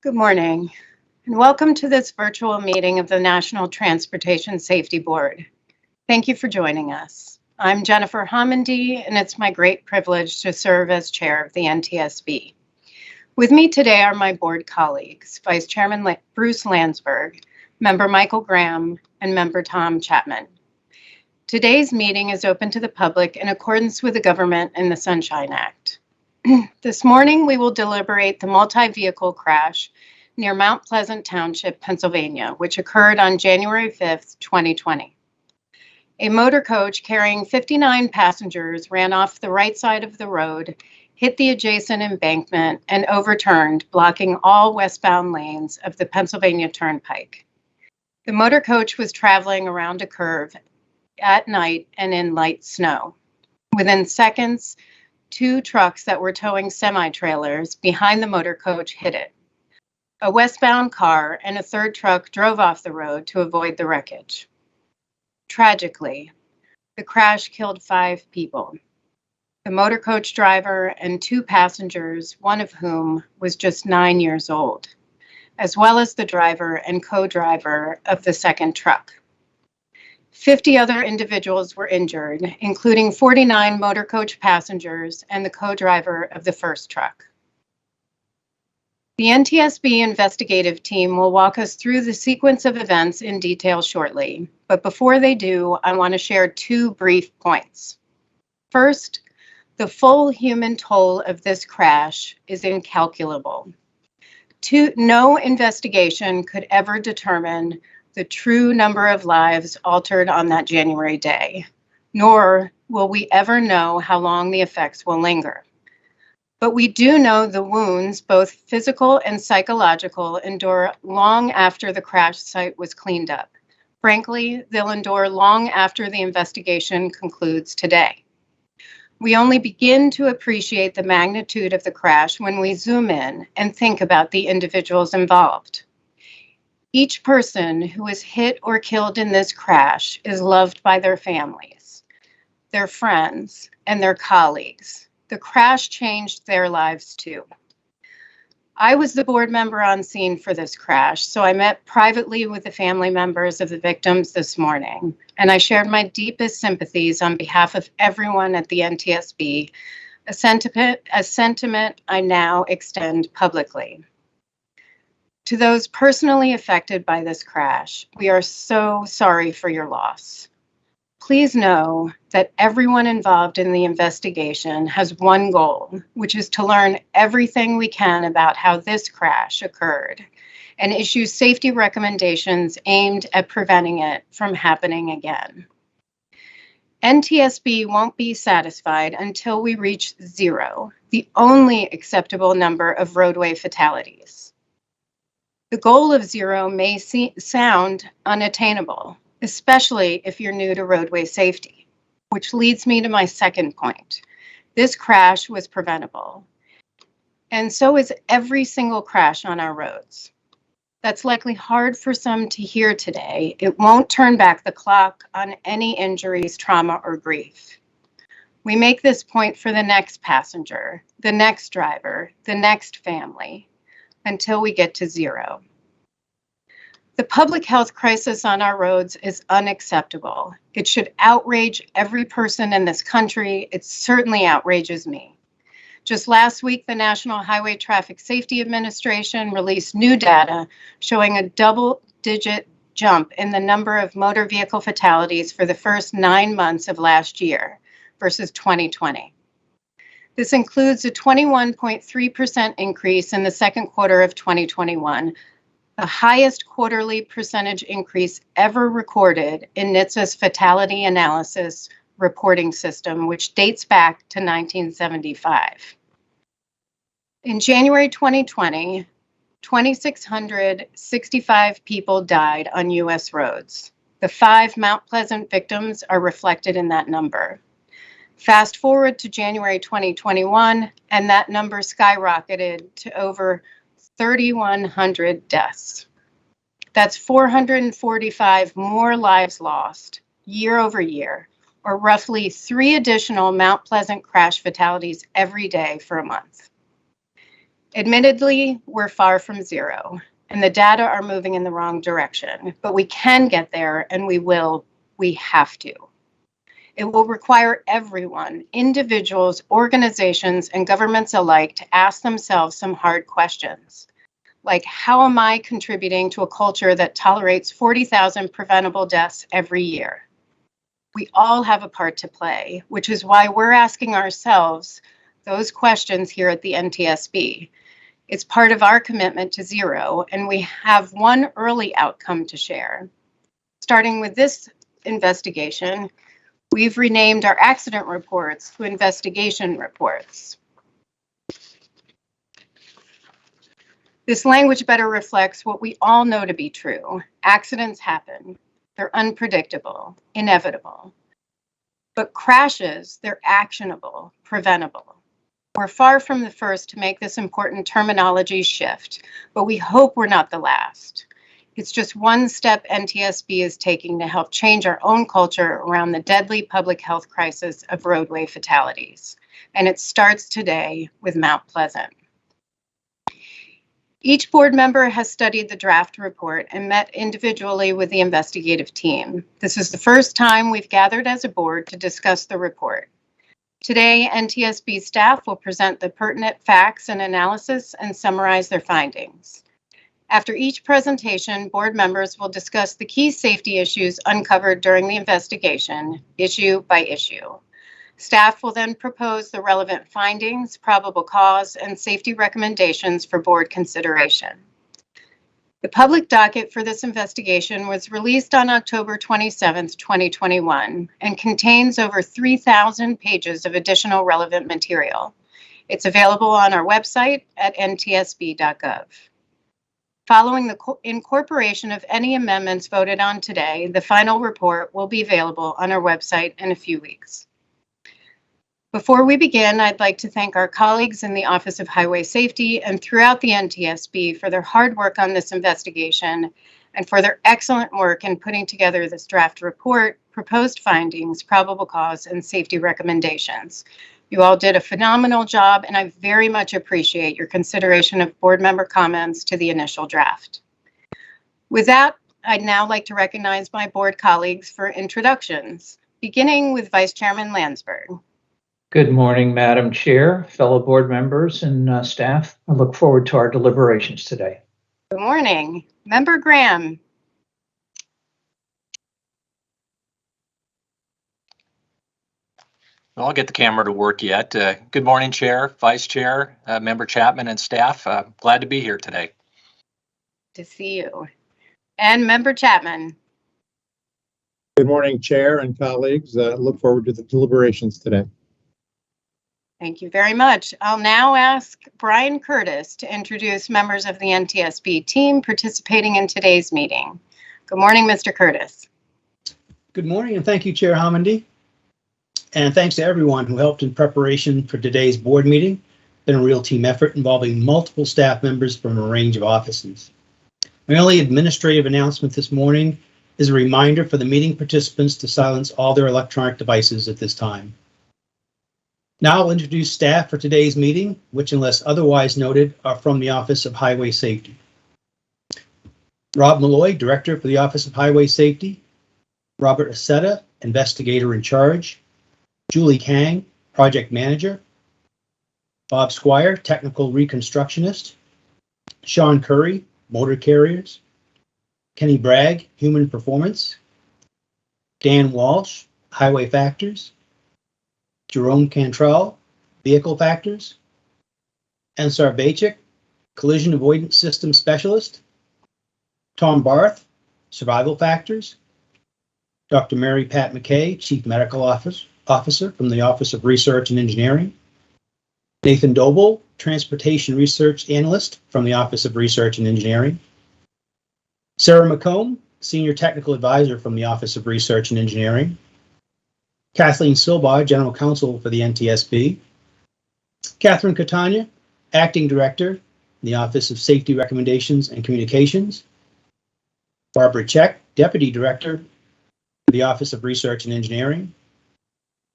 Good morning, and welcome to this virtual meeting of the National Transportation Safety Board. Thank you for joining us. I'm Jennifer Homendy, and it's my great privilege to serve as chair of the NTSB. With me today are my board colleagues, Vice Chairman Bruce Landsberg, Member Michael Graham, and Member Tom Chapman. Today's meeting is open to the public in accordance with the Government and the Sunshine Act. This morning, we will deliberate the multi-vehicle crash near Mount Pleasant Township, Pennsylvania, which occurred on January 5th, 2020. A motor coach carrying 59 passengers ran off the right side of the road, hit the adjacent embankment, and overturned, blocking all westbound lanes of the Pennsylvania Turnpike. The motor coach was traveling around a curve at night and in light snow. Within seconds, two trucks that were towing semi-trailers behind the motor coach hit it. A westbound car and a third truck drove off the road to avoid the wreckage. Tragically, the crash killed 5 people. The motor coach driver and 2 passengers, one of whom was just 9 years old, as well as the driver and co-driver of the second truck. 50 other individuals were injured, including 49 motor coach passengers and the co-driver of the first truck. The NTSB investigative team will walk us through the sequence of events in detail shortly, but before they do, I want to share 2 brief points. First, the full human toll of this crash is incalculable. No investigation could ever determine the true number of lives altered on that January day, nor will we ever know how long the effects will linger. But we do know the wounds, both physical and psychological, endure long after the crash site was cleaned up. Frankly, they'll endure long after the investigation concludes today. We only begin to appreciate the magnitude of the crash when we zoom in and think about the individuals involved. Each person who was hit or killed in this crash is loved by their families, their friends, and their colleagues. The crash changed their lives too. I was the board member on scene for this crash, so I met privately with the family members of the victims this morning, and I shared my deepest sympathies on behalf of everyone at the NTSB, a sentiment I now extend publicly. To those personally affected by this crash, we are so sorry for your loss. Please know that everyone involved in the investigation has one goal, which is to learn everything we can about how this crash occurred and issue safety recommendations aimed at preventing it from happening again. NTSB won't be satisfied until we reach 0, the only acceptable number of roadway fatalities. The goal of 0 may sound unattainable, especially if you're new to roadway safety, which leads me to my second point. This crash was preventable, and so is every single crash on our roads. That's likely hard for some to hear today. It won't turn back the clock on any injuries, trauma, or grief. We make this point for the next passenger, the next driver, the next family, until we get to 0. The public health crisis on our roads is unacceptable. It should outrage every person in this country. It certainly outrages me. Just last week, the National Highway Traffic Safety Administration released new data showing a double-digit jump in the number of motor vehicle fatalities for the first 9 months of last year versus 2020. This includes a 21.3% increase in the second quarter of 2021, the highest quarterly percentage increase ever recorded in NHTSA's fatality analysis reporting system, which dates back to 1975. In January 2020, 2,665 people died on U.S. roads. The 5 Mount Pleasant victims are reflected in that number. Fast forward to January 2021, and that number skyrocketed to over 3,100 deaths. That's 445 more lives lost year over year, or roughly 3 additional Mount Pleasant crash fatalities every day for a month. Admittedly, we're far from zero, and the data are moving in the wrong direction, but we can get there, and we have to. It will require everyone, individuals, organizations, and governments alike, to ask themselves some hard questions. Like, how am I contributing to a culture that tolerates 40,000 preventable deaths every year? We all have a part to play, which is why we're asking ourselves those questions here at the NTSB. It's part of our commitment to zero, and we have one early outcome to share. Starting with this investigation, we've renamed our accident reports to investigation reports. This language better reflects what we all know to be true. Accidents happen. They're unpredictable, inevitable. But crashes, they're actionable, preventable. We're far from the first to make this important terminology shift, but we hope we're not the last. It's just one step NTSB is taking to help change our own culture around the deadly public health crisis of roadway fatalities. And it starts today with Mount Pleasant. Each board member has studied the draft report and met individually with the investigative team. This is the first time we've gathered as a board to discuss the report. Today, NTSB staff will present the pertinent facts and analysis and summarize their findings. After each presentation, board members will discuss the key safety issues uncovered during the investigation, issue by issue. Staff will then propose the relevant findings, probable cause, and safety recommendations for board consideration. The public docket for this investigation was released on October 27, 2021, and contains over 3,000 pages of additional relevant material. It's available on our website at ntsb.gov. Following the incorporation of any amendments voted on today, the final report will be available on our website in a few weeks. Before we begin, I'd like to thank our colleagues in the Office of Highway Safety and throughout the NTSB for their hard work on this investigation and for their excellent work in putting together this draft report, proposed findings, probable cause, and safety recommendations. You all did a phenomenal job, and I very much appreciate your consideration of board member comments to the initial draft. With that, I'd now like to recognize my board colleagues for introductions, beginning with Vice Chairman Landsberg. Good morning, Madam Chair, fellow board members, and staff. I look forward to our deliberations today. Good morning. Member Graham. Well, I'll get the camera to work yet. Good morning, Chair, Vice Chair, Member Chapman, and staff. Glad to be here today. To see you. And Member Chapman. Good morning, Chair and colleagues. Look forward to the deliberations today. Thank you very much. I'll now ask Brian Curtis to introduce members of the NTSB team participating in today's meeting. Good morning, Mr. Curtis. Good morning, and thank you, Chair Homendy. And thanks to everyone who helped in preparation for today's board meeting. It's been a real team effort involving multiple staff members from a range of offices. My only administrative announcement this morning is a reminder for the meeting participants to silence all their electronic devices at this time. Now I'll introduce staff for today's meeting, which, unless otherwise noted, are from the Office of Highway Safety. Rob Malloy, Director for the Office of Highway Safety. Robert Aceta, Investigator in Charge. Julie Kang, Project Manager. Bob Squire, Technical Reconstructionist. Sean Curry, Motor Carriers. Kenny Bragg, Human Performance. Dan Walsh, Highway Factors. Jerome Cantrell, Vehicle Factors. Ansar Bachik, Collision Avoidance System Specialist. Tom Barth, Survival Factors. Dr. Mary Pat McKay, Chief Medical Officer from the Office of Research and Engineering. Nathan Doble, Transportation Research Analyst from the Office of Research and Engineering. Sarah McComb, Senior Technical Advisor from the Office of Research and Engineering. Kathleen Silbar, General Counsel for the NTSB. Catherine Catania, Acting Director in the Office of Safety Recommendations and Communications. Barbara Check, Deputy Director for the Office of Research and Engineering.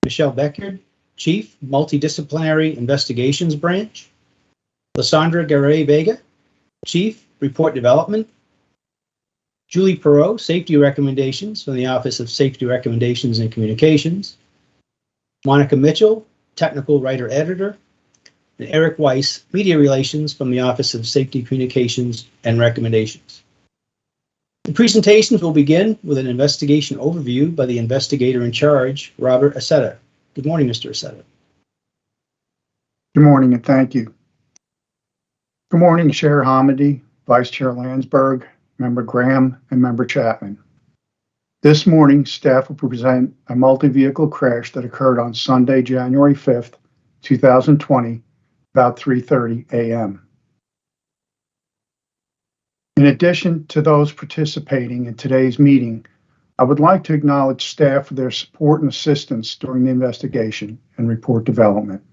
Michelle Beckard, Chief, Multidisciplinary Investigations Branch. Lysandra Garay Vega, Chief, Report Development. Julie Perot, Safety Recommendations from the Office of Safety Recommendations and Communications. Monica Mitchell, Technical Writer-Editor. And Eric Weiss, Media Relations from the Office of Safety Communications and Recommendations. The presentations will begin with an investigation overview by the investigator in charge, Robert Aceta. Good morning, Mr. Aceta. Good morning and thank you. Good morning, Chair Hamady, Vice Chair Landsberg, Member Graham, and Member Chapman. This morning, staff will present a multi-vehicle crash that occurred on Sunday, January 5th, 2020, about 3:30 a.m. In addition to those participating in today's meeting, I would like to acknowledge staff for their support and assistance during the investigation and report development.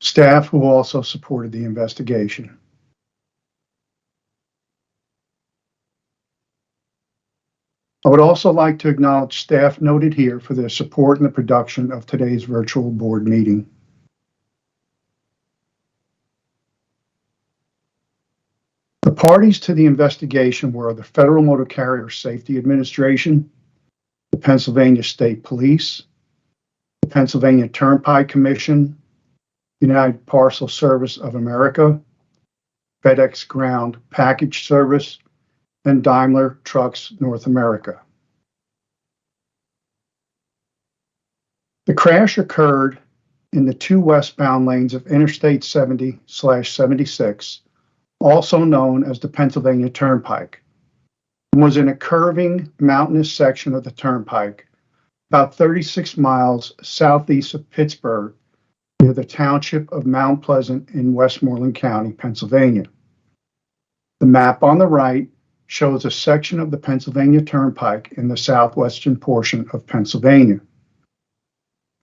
Staff who also supported the investigation. I would also like to acknowledge staff noted here for their support in the production of today's virtual board meeting. The parties to the investigation were the Federal Motor Carrier Safety Administration, the Pennsylvania State Police, the Pennsylvania Turnpike Commission, United Parcel Service of America, FedEx Ground Package Service, and Daimler Trucks North America. The crash occurred in the two westbound lanes of Interstate 70/76, also known as the Pennsylvania Turnpike, and was in a curving mountainous section of the turnpike about 36 miles southeast of Pittsburgh, near the Township of Mount Pleasant in Westmoreland County, Pennsylvania. The map on the right shows a section of the Pennsylvania Turnpike in the southwestern portion of Pennsylvania.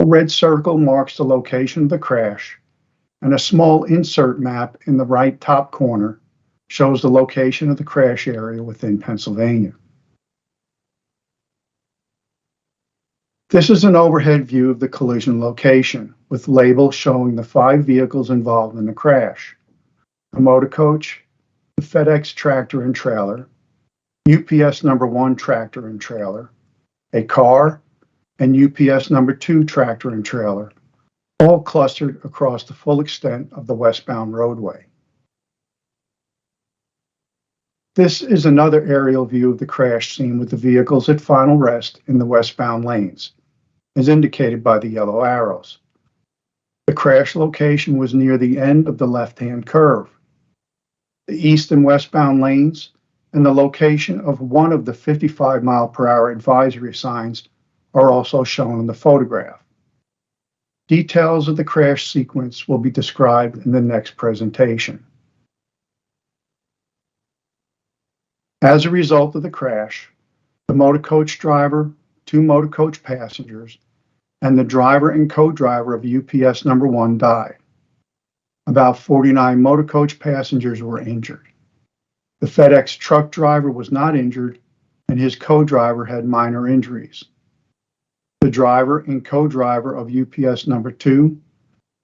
A red circle marks the location of the crash, and a small insert map in the right top corner shows the location of the crash area within Pennsylvania. This is an overhead view of the collision location, with labels showing the 5 vehicles involved in the crash: a motor coach, the FedEx tractor and trailer, UPS number 1 tractor and trailer, a car, and UPS number 2 tractor and trailer, all clustered across the full extent of the westbound roadway. This is another aerial view of the crash scene with the vehicles at final rest in the westbound lanes, as indicated by the yellow arrows. The crash location was near the end of the left-hand curve. The east and westbound lanes and the location of one of the 55-mile-per-hour advisory signs are also shown in the photograph. Details of the crash sequence will be described in the next presentation. As a result of the crash, the motor coach driver, 2 motor coach passengers, and the driver and co-driver of UPS number 1 died. About 49 motor coach passengers were injured. The FedEx truck driver was not injured, and his co-driver had minor injuries. The driver and co-driver of UPS number 2,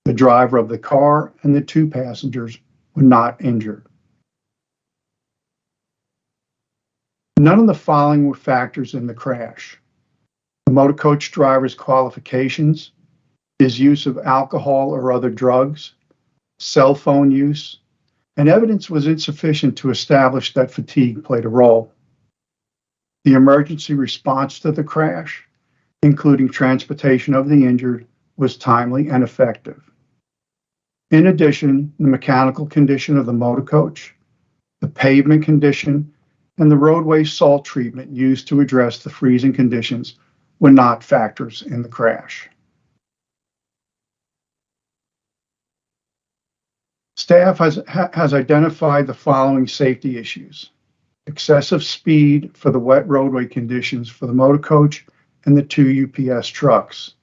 the driver of the car, and the 2 passengers were not injured. None of the following were factors in the crash: the motor coach driver's qualifications, his use of alcohol or other drugs, cell phone use, and evidence was insufficient to establish that fatigue played a role. The emergency response to the crash, including transportation of the injured, was timely and effective. In addition, the mechanical condition of the motor coach, the pavement condition, and the roadway salt treatment used to address the freezing conditions were not factors in the crash. Staff has identified the following safety issues: excessive speed for the wet roadway conditions for the motor coach and the 2 UPS trucks,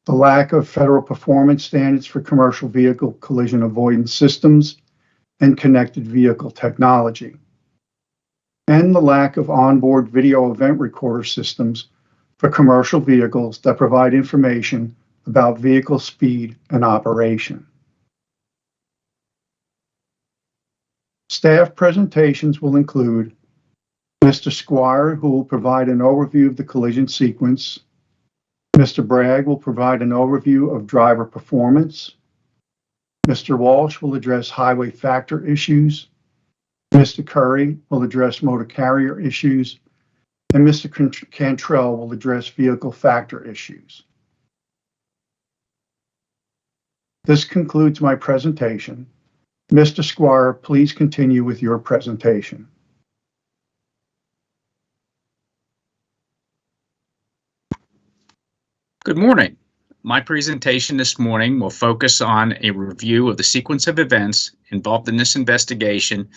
the lack of federal performance standards for commercial vehicle collision avoidance systems and connected vehicle technology, and the lack of onboard video event recorder systems for commercial vehicles that provide information about vehicle speed and operation. Staff presentations will include Mr. Squire, who will provide an overview of the collision sequence. Mr. Bragg will provide an overview of driver performance. Mr. Walsh will address highway factor issues. Mr. Curry will address motor carrier issues. And Mr. Cantrell will address vehicle factor issues. This concludes my presentation. Mr. Squire, please continue with your presentation. Good morning. My presentation this morning will focus on a review of the sequence of events involved in this investigation,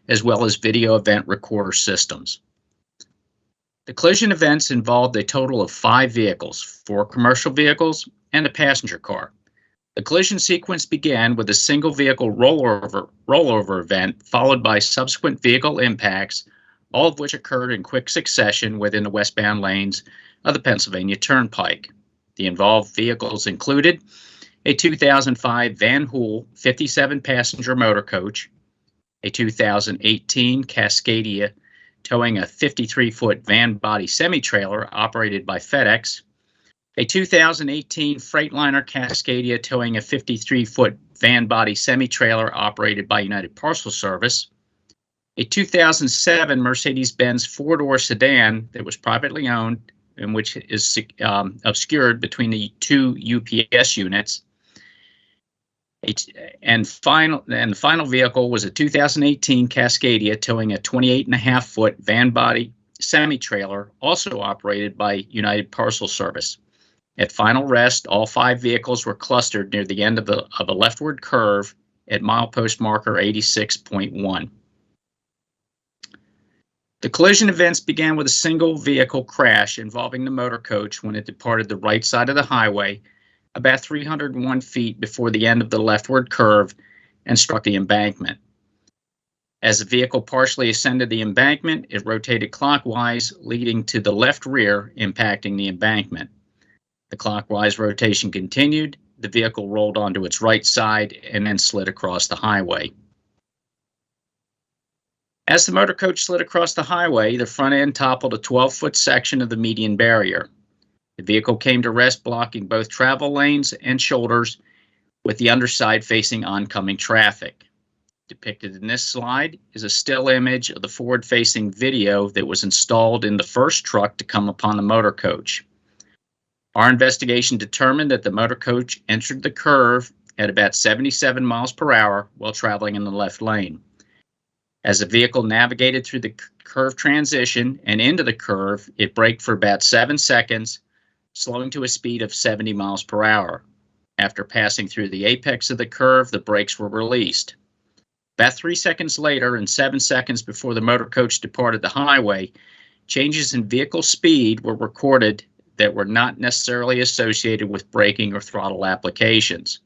as well as video event recorder systems. The collision events involved a total of 5 vehicles, 4 commercial vehicles and a passenger car. The collision sequence began with a single vehicle rollover event, followed by subsequent vehicle impacts, all of which occurred in quick succession within the westbound lanes of the Pennsylvania Turnpike. The involved vehicles included a 2005 Van Hool 57-passenger motor coach, a 2018 Cascadia towing a 53-foot van body semi-trailer operated by FedEx, a 2018 Freightliner Cascadia towing a 53-foot van body semi-trailer operated by United Parcel Service, a 2007 Mercedes-Benz four-door sedan that was privately owned and which is obscured between the 2 UPS units. And the final vehicle was a 2018 Cascadia towing a 28.5-foot van body semi-trailer, also operated by United Parcel Service. At final rest, all 5 vehicles were clustered near the end of a leftward curve at milepost marker 86.1. The collision events began with a single vehicle crash involving the motor coach when it departed the right side of the highway about 301 feet before the end of the leftward curve and struck the embankment. As the vehicle partially ascended the embankment, it rotated clockwise, leading to the left rear, impacting the embankment. The clockwise rotation continued, the vehicle rolled onto its right side, and then slid across the highway. As the motor coach slid across the highway, the front end toppled a 12-foot section of the median barrier. The vehicle came to rest, blocking both travel lanes and shoulders, with the underside facing oncoming traffic. Depicted in this slide is a still image of the forward-facing video that was installed in the first truck to come upon the motor coach. Our investigation determined that the motor coach entered the curve at about 77 miles per hour while traveling in the left lane. As the vehicle navigated through the curve transition and into the curve, it braked for about 7 seconds, slowing to a speed of 70 miles per hour. After passing through the apex of the curve, the brakes were released. About 3 seconds later and 7 seconds before the motor coach departed the highway, changes in vehicle speed were recorded that were not necessarily associated with braking or throttle applications.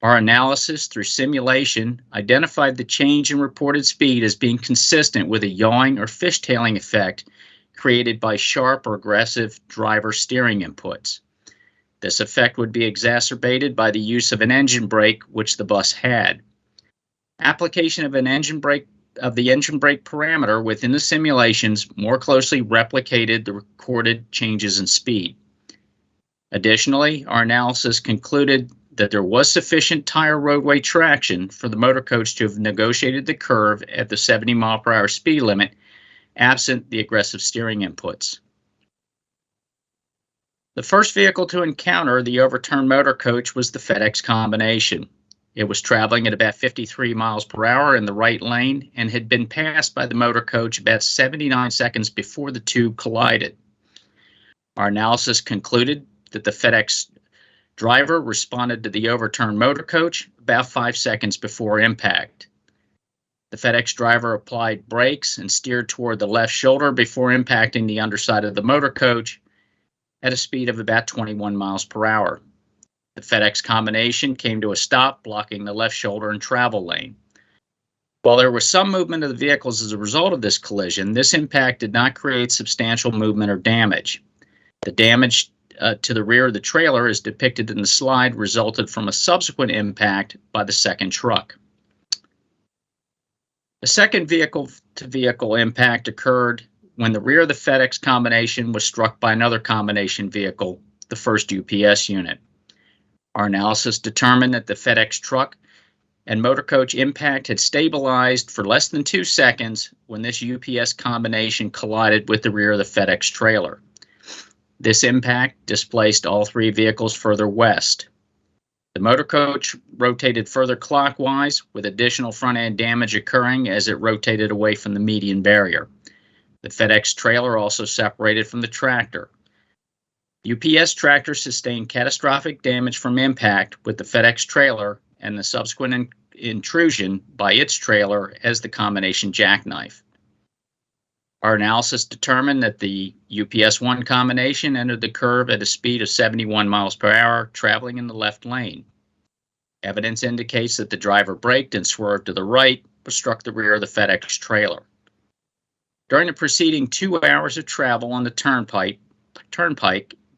Our analysis through simulation identified the change in reported speed as being consistent with a yawing or fishtailing effect created by sharp or aggressive driver steering inputs. This effect would be exacerbated by the use of an engine brake, which the bus had. Application of the engine brake parameter within the simulations more closely replicated the recorded changes in speed. Additionally, our analysis concluded that there was sufficient tire roadway traction for the motor coach to have negotiated the curve at the 70 mile per hour speed limit, absent the aggressive steering inputs. The first vehicle to encounter the overturned motor coach was the FedEx combination. It was traveling at about 53 miles per hour in the right lane and had been passed by the motor coach about 79 seconds before the two collided. Our analysis concluded that the FedEx driver responded to the overturned motor coach about 5 seconds before impact. The FedEx driver applied brakes and steered toward the left shoulder before impacting the underside of the motor coach at a speed of about 21 miles per hour. The FedEx combination came to a stop, blocking the left shoulder and travel lane. While there was some movement of the vehicles as a result of this collision, this impact did not create substantial movement or damage. The damage to the rear of the trailer, as depicted in the slide, resulted from a subsequent impact by the second truck. The second vehicle-to-vehicle impact occurred when the rear of the FedEx combination was struck by another combination vehicle, the first UPS unit. Our analysis determined that the FedEx truck and motor coach impact had stabilized for less than 2 seconds when this UPS combination collided with the rear of the FedEx trailer. This impact displaced all 3 vehicles further west. The motor coach rotated further clockwise, with additional front-end damage occurring as it rotated away from the median barrier. The FedEx trailer also separated from the tractor. The UPS tractor sustained catastrophic damage from impact with the FedEx trailer and the subsequent intrusion by its trailer as the combination jackknife. Our analysis determined that the UPS-1 combination entered the curve at a speed of 71 miles per hour, traveling in the left lane. Evidence indicates that the driver braked and swerved to the right, but struck the rear of the FedEx trailer. During the preceding 2 hours of travel on the turnpike,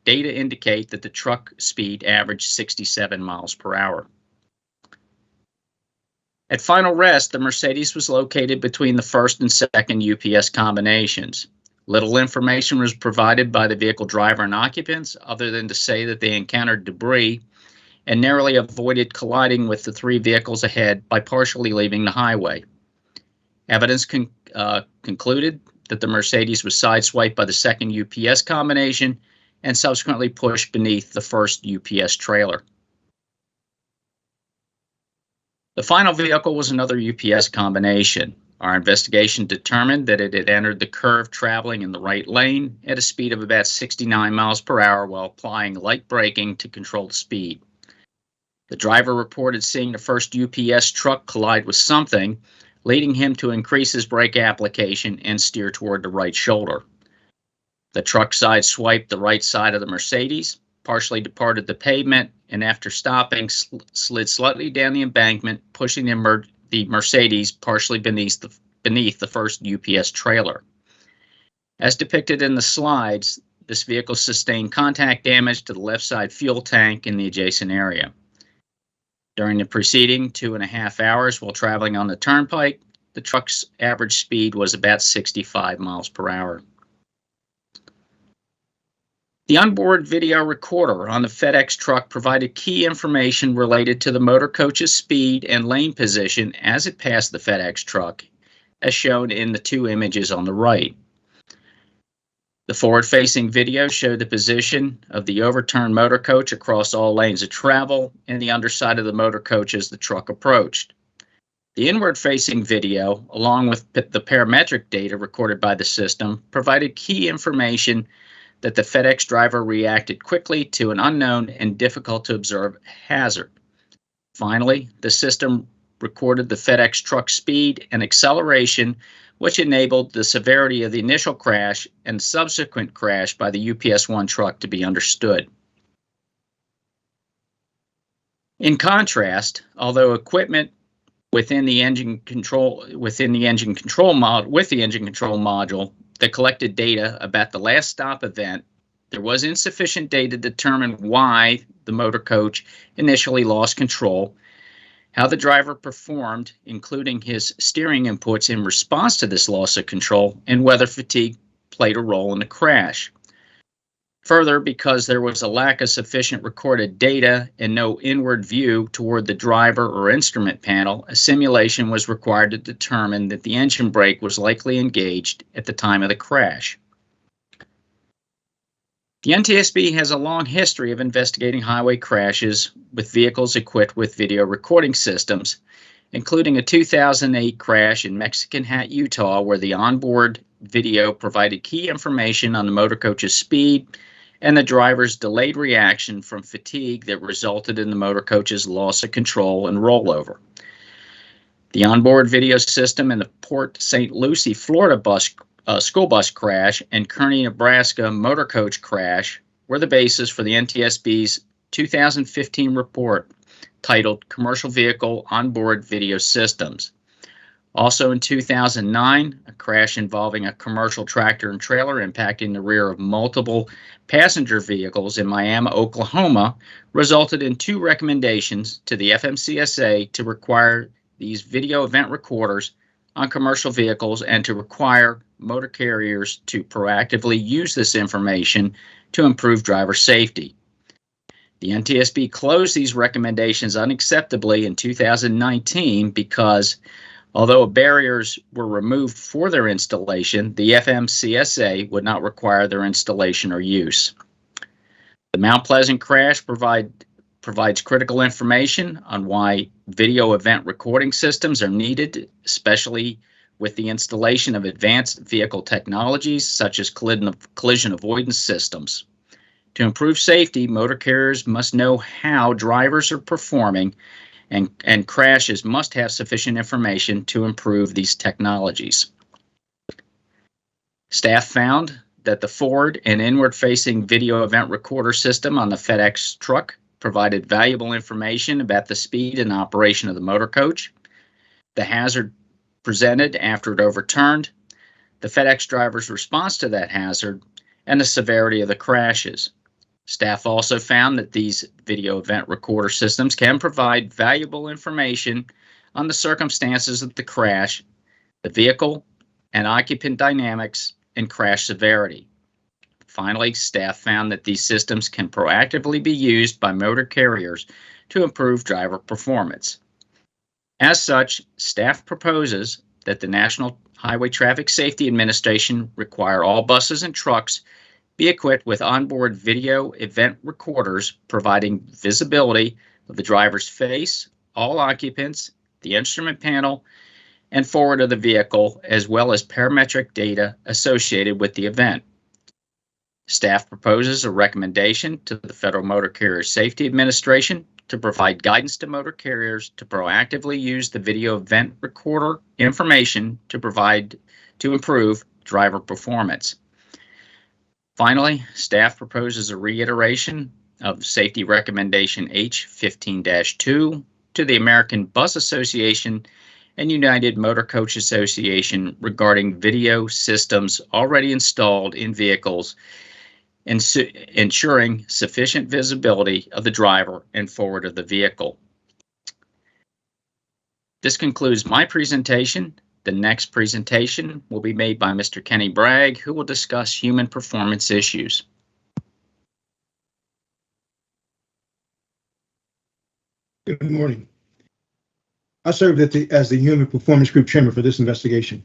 data indicate that the truck speed averaged 67 miles per hour. At final rest, the Mercedes was located between the first and second UPS combinations. Little information was provided by the vehicle driver and occupants, other than to say that they encountered debris and narrowly avoided colliding with the 3 vehicles ahead by partially leaving the highway. Evidence concluded that the Mercedes was sideswiped by the second UPS combination and subsequently pushed beneath the first UPS trailer. The final vehicle was another UPS combination. Our investigation determined that it had entered the curve traveling in the right lane at a speed of about 69 miles per hour while applying light braking to control the speed. The driver reported seeing the first UPS truck collide with something, leading him to increase his brake application and steer toward the right shoulder. The truck sideswiped the right side of the Mercedes, partially departed the pavement, and after stopping, slid slightly down the embankment, pushing the Mercedes partially beneath the first UPS trailer. As depicted in the slides, this vehicle sustained contact damage to the left side fuel tank in the adjacent area. During the preceding 2.5 hours while traveling on the turnpike, the truck's average speed was about 65 miles per hour. The onboard video recorder on the FedEx truck provided key information related to the motor coach's speed and lane position as it passed the FedEx truck, as shown in the 2 images on the right. The forward-facing video showed the position of the overturned motor coach across all lanes of travel and the underside of the motor coach as the truck approached. The inward-facing video, along with the parametric data recorded by the system, provided key information that the FedEx driver reacted quickly to an unknown and difficult to observe hazard. Finally, the system recorded the FedEx truck speed and acceleration, which enabled the severity of the initial crash and subsequent crash by the UPS-1 truck to be understood. In contrast, although equipment with the engine control module that collected data about the last stop event, there was insufficient data to determine why the motor coach initially lost control, how the driver performed, including his steering inputs in response to this loss of control, and whether fatigue played a role in the crash. Further, because there was a lack of sufficient recorded data and no inward view toward the driver or instrument panel, a simulation was required to determine that the engine brake was likely engaged at the time of the crash. The NTSB has a long history of investigating highway crashes with vehicles equipped with video recording systems, including a 2008 crash in Mexican Hat, Utah, where the onboard video provided key information on the motor coach's speed and the driver's delayed reaction from fatigue that resulted in the motor coach's loss of control and rollover. The onboard video system in the Port St. Lucie, Florida school bus crash and Kearney, Nebraska motor coach crash were the basis for the NTSB's 2015 report titled Commercial Vehicle Onboard Video Systems. Also in 2009, a crash involving a commercial tractor and trailer impacting the rear of multiple passenger vehicles in Miami, Oklahoma, resulted in 2 recommendations to the FMCSA to require these video event recorders on commercial vehicles and to require motor carriers to proactively use this information to improve driver safety. The NTSB closed these recommendations unacceptably in 2019 because, although barriers were removed for their installation, the FMCSA would not require their installation or use. The Mount Pleasant crash provides critical information on why video event recording systems are needed, especially with the installation of advanced vehicle technologies such as collision avoidance systems. To improve safety, motor carriers must know how drivers are performing, and crashes must have sufficient information to improve these technologies. Staff found that the forward and inward-facing video event recorder system on the FedEx truck provided valuable information about the speed and operation of the motor coach, the hazard presented after it overturned, the FedEx driver's response to that hazard, and the severity of the crashes. Staff also found that these video event recorder systems can provide valuable information on the circumstances of the crash, the vehicle and occupant dynamics, and crash severity. Finally, staff found that these systems can proactively be used by motor carriers to improve driver performance. As such, staff proposes that the National Highway Traffic Safety Administration require all buses and trucks be equipped with onboard video event recorders providing visibility of the driver's face, all occupants, the instrument panel, and forward of the vehicle, as well as parametric data associated with the event. Staff proposes a recommendation to the Federal Motor Carrier Safety Administration to provide guidance to motor carriers to proactively use the video event recorder information to improve driver performance. Finally, staff proposes a reiteration of Safety Recommendation H15-2 to the American Bus Association and United Motor Coach Association regarding video systems already installed in vehicles, ensuring sufficient visibility of the driver and forward of the vehicle. This concludes my presentation. The next presentation will be made by Mr. Kenny Bragg, who will discuss human performance issues. Good morning. I served as the Human Performance Group Chairman for this investigation.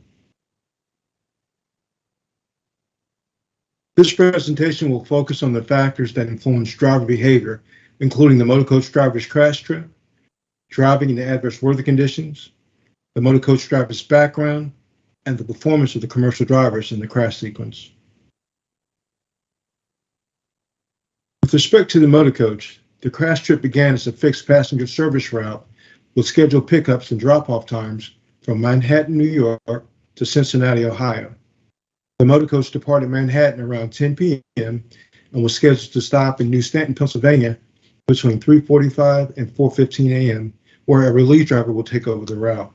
This presentation will focus on the factors that influence driver behavior, including the motor coach driver's crash trip, driving in the adverse weather conditions, the motor coach driver's background, and the performance of the commercial drivers in the crash sequence. With respect to the motor coach, the crash trip began as a fixed passenger service route with scheduled pickups and drop-off times from Manhattan, New York to Cincinnati, Ohio. The motor coach departed Manhattan around 10 p.m. and was scheduled to stop in New Stanton, Pennsylvania between 3:45 and 4:15 a.m., where a relief driver will take over the route.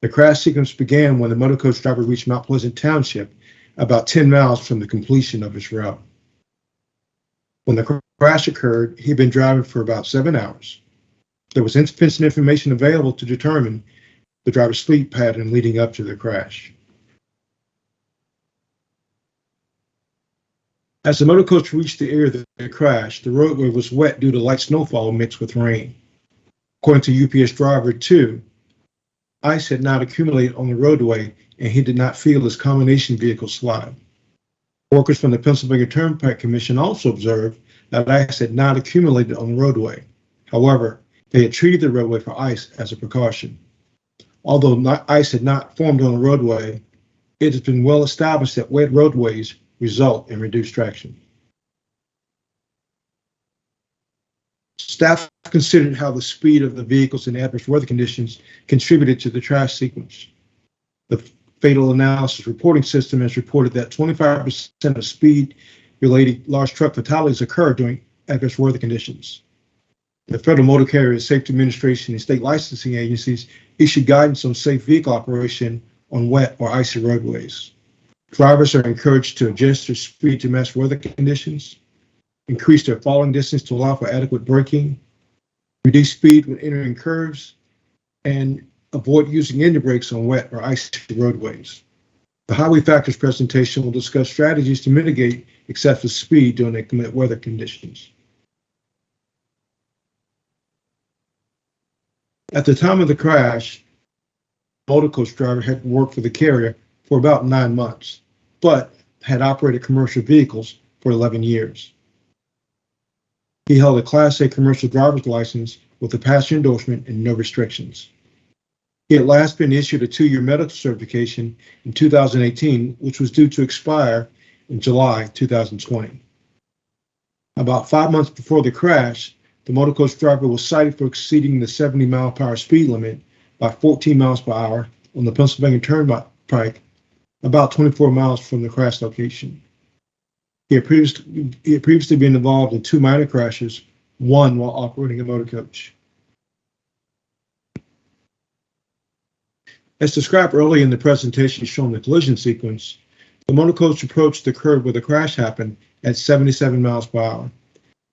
The crash sequence began when the motor coach driver reached Mount Pleasant Township, about 10 miles from the completion of his route. When the crash occurred, he'd been driving for about 7 hours. There was insufficient information available to determine the driver's sleep pattern leading up to the crash. As the motor coach reached the area of the crash, the roadway was wet due to light snowfall mixed with rain. According to UPS driver 2, ice had not accumulated on the roadway and he did not feel his combination vehicle slide. Workers from the Pennsylvania Turnpike Commission also observed that ice had not accumulated on the roadway. However, they had treated the roadway for ice as a precaution. Although ice had not formed on the roadway, it has been well established that wet roadways result in reduced traction. Staff considered how the speed of the vehicles in adverse weather conditions contributed to the crash sequence. The Fatal Analysis Reporting System has reported that 25% of speed-related large truck fatalities occur during adverse weather conditions. The Federal Motor Carrier Safety Administration and state licensing agencies issue guidance on safe vehicle operation on wet or icy roadways. Drivers are encouraged to adjust their speed to match weather conditions, increase their following distance to allow for adequate braking, reduce speed when entering curves, and avoid using engine brakes on wet or icy roadways. The Highway Factors presentation will discuss strategies to mitigate excessive speed during inclement weather conditions. At the time of the crash, the motor coach driver had worked for the carrier for about 9 months, but had operated commercial vehicles for 11 years. He held a Class A commercial driver's license with a passenger endorsement and no restrictions. He had last been issued a 2-year medical certification in 2018, which was due to expire in July 2020. About 5 months before the crash, the motor coach driver was cited for exceeding the 70-mile-per-hour speed limit by 14 miles per hour on the Pennsylvania Turnpike, about 24 miles from the crash location. He had previously been involved in 2 minor crashes, one while operating a motor coach. As described earlier in the presentation showing the collision sequence, the motor coach approached the curb where the crash happened at 77 miles per hour.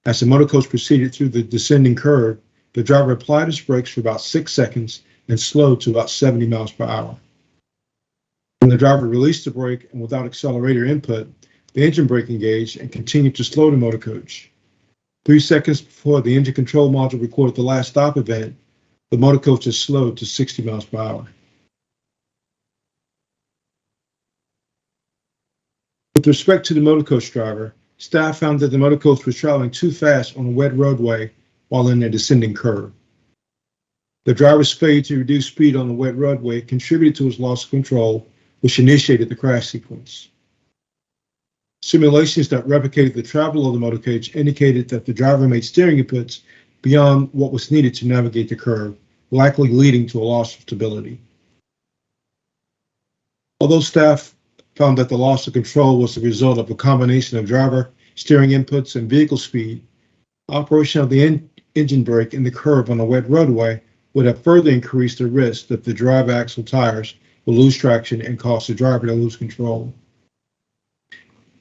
As the motor coach proceeded through the descending curve, the driver applied his brakes for about 6 seconds and slowed to about 70 miles per hour. When the driver released the brake and without accelerator input, the engine brake engaged and continued to slow the motor coach. 3 seconds before the engine control module recorded the last stop event, the motor coach had slowed to 60 miles per hour. With respect to the motor coach driver, staff found that the motor coach was traveling too fast on a wet roadway while in a descending curve. The driver's failure to reduce speed on the wet roadway contributed to his loss of control, which initiated the crash sequence. Simulations that replicated the travel of the motor coach indicated that the driver made steering inputs beyond what was needed to navigate the curve, likely leading to a loss of stability. Although staff found that the loss of control was the result of a combination of driver, steering inputs, and vehicle speed, operation of the engine brake in the curve on a wet roadway would have further increased the risk that the drive axle tires will lose traction and cause the driver to lose control.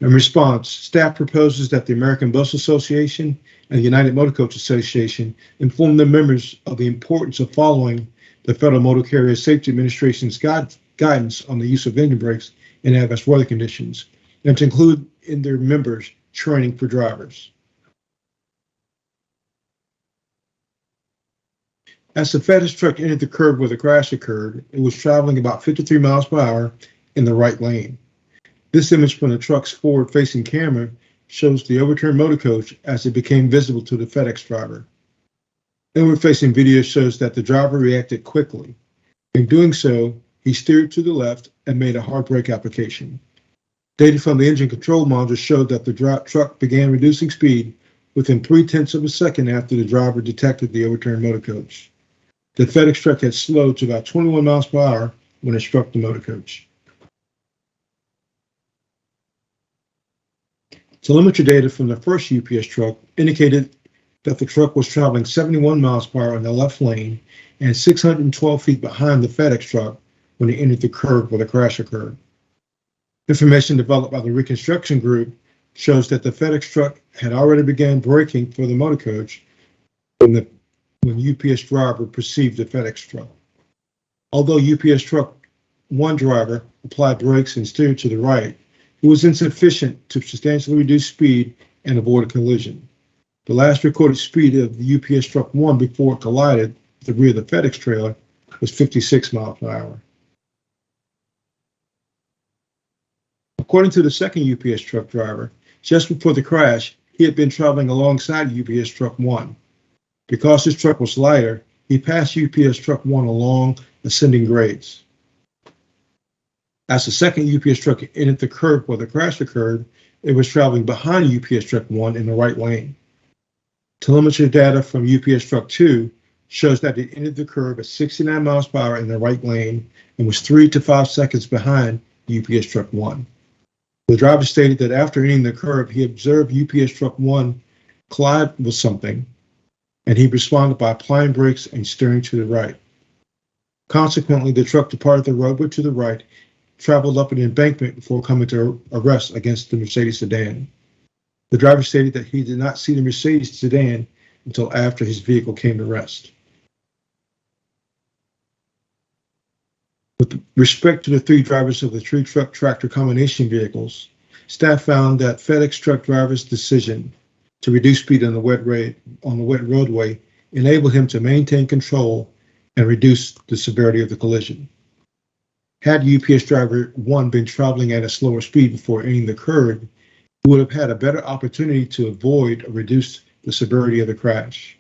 In response, staff proposes that the American Bus Association and the United Motor Coach Association inform their members of the importance of following the Federal Motor Carrier Safety Administration's guidance on the use of engine brakes in adverse weather conditions, and to include in their members training for drivers. As the FedEx truck entered the curb where the crash occurred, it was traveling about 53 miles per hour in the right lane. This image from the truck's forward-facing camera shows the overturned motor coach as it became visible to the FedEx driver. Inward-facing video shows that the driver reacted quickly. In doing so, he steered to the left and made a hard brake application. Data from the engine control module showed that the truck began reducing speed within 0.3 of a second after the driver detected the overturned motor coach. The FedEx truck had slowed to about 21 miles per hour when it struck the motor coach. Telemetry data from the first UPS truck indicated that the truck was traveling 71 miles per hour in the left lane and 612 feet behind the FedEx truck when it entered the curve where the crash occurred. Information developed by the reconstruction group shows that the FedEx truck had already begun braking for the motor coach when UPS driver perceived the FedEx truck. Although UPS truck 1 driver applied brakes and steered to the right, it was insufficient to substantially reduce speed and avoid a collision. The last recorded speed of the UPS truck 1 before it collided with the rear of the FedEx trailer was 56 miles per hour. According to the second UPS truck driver, just before the crash, he had been traveling alongside UPS truck 1. Because his truck was lighter, he passed UPS truck 1 along ascending grades. As the second UPS truck entered the curve where the crash occurred, it was traveling behind UPS truck 1 in the right lane. Telemetry data from UPS truck 2 shows that it entered the curve at 69 miles per hour in the right lane and was 3 to 5 seconds behind UPS truck 1. The driver stated that after entering the curve, he observed UPS truck 1 collide with something and he responded by applying brakes and steering to the right. Consequently, the truck departed the roadway to the right, traveled up an embankment before coming to a rest against the Mercedes sedan. The driver stated that he did not see the Mercedes sedan until after his vehicle came to rest. With respect to the three drivers of the tree truck tractor combination vehicles, staff found that FedEx truck driver's decision to reduce speed on the wet roadway enabled him to maintain control and reduce the severity of the collision. Had UPS driver 1 been traveling at a slower speed before entering the curb, he would have had a better opportunity to avoid or reduce the severity of the crash.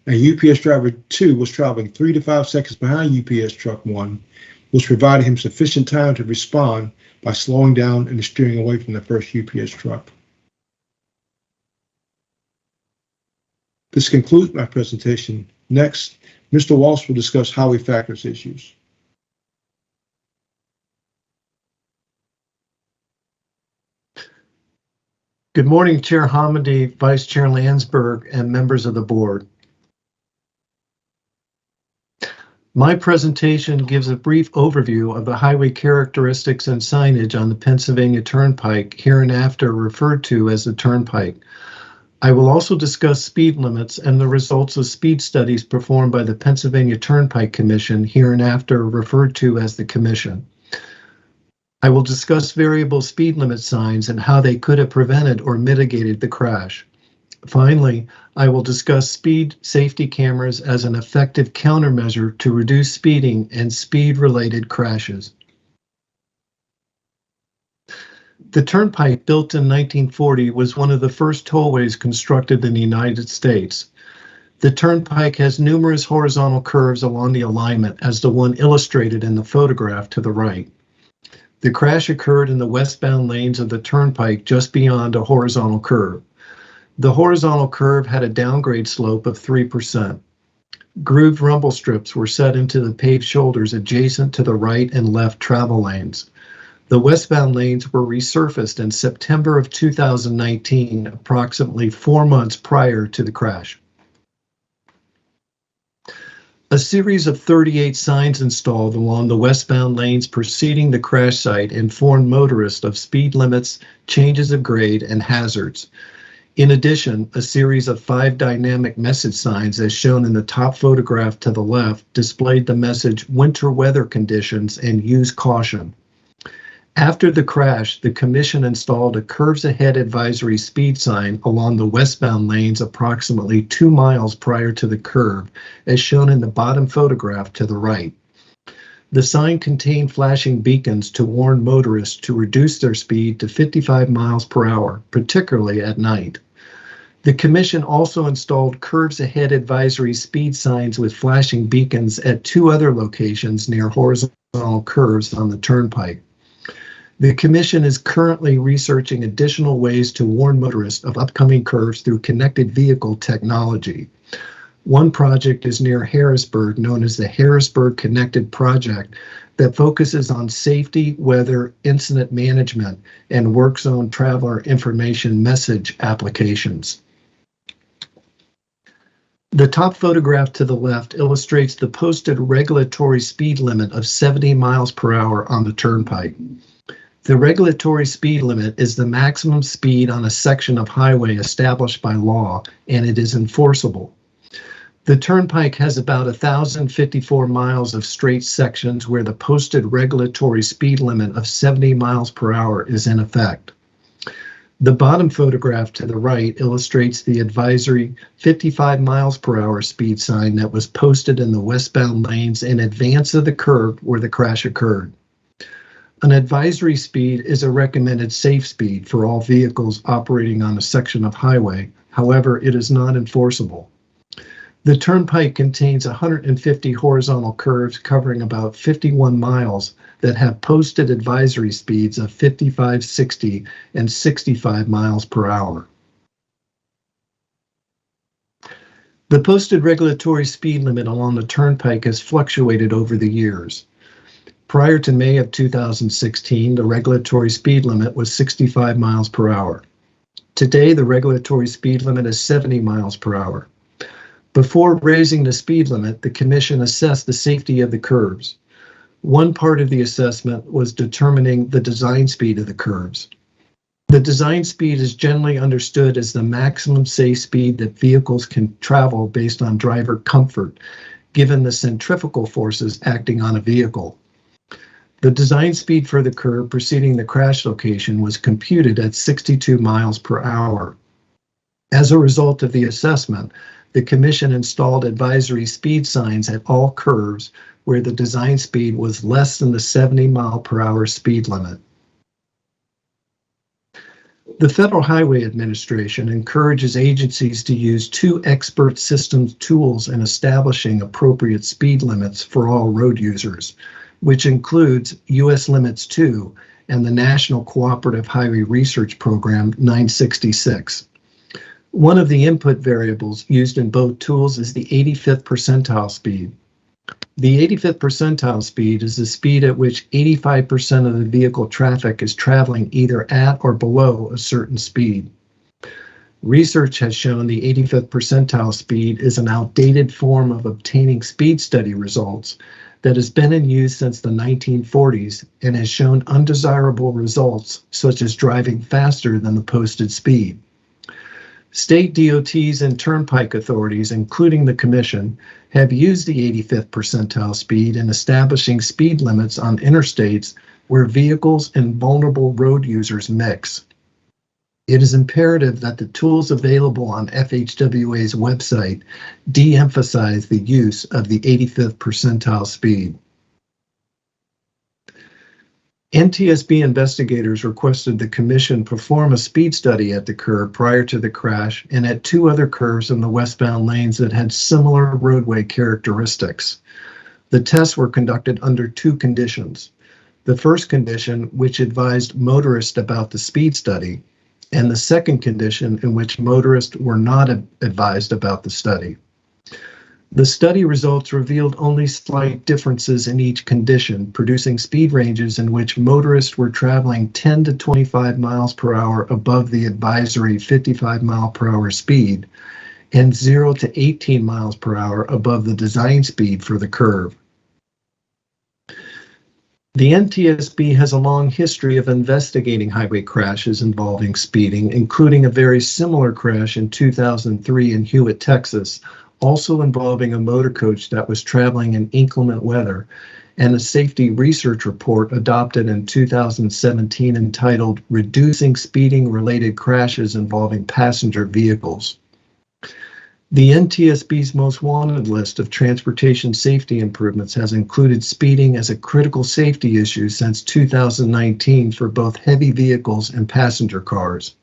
And UPS driver 2 was traveling 3 to 5 seconds behind UPS truck 1, which provided him sufficient time to respond by slowing down and steering away from the first UPS truck. This concludes my presentation. Next, Mr. Walsh will discuss highway factors issues. Good morning, Chair Hamady, Vice Chair Landsberg, and members of the board. My presentation gives a brief overview of the highway characteristics and signage on the Pennsylvania Turnpike, hereinafter referred to as the Turnpike. I will also discuss speed limits and the results of speed studies performed by the Pennsylvania Turnpike Commission, hereinafter referred to as the Commission. I will discuss variable speed limit signs and how they could have prevented or mitigated the crash. Finally, I will discuss speed safety cameras as an effective countermeasure to reduce speeding and speed-related crashes. The Turnpike, built in 1940, was one of the first tollways constructed in the United States. The Turnpike has numerous horizontal curves along the alignment, as the one illustrated in the photograph to the right. The crash occurred in the westbound lanes of the Turnpike just beyond a horizontal curve. The horizontal curve had a downgrade slope of 3%. Grooved rumble strips were set into the paved shoulders adjacent to the right and left travel lanes. The westbound lanes were resurfaced in September of 2019, approximately 4 months prior to the crash. A series of 38 signs installed along the westbound lanes preceding the crash site informed motorists of speed limits, changes of grade, and hazards. In addition, a series of 5 dynamic message signs, as shown in the top photograph to the left, displayed the message "Winter weather conditions" and "Use caution." After the crash, the Commission installed a curves ahead advisory speed sign along the westbound lanes approximately 2 miles prior to the curve, as shown in the bottom photograph to the right. The sign contained flashing beacons to warn motorists to reduce their speed to 55 miles per hour, particularly at night. The Commission also installed curves ahead advisory speed signs with flashing beacons at 2 other locations near horizontal curves on the Turnpike. The Commission is currently researching additional ways to warn motorists of upcoming curves through connected vehicle technology. One project is near Harrisburg, known as the Harrisburg Connected Project, that focuses on safety, weather, incident management, and work zone traveler information message applications. The top photograph to the left illustrates the posted regulatory speed limit of 70 miles per hour on the Turnpike. The regulatory speed limit is the maximum speed on a section of highway established by law, and it is enforceable. The Turnpike has about 1,054 miles of straight sections where the posted regulatory speed limit of 70 miles per hour is in effect. The bottom photograph to the right illustrates the advisory 55 miles per hour speed sign that was posted in the westbound lanes in advance of the curve where the crash occurred. An advisory speed is a recommended safe speed for all vehicles operating on a section of highway. However, it is not enforceable. The Turnpike contains 150 horizontal curves covering about 51 miles that have posted advisory speeds of 55, 60, and 65 miles per hour. The posted regulatory speed limit along the Turnpike has fluctuated over the years. Prior to May of 2016, the regulatory speed limit was 65 miles per hour. Today, the regulatory speed limit is 70 miles per hour. Before raising the speed limit, the Commission assessed the safety of the curves. One part of the assessment was determining the design speed of the curves. The design speed is generally understood as the maximum safe speed that vehicles can travel based on driver comfort, given the centrifugal forces acting on a vehicle. The design speed for the curve preceding the crash location was computed at 62 miles per hour. As a result of the assessment, the Commission installed advisory speed signs at all curves where the design speed was less than the 70 mile per hour speed limit. The Federal Highway Administration encourages agencies to use two expert systems tools in establishing appropriate speed limits for all road users, which includes U.S. Limits 2 and the National Cooperative Highway Research Program 966. One of the input variables used in both tools is the 85th percentile speed. The 85th percentile speed is the speed at which 85% of the vehicle traffic is traveling either at or below a certain speed. Research has shown the 85th percentile speed is an outdated form of obtaining speed study results that has been in use since the 1940s and has shown undesirable results, such as driving faster than the posted speed. State DOTs and turnpike authorities, including the Commission, have used the 85th percentile speed in establishing speed limits on interstates where vehicles and vulnerable road users mix. It is imperative that the tools available on FHWA's website de-emphasize the use of the 85th percentile speed. NTSB investigators requested the Commission perform a speed study at the curve prior to the crash and at two other curves in the westbound lanes that had similar roadway characteristics. The tests were conducted under two conditions. The first condition, which advised motorists about the speed study, and the second condition in which motorists were not advised about the study. The study results revealed only slight differences in each condition, producing speed ranges in which motorists were traveling 10 to 25 miles per hour above the advisory 55 mile per hour speed and 0 to 18 miles per hour above the design speed for the curve. The NTSB has a long history of investigating highway crashes involving speeding, including a very similar crash in 2003 in Hewitt, Texas, also involving a motor coach that was traveling in inclement weather, and a safety research report adopted in 2017 entitled Reducing Speeding-Related Crashes Involving Passenger Vehicles. The NTSB's most wanted list of transportation safety improvements has included speeding as a critical safety issue since 2019 for both heavy vehicles and passenger cars.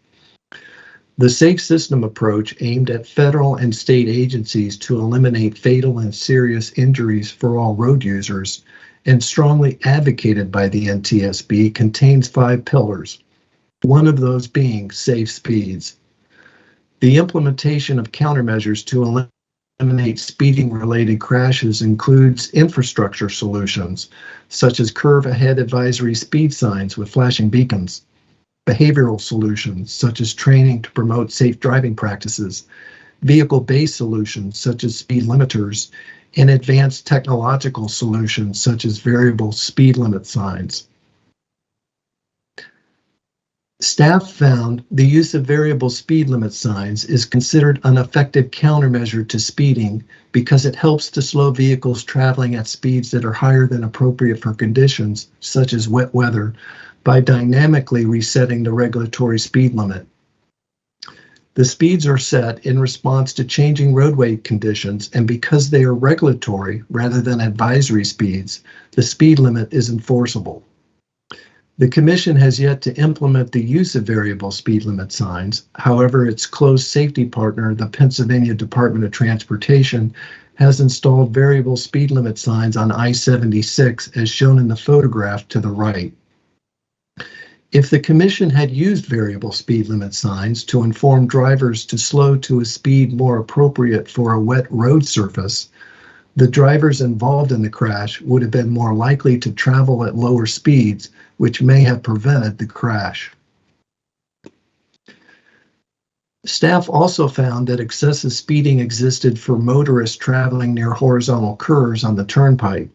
The Safe System approach aimed at federal and state agencies to eliminate fatal and serious injuries for all road users and strongly advocated by the NTSB contains 5 pillars, one of those being safe speeds. The implementation of countermeasures to eliminate speeding-related crashes includes infrastructure solutions, such as curve-ahead advisory speed signs with flashing beacons, behavioral solutions, such as training to promote safe driving practices, vehicle-based solutions, such as speed limiters, and advanced technological solutions, such as variable speed limit signs. Staff found the use of variable speed limit signs is considered an effective countermeasure to speeding because it helps to slow vehicles traveling at speeds that are higher than appropriate for conditions, such as wet weather, by dynamically resetting the regulatory speed limit. The speeds are set in response to changing roadway conditions, and because they are regulatory rather than advisory speeds, the speed limit is enforceable. The Commission has yet to implement the use of variable speed limit signs. However, its close safety partner, the Pennsylvania Department of Transportation, has installed variable speed limit signs on I-76 as shown in the photograph to the right. If the Commission had used variable speed limit signs to inform drivers to slow to a speed more appropriate for a wet road surface, the drivers involved in the crash would have been more likely to travel at lower speeds, which may have prevented the crash. Staff also found that excessive speeding existed for motorists traveling near horizontal curves on the turnpike.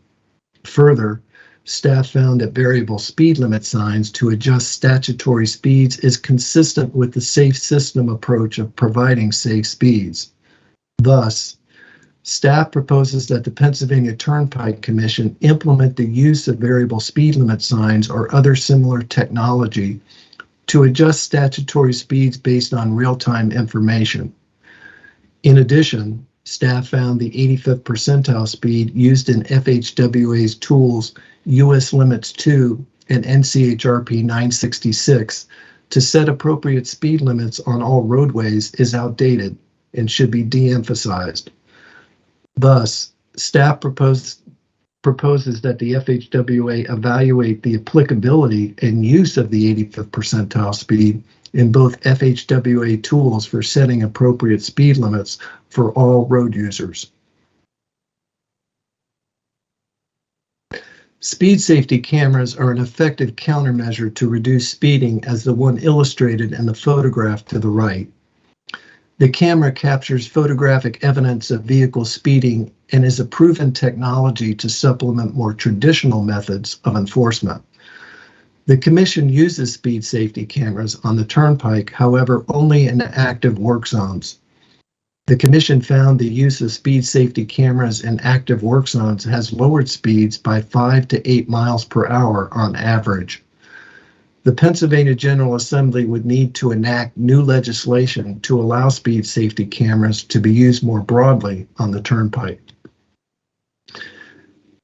Further, staff found that variable speed limit signs to adjust statutory speeds is consistent with the safe system approach of providing safe speeds. Thus, staff proposes that the Pennsylvania Turnpike Commission implement the use of variable speed limit signs or other similar technology to adjust statutory speeds based on real-time information. In addition, staff found the 85th percentile speed used in FHWA's tools US Limits 2 and NCHRP 966 to set appropriate speed limits on all roadways is outdated and should be de-emphasized. Thus, staff proposes that the FHWA evaluate the applicability and use of the 85th percentile speed in both FHWA tools for setting appropriate speed limits for all road users. Speed safety cameras are an effective countermeasure to reduce speeding, as the one illustrated in the photograph to the right. The camera captures photographic evidence of vehicle speeding and is a proven technology to supplement more traditional methods of enforcement. The Commission uses speed safety cameras on the turnpike, however, only in active work zones. The Commission found the use of speed safety cameras in active work zones has lowered speeds by 5 to 8 miles per hour on average. The Pennsylvania General Assembly would need to enact new legislation to allow speed safety cameras to be used more broadly on the turnpike.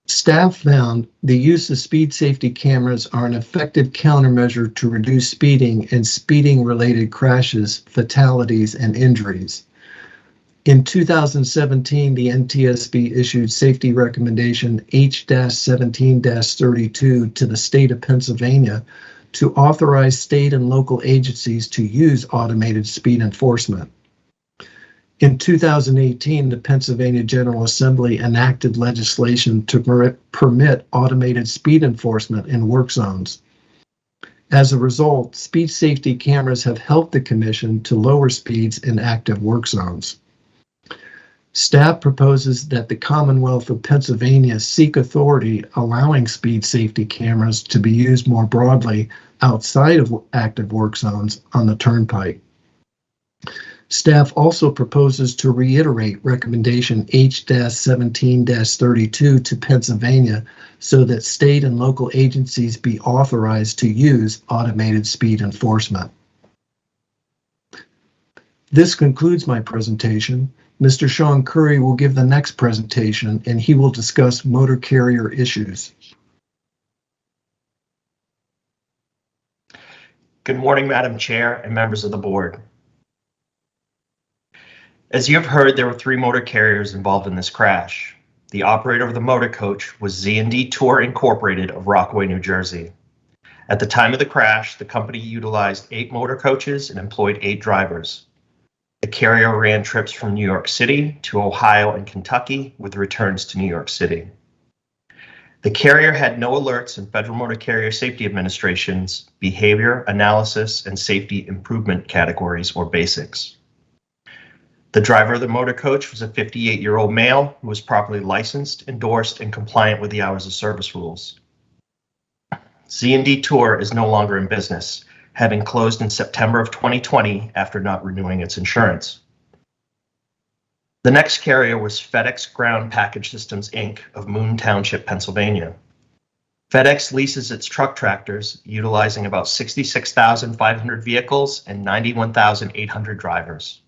Staff found the use of speed safety cameras are an effective countermeasure to reduce speeding and speeding-related crashes, fatalities, and injuries. In 2017, the NTSB issued Safety Recommendation H-17-32 to the state of Pennsylvania to authorize state and local agencies to use automated speed enforcement. In 2018, the Pennsylvania General Assembly enacted legislation to permit automated speed enforcement in work zones. As a result, speed safety cameras have helped the Commission to lower speeds in active work zones. Staff proposes that the Commonwealth of Pennsylvania seek authority allowing speed safety cameras to be used more broadly outside of active work zones on the turnpike. Staff also proposes to reiterate Recommendation H-17-32 to Pennsylvania so that state and local agencies be authorized to use automated speed enforcement. This concludes my presentation. Mr. Sean Curry will give the next presentation, and he will discuss motor carrier issues. Good morning, Madam Chair and members of the board. As you have heard, there were 3 motor carriers involved in this crash. The operator of the motor coach was Z&D Tour Incorporated of Rockaway, New Jersey. At the time of the crash, the company utilized 8 motor coaches and employed 8 drivers. The carrier ran trips from New York City to Ohio and Kentucky with returns to New York City. The carrier had no alerts in Federal Motor Carrier Safety Administration's Behavior, Analysis, and Safety Improvement categories, or BASICs. The driver of the motor coach was a 58-year-old male who was properly licensed, endorsed, and compliant with the hours of service rules. Z&D Tour is no longer in business, having closed in September of 2020 after not renewing its insurance. The next carrier was FedEx Ground Package Systems, Inc. of Moon Township, Pennsylvania. FedEx leases its truck tractors, utilizing about 66,500 vehicles and 91,800 drivers.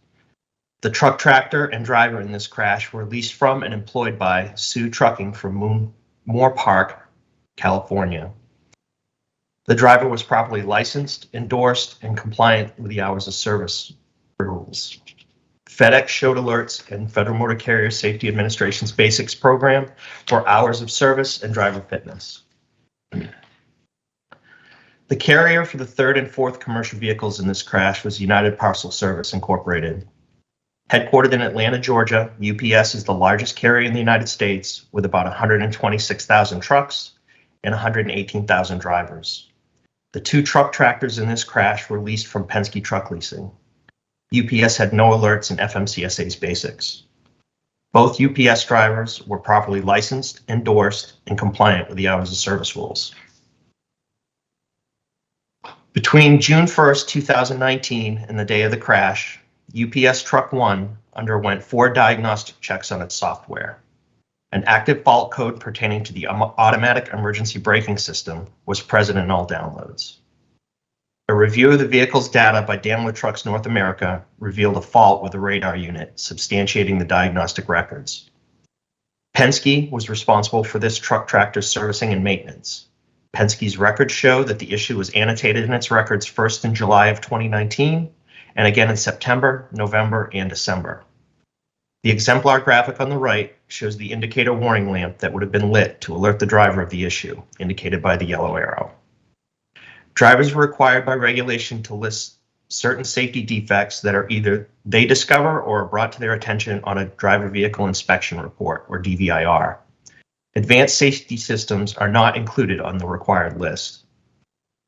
The truck tractor and driver in this crash were leased from and employed by Sioux Trucking from Moore Park, California. The driver was properly licensed, endorsed, and compliant with the hours of service rules. FedEx showed alerts in Federal Motor Carrier Safety Administration's BASICs program for hours of service and driver fitness. The carrier for the 3rd and 4th commercial vehicles in this crash was United Parcel Service Incorporated. Headquartered in Atlanta, Georgia, UPS is the largest carrier in the United States with about 126,000 trucks and 118,000 drivers. The 2 truck tractors in this crash were leased from Penske Truck Leasing. UPS had no alerts in FMCSA's basics. Both UPS drivers were properly licensed, endorsed, and compliant with the hours of service rules. Between June 1st, 2019 and the day of the crash, UPS Truck 1 underwent 4 diagnostic checks on its software. An active fault code pertaining to the automatic emergency braking system was present in all downloads. A review of the vehicle's data by Daimler Trucks North America revealed a fault with the radar unit, substantiating the diagnostic records. Penske was responsible for this truck tractor's servicing and maintenance. Penske's records show that the issue was annotated in its records first in July of 2019, and again in September, November, and December. The exemplar graphic on the right shows the indicator warning lamp that would have been lit to alert the driver of the issue, indicated by the yellow arrow. Drivers were required by regulation to list certain safety defects that are either they discover or are brought to their attention on a driver vehicle inspection report, or DVIR. Advanced safety systems are not included on the required list.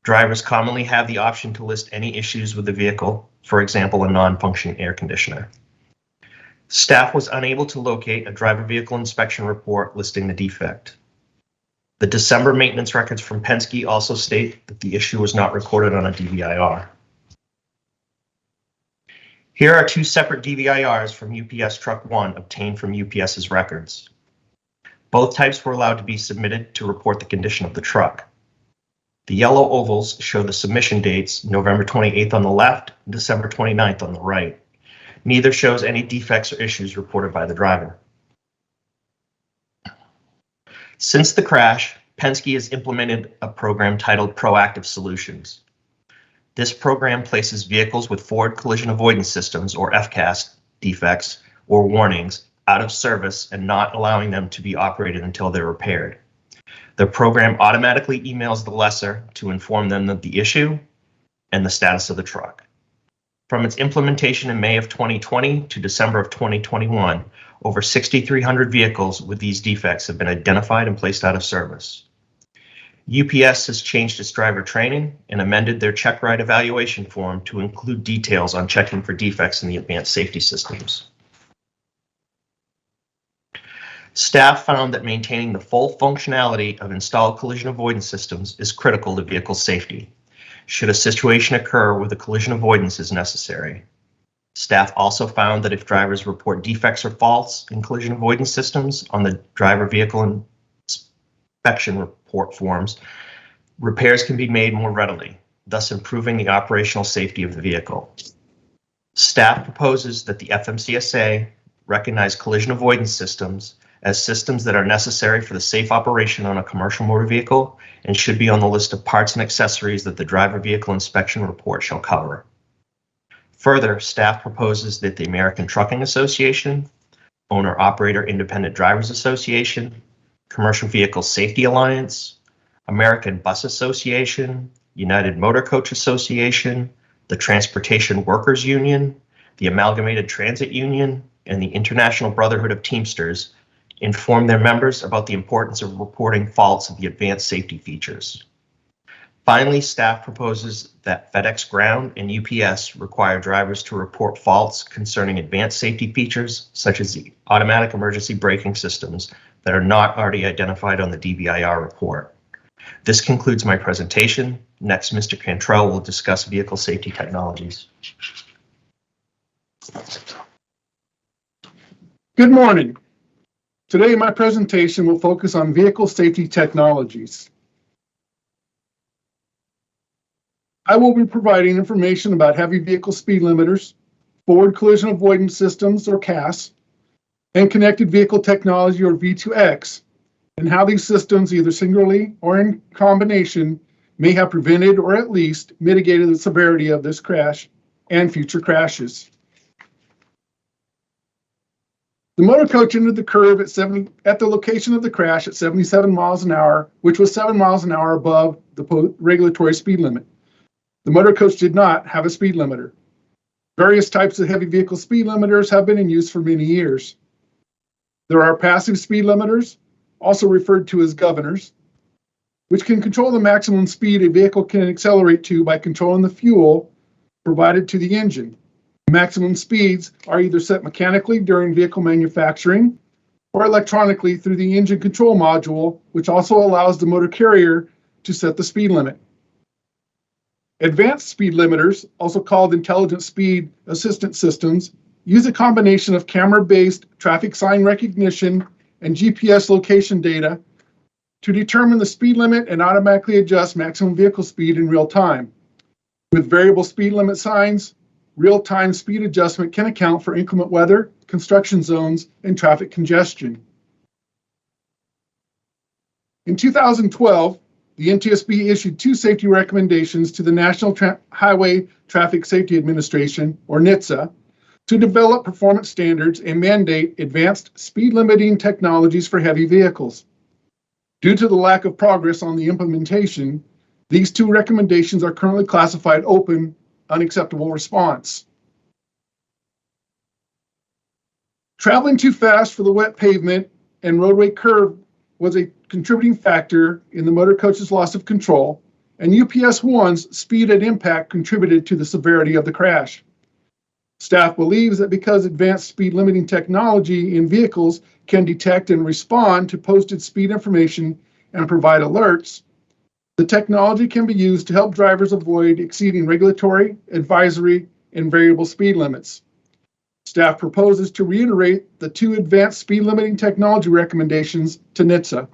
Drivers commonly have the option to list any issues with the vehicle, for example, a non-functioning air conditioner. Staff was unable to locate a driver vehicle inspection report listing the defect. The December maintenance records from Penske also state that the issue was not recorded on a DVIR. Here are 2 separate DVIRs from UPS Truck 1 obtained from UPS's records. Both types were allowed to be submitted to report the condition of the truck. The yellow ovals show the submission dates, November 28th on the left, December 29th on the right. Neither shows any defects or issues reported by the driver. Since the crash, Penske has implemented a program titled Proactive Solutions. This program places vehicles with forward collision avoidance systems, or FCAS, defects or warnings out of service and not allowing them to be operated until they're repaired. The program automatically emails the lessor to inform them of the issue and the status of the truck. From its implementation in May of 2020 to December of 2021, over 6,300 vehicles with these defects have been identified and placed out of service. UPS has changed its driver training and amended their check ride evaluation form to include details on checking for defects in the advanced safety systems. Staff found that maintaining the full functionality of installed collision avoidance systems is critical to vehicle safety, should a situation occur where the collision avoidance is necessary. Staff also found that if drivers report defects or faults in collision avoidance systems on the driver vehicle inspection report forms, repairs can be made more readily, thus improving the operational safety of the vehicle. Staff proposes that the FMCSA recognize collision avoidance systems as systems that are necessary for the safe operation on a commercial motor vehicle and should be on the list of parts and accessories that the driver vehicle inspection report shall cover. Further, staff proposes that the American Trucking Association, Owner-Operator Independent Drivers Association, Commercial Vehicle Safety Alliance, American Bus Association, United Motor Coach Association, the Transportation Workers Union, the Amalgamated Transit Union, and the International Brotherhood of Teamsters inform their members about the importance of reporting faults of the advanced safety features. Finally, staff proposes that FedEx Ground and UPS require drivers to report faults concerning advanced safety features, such as the automatic emergency braking systems that are not already identified on the DVIR report. This concludes my presentation. Next, Mr. Cantrell will discuss vehicle safety technologies. Good morning. Today, my presentation will focus on vehicle safety technologies. I will be providing information about heavy vehicle speed limiters, forward collision avoidance systems, or CAS, and connected vehicle technology, or V2X, and how these systems, either singularly or in combination, may have prevented or at least mitigated the severity of this crash and future crashes. The motor coach entered the curve at the location of the crash at 77 miles an hour, which was 7 miles an hour above the regulatory speed limit. The motor coach did not have a speed limiter. Various types of heavy vehicle speed limiters have been in use for many years. There are passive speed limiters, also referred to as governors, which can control the maximum speed a vehicle can accelerate to by controlling the fuel provided to the engine. Maximum speeds are either set mechanically during vehicle manufacturing or electronically through the engine control module, which also allows the motor carrier to set the speed limit. Advanced speed limiters, also called intelligent speed assistance systems, use a combination of camera-based traffic sign recognition and GPS location data to determine the speed limit and automatically adjust maximum vehicle speed in real time. With variable speed limit signs, real-time speed adjustment can account for inclement weather, construction zones, and traffic congestion. In 2012, the NTSB issued 2 safety recommendations to the National Highway Traffic Safety Administration, or NHTSA, to develop performance standards and mandate advanced speed limiting technologies for heavy vehicles. Due to the lack of progress on the implementation, these 2 recommendations are currently classified open, unacceptable response. Traveling too fast for the wet pavement and roadway curve was a contributing factor in the motor coach's loss of control, and UPS-1's speed at impact contributed to the severity of the crash. Staff believes that because advanced speed limiting technology in vehicles can detect and respond to posted speed information and provide alerts, the technology can be used to help drivers avoid exceeding regulatory, advisory, and variable speed limits. Staff proposes to reiterate the 2 advanced speed limiting technology recommendations to NHTSA.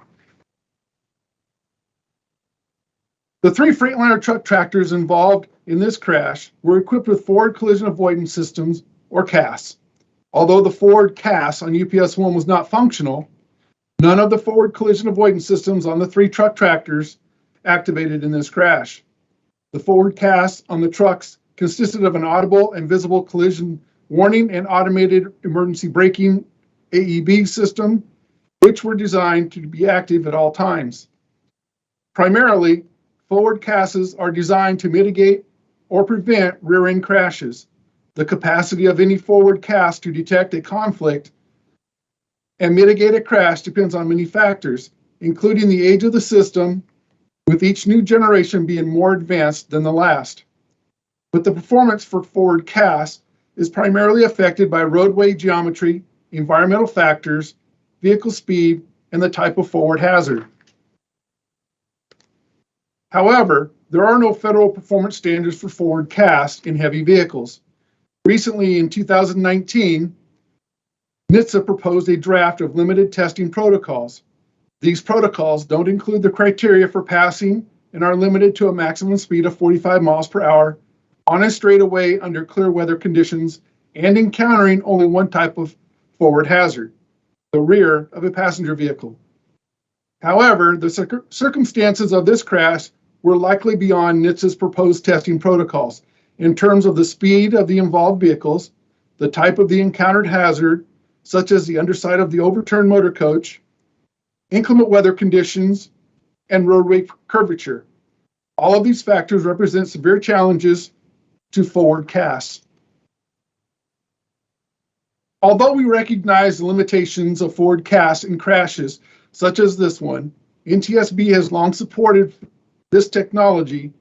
The 3 Freightliner truck tractors involved in this crash were equipped with forward collision avoidance systems, or CAS. Although the forward CAS on UPS-1 was not functional, none of the forward collision avoidance systems on the 3 truck tractors activated in this crash. The forward CAS on the trucks consisted of an audible and visible collision warning and automated emergency braking AEB system, which were designed to be active at all times. Primarily, forward CASs are designed to mitigate or prevent rear-end crashes. The capacity of any forward CAS to detect a conflict and mitigate a crash depends on many factors, including the age of the system, with each new generation being more advanced than the last. But the performance for forward CAS is primarily affected by roadway geometry, environmental factors, vehicle speed, and the type of forward hazard. However, there are no federal performance standards for forward CAS in heavy vehicles. Recently, in 2019, NHTSA proposed a draft of limited testing protocols. These protocols don't include the criteria for passing and are limited to a maximum speed of 45 miles per hour on a straightaway under clear weather conditions and encountering only one type of forward hazard, the rear of a passenger vehicle. However, the circumstances of this crash were likely beyond NHTSA's proposed testing protocols in terms of the speed of the involved vehicles, the type of the encountered hazard, such as the underside of the overturned motor coach, inclement weather conditions, and roadway curvature. All of these factors represent severe challenges to forward CAS. Although we recognize the limitations of forward CAS in crashes such as this one, NTSB has long supported this technology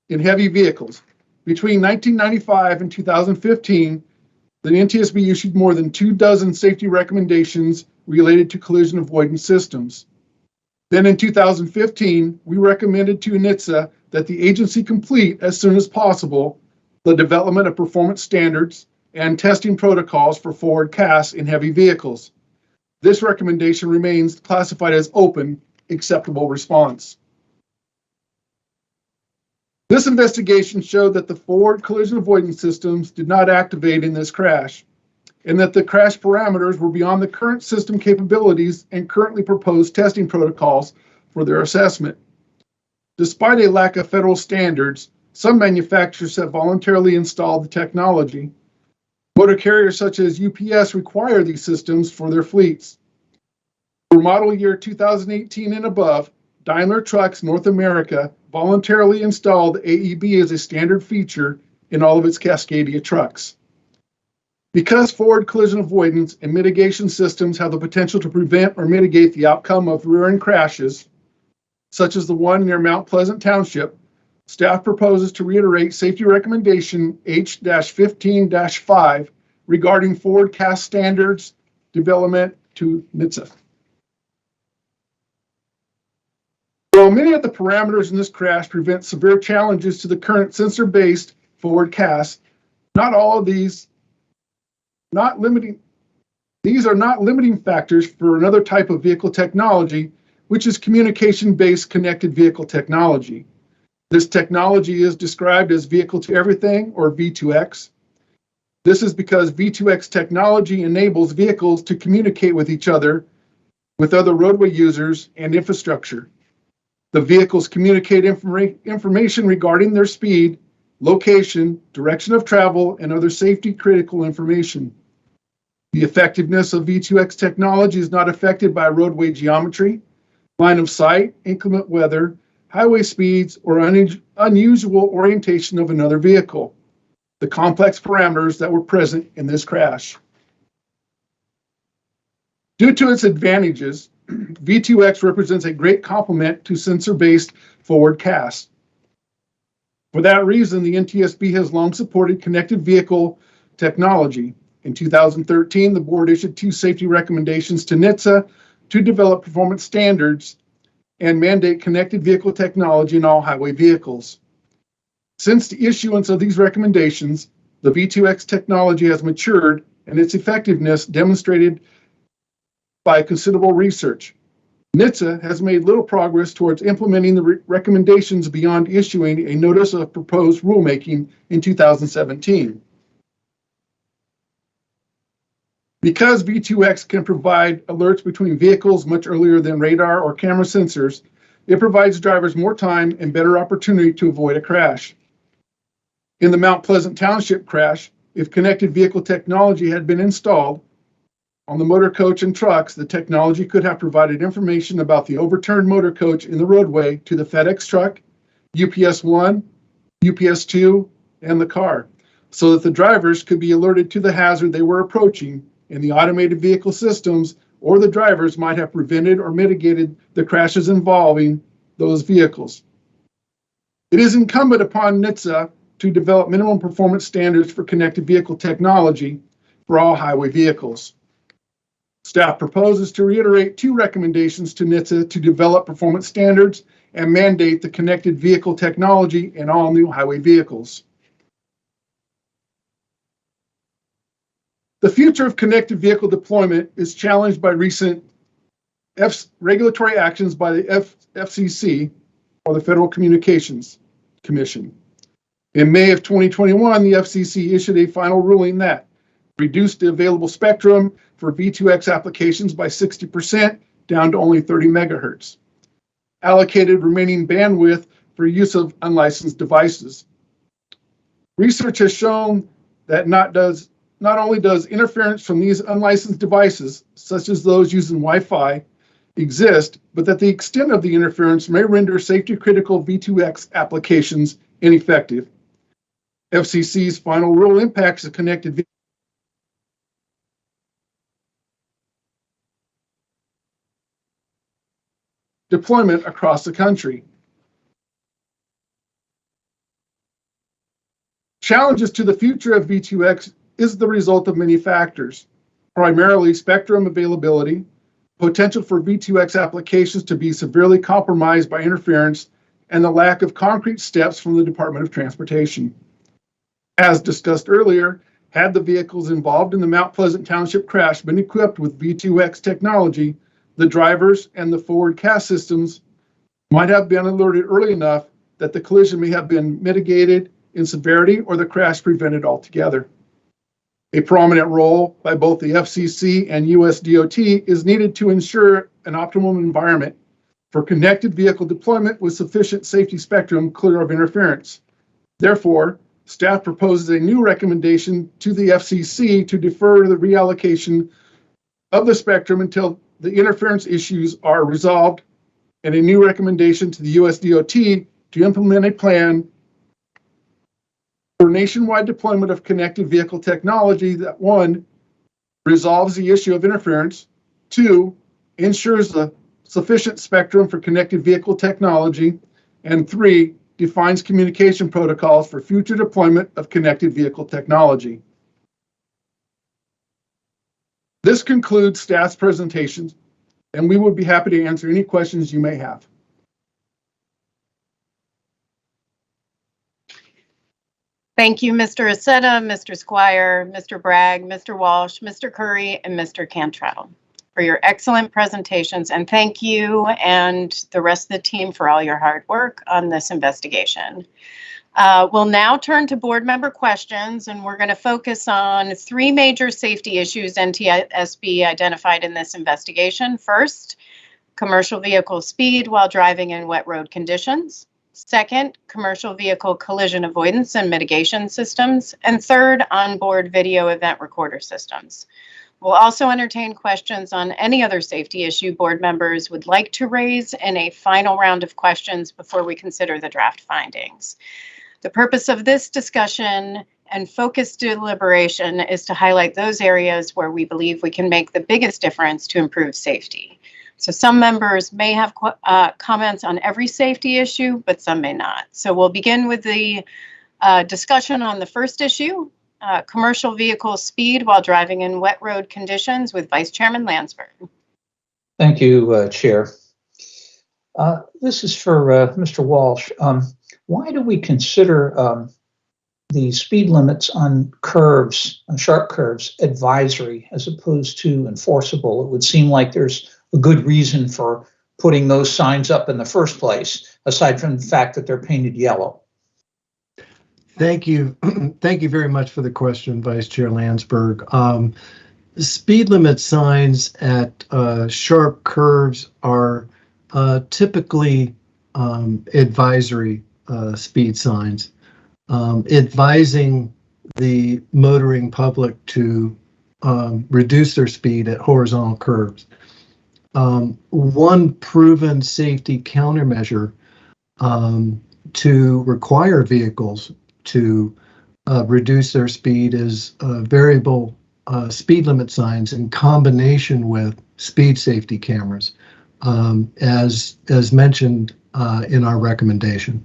in heavy vehicles. Between 1995 and 2015, the NTSB issued more than 24 safety recommendations related to collision avoidance systems. Then in 2015, we recommended to NHTSA that the agency complete as soon as possible the development of performance standards and testing protocols for forward CAS in heavy vehicles. This recommendation remains classified as open, acceptable response. This investigation showed that the forward collision avoidance systems did not activate in this crash, and that the crash parameters were beyond the current system capabilities and currently proposed testing protocols for their assessment. Despite a lack of federal standards, some manufacturers have voluntarily installed the technology. Motor carriers such as UPS require these systems for their fleets. For model year 2018 and above, Daimler Trucks North America voluntarily installed AEB as a standard feature in all of its Cascadia trucks. Because forward collision avoidance and mitigation systems have the potential to prevent or mitigate the outcome of rear-end crashes, such as the one near Mount Pleasant Township, staff proposes to reiterate safety recommendation H-15-5 regarding forward cast standards development to NTSA. While many of the parameters in this crash prevent severe challenges to the current sensor-based forward cast, not all of these are not limiting factors for another type of vehicle technology, which is communication-based connected vehicle technology. This technology is described as vehicle to everything, or V2X. This is because V2X technology enables vehicles to communicate with each other, with other roadway users and infrastructure. The vehicles communicate information regarding their speed, location, direction of travel, and other safety critical information. The effectiveness of V2X technology is not affected by roadway geometry, line of sight, inclement weather, highway speeds, or unusual orientation of another vehicle, the complex parameters that were present in this crash. Due to its advantages, V2X represents a great complement to sensor-based forward cast. For that reason, the NTSB has long supported connected vehicle technology. In 2013, the board issued 2 safety recommendations to NTSA to develop performance standards and mandate connected vehicle technology in all highway vehicles. Since the issuance of these recommendations, the V2X technology has matured and its effectiveness demonstrated by considerable research. NTSA has made little progress towards implementing the recommendations beyond issuing a notice of proposed rulemaking in 2017. Because V2X can provide alerts between vehicles much earlier than radar or camera sensors, it provides drivers more time and better opportunity to avoid a crash. In the Mount Pleasant Township crash, if connected vehicle technology had been installed on the motor coach and trucks, the technology could have provided information about the overturned motor coach in the roadway to the FedEx truck, UPS 1, UPS 2, and the car, so that the drivers could be alerted to the hazard they were approaching, and the automated vehicle systems or the drivers might have prevented or mitigated the crashes involving those vehicles. It is incumbent upon NTSA to develop minimum performance standards for connected vehicle technology for all highway vehicles. Staff proposes to reiterate 2 recommendations to NTSA to develop performance standards and mandate the connected vehicle technology in all new highway vehicles. The future of connected vehicle deployment is challenged by recent regulatory actions by the FCC, or the Federal Communications Commission. In May of 2021, the FCC issued a final ruling that reduced the available spectrum for V2X applications by 60% down to only 30 megahertz, allocated remaining bandwidth for use of unlicensed devices. Research has shown that not only does interference from these unlicensed devices, such as those using Wi-Fi, exist, but that the extent of the interference may render safety-critical V2X applications ineffective. FCC's final rule impacts the connected deployment across the country. Challenges to the future of V2X is the result of many factors, primarily spectrum availability, potential for V2X applications to be severely compromised by interference, and the lack of concrete steps from the Department of Transportation. As discussed earlier, had the vehicles involved in the Mount Pleasant Township crash been equipped with V2X technology, the drivers and the forward cast systems might have been alerted early enough that the collision may have been mitigated in severity or the crash prevented altogether. A prominent role by both the FCC and US DOT is needed to ensure an optimum environment for connected vehicle deployment with sufficient safety spectrum clear of interference. Therefore, staff proposes a new recommendation to the FCC to defer the reallocation of the spectrum until the interference issues are resolved, and a new recommendation to the US DOT to implement a plan for nationwide deployment of connected vehicle technology that 1, resolves the issue of interference, 2, ensures the sufficient spectrum for connected vehicle technology, and 3, defines communication protocols for future deployment of connected vehicle technology. This concludes staff's presentations, and we would be happy to answer any questions you may have. Thank you, Mr. Aceta, Mr. Squire, Mr. Bragg, Mr. Walsh, Mr. Curry, and Mr. Cantrell for your excellent presentations. And thank you and the rest of the team for all your hard work on this investigation. We'll now turn to board member questions, and we're going to focus on three major safety issues NTSB identified in this investigation. First, commercial vehicle speed while driving in wet road conditions. Second, commercial vehicle collision avoidance and mitigation systems. And third, onboard video event recorder systems. We'll also entertain questions on any other safety issue board members would like to raise in a final round of questions before we consider the draft findings. The purpose of this discussion and focused deliberation is to highlight those areas where we believe we can make the biggest difference to improve safety. So some members may have comments on every safety issue, but some may not. So we'll begin with the discussion on the first issue, commercial vehicle speed while driving in wet road conditions with Vice Chairman Landsberg. Thank you, Chair. This is for Mr. Walsh. Why do we consider the speed limits on curves, on sharp curves, advisory as opposed to enforceable? It would seem like there's a good reason for putting those signs up in the first place, aside from the fact that they're painted yellow. Thank you. Thank you very much for the question, Vice Chair Landsberg. Speed limit signs at sharp curves are typically advisory speed signs, advising the motoring public to reduce their speed at horizontal curves. One proven safety countermeasure to require vehicles to reduce their speed is variable speed limit signs in combination with speed safety cameras, as mentioned in our recommendation.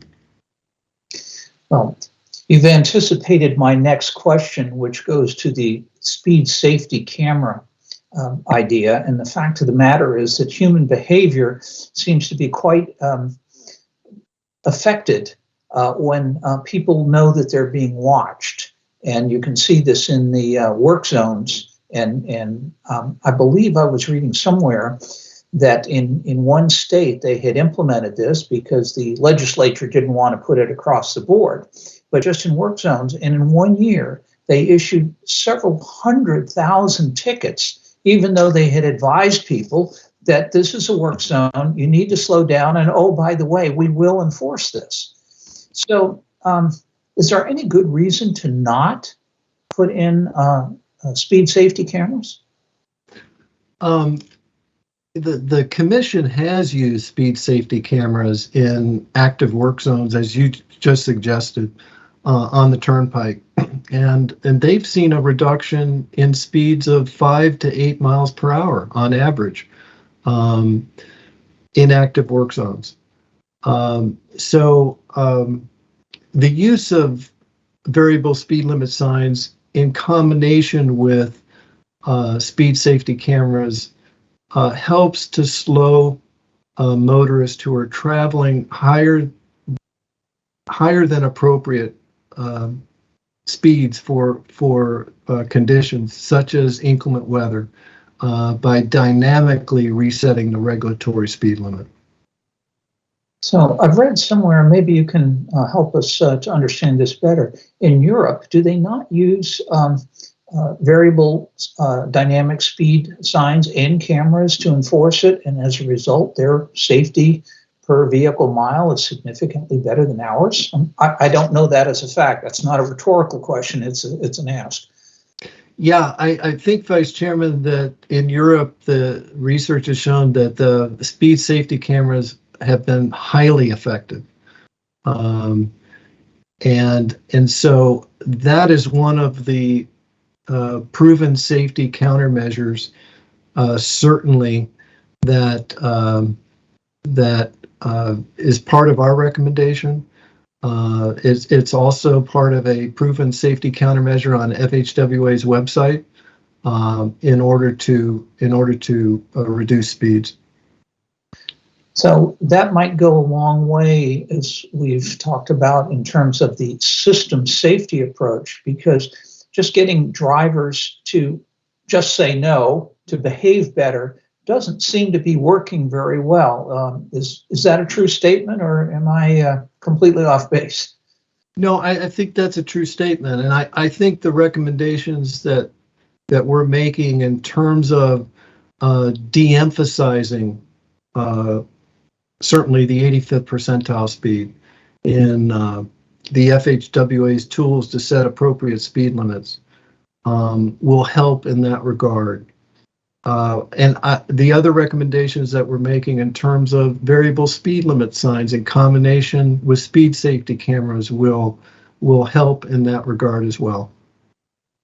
Well, you've anticipated my next question, which goes to the speed safety camera idea. And the fact of the matter is that human behavior seems to be quite affected when people know that they're being watched. And you can see this in the work zones. And I believe I was reading somewhere that in one state they had implemented this because the legislature didn't want to put it across the board, but just in work zones. And in 1 year, they issued several 100,000 tickets, even though they had advised people that this is a work zone, you need to slow down, and oh, by the way, we will enforce this. So is there any good reason to not put in speed safety cameras? The commission has used speed safety cameras in active work zones, as you just suggested, on the turnpike, and they've seen a reduction in speeds of 5 to 8 miles per hour on average in active work zones. So the use of variable speed limit signs in combination with speed safety cameras helps to slow motorists who are traveling higher than appropriate speeds for conditions such as inclement weather by dynamically resetting the regulatory speed limit. So I've read somewhere, maybe you can help us to understand this better. In Europe, do they not use variable dynamic speed signs in cameras to enforce it? And as a result, their safety per vehicle mile is significantly better than ours? I don't know that as a fact. That's not a rhetorical question. It's an ask. Yeah, I think, Vice Chairman, that in Europe, the research has shown that the speed safety cameras have been highly effective. And so that is one of the proven safety countermeasures, certainly that is part of our recommendation. It's also part of a proven safety countermeasure on FHWA's website in order to reduce speeds. So that might go a long way, as we've talked about, in terms of the system safety approach, because just getting drivers to just say no, to behave better, doesn't seem to be working very well. Is that a true statement, or am I completely off base? No, I think that's a true statement. And I think the recommendations that we're making in terms of de-emphasizing certainly the 85th percentile speed in the FHWA's tools to set appropriate speed limits will help in that regard. The other recommendations that we're making in terms of variable speed limit signs in combination with speed safety cameras will help in that regard as well.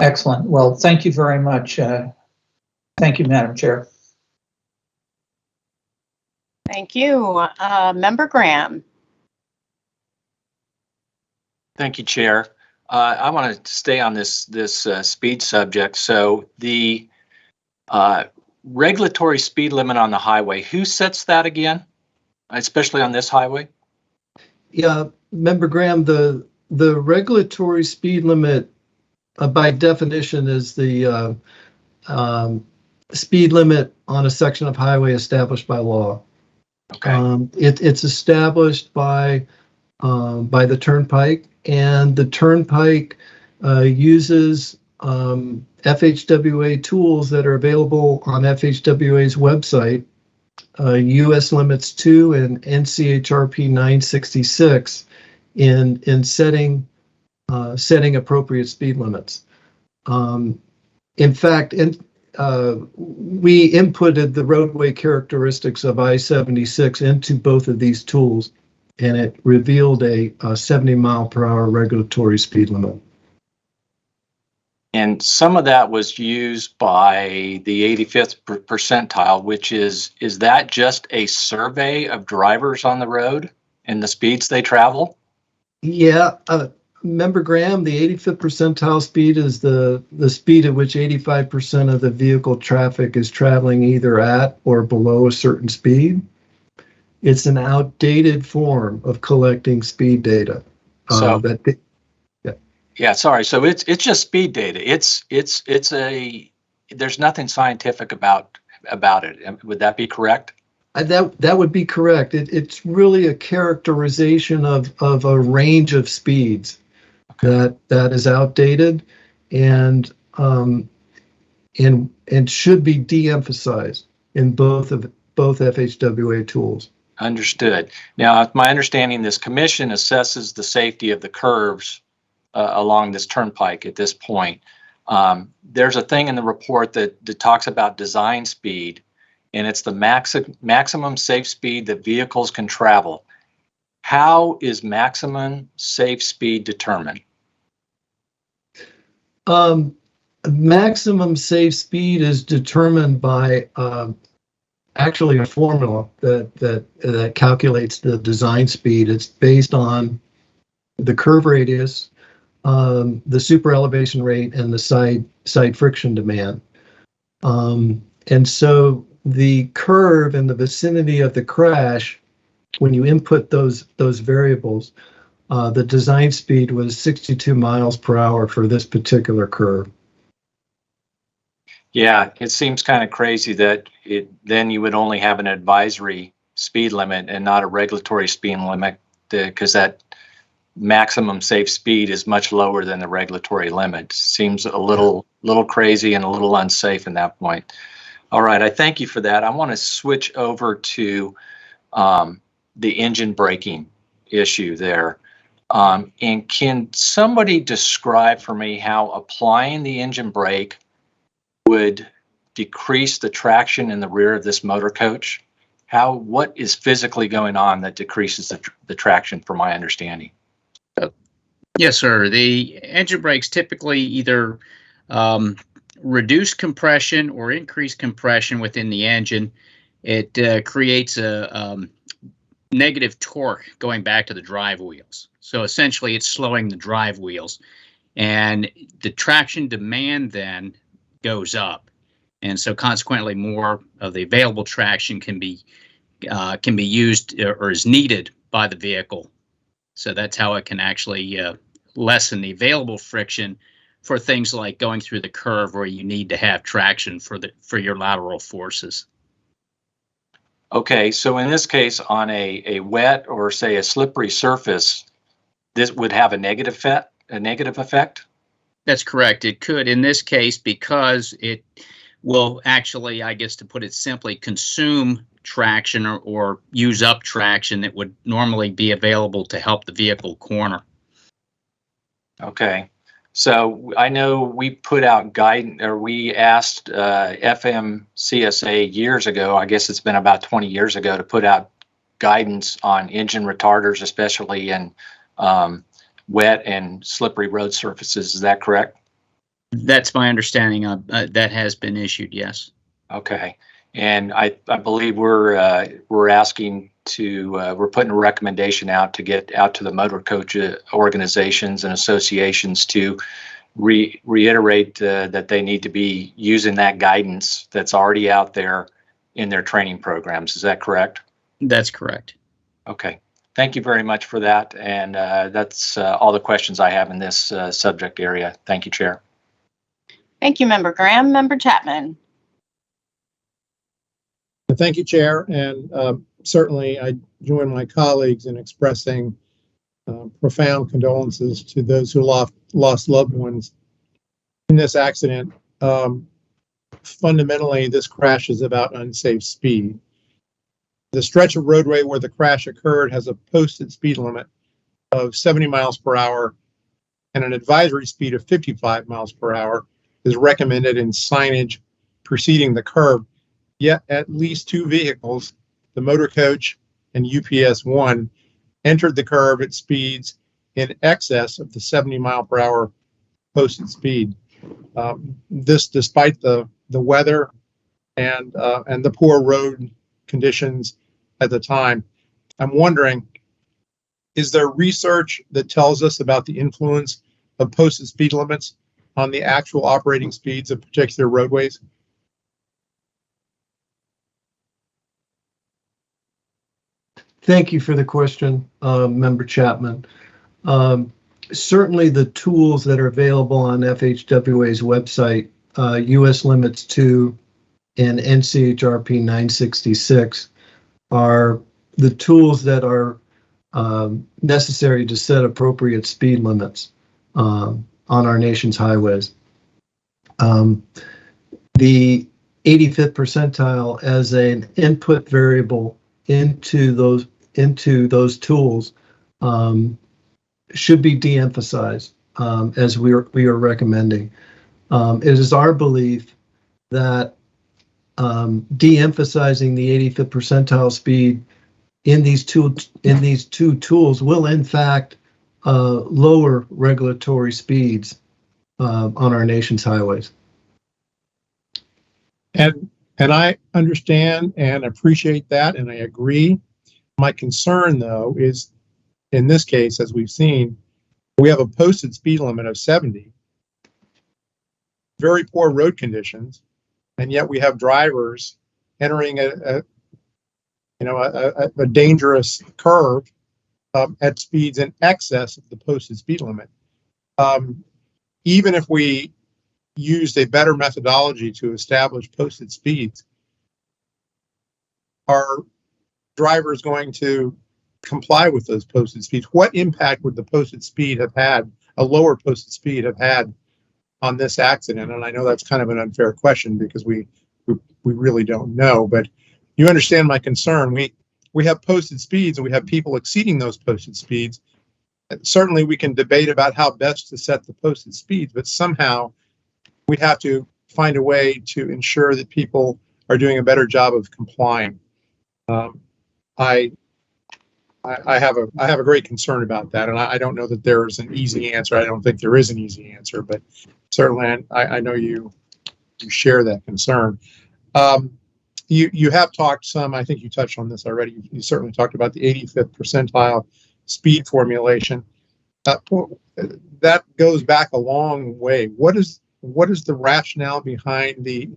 Excellent. Well, thank you very much. Thank you, Madam Chair. Thank you. Member Graham. Thank you, Chair. I want to stay on this speed subject. So the regulatory speed limit on the highway, who sets that again, especially on this highway? Yeah, Member Graham, the regulatory speed limit by definition is the speed limit on a section of highway established by law. Okay. It's established by the Turnpike, and the Turnpike uses FHWA tools that are available on FHWA's website, US Limits 2 and NCHRP 966 in setting appropriate speed limits. In fact, we inputted the roadway characteristics of I-76 into both of these tools, and it revealed a 70 mile per hour regulatory speed limit. And some of that was used by the 85th percentile, which is that just a survey of drivers on the road and the speeds they travel? Yeah, Member Graham, the 85th percentile speed is the speed at which 85% of the vehicle traffic is traveling either at or below a certain speed. It's an outdated form of collecting speed data. Yeah, sorry. So it's just speed data. There's nothing scientific about it. Would that be correct? That would be correct. It's really a characterization of a range of speeds. Okay. that is outdated and should be de-emphasized in both FHWA tools. Understood. Now, my understanding, this commission assesses the safety of the curves along this turnpike at this point. There's a thing in the report that talks about design speed, and it's the maximum safe speed that vehicles can travel. How is maximum safe speed determined? Maximum safe speed is determined by actually a formula that calculates the design speed. It's based on the curve radius, the super elevation rate, and the side friction demand. And so the curve in the vicinity of the crash, when you input those variables, the design speed was 62 miles per hour for this particular curve. Yeah, it seems kind of crazy that then you would only have an advisory speed limit and not a regulatory speed limit, because that maximum safe speed is much lower than the regulatory limit. Seems a little crazy and a little unsafe in that point. All right, I thank you for that. I want to switch over to the engine braking issue there. And can somebody describe for me how applying the engine brake would decrease the traction in the rear of this motor coach? What is physically going on that decreases the traction, from my understanding? Yes, sir. The engine brakes typically either reduce compression or increase compression within the engine. It creates negative torque going back to the drive wheels. So essentially it's slowing the drive wheels, and the traction demand then goes up. And so consequently more of the available traction can be used or is needed by the vehicle. So that's how it can actually lessen the available friction for things like going through the curve where you need to have traction for your lateral forces. Okay, so in this case, on a wet or say a slippery surface, this would have a negative effect? That's correct. It could in this case, because it will actually, I guess to put it simply, consume traction or use up traction that would normally be available to help the vehicle corner. Okay, so I know we put out guidance, or we asked FMCSA years ago, I guess it's been about 20 years ago, to put out guidance on engine retarders, especially in wet and slippery road surfaces. Is that correct? That's my understanding of that has been issued, yes. Okay, and I believe we're asking to we're putting a recommendation out to get out to the motor coach organizations and associations to reiterate that they need to be using that guidance that's already out there in their training programs. Is that correct? That's correct. Okay, thank you very much for that, and that's all the questions I have in this subject area. Thank you, Chair. Thank you, Member Graham. Member Chapman. Thank you, Chair, and certainly I join my colleagues in expressing profound condolences to those who lost loved ones in this accident. Fundamentally, this crash is about unsafe speed. The stretch of roadway where the crash occurred has a posted speed limit of 70 miles per hour and an advisory speed of 55 miles per hour is recommended in signage preceding the curb. Yet at least two vehicles, the motor coach and UPS 1, entered the curve at speeds in excess of the 70 mile per hour posted speed. This despite the weather and the poor road conditions at the time. I'm wondering, is there research that tells us about the influence of posted speed limits on the actual operating speeds of particular roadways? Thank you for the question, Member Chapman. Certainly the tools that are available on FHWA's website, US Limits 2 and NCHRP 966, are the tools that are necessary to set appropriate speed limits on our nation's highways. The 85th percentile as an input variable into those tools should be de-emphasized, as we are recommending. It is our belief that de-emphasizing the 85th percentile speed in these two tools will in fact lower regulatory speeds on our nation's highways. And I understand and appreciate that, and I agree. My concern, though, is in this case, as we've seen, we have a posted speed limit of 70, very poor road conditions, and yet we have drivers entering a dangerous curve at speeds in excess of the posted speed limit. Even if we used a better methodology to establish posted speeds, are drivers going to comply with those posted speeds? What impact would the posted speed have had, a lower posted speed have had on this accident? And I know that's kind of an unfair question because we really don't know, but you understand my concern. We have posted speeds and we have people exceeding those posted speeds. Certainly we can debate about how best to set the posted speeds, but somehow we have to find a way to ensure that people are doing a better job of complying. I have a great concern about that, and I don't know that there's an easy answer. I don't think there is an easy answer, but certainly I know you share that concern. You have talked some, I think you touched on this already. You certainly talked about the 85th percentile speed formulation. That goes back a long way. What is the rationale behind the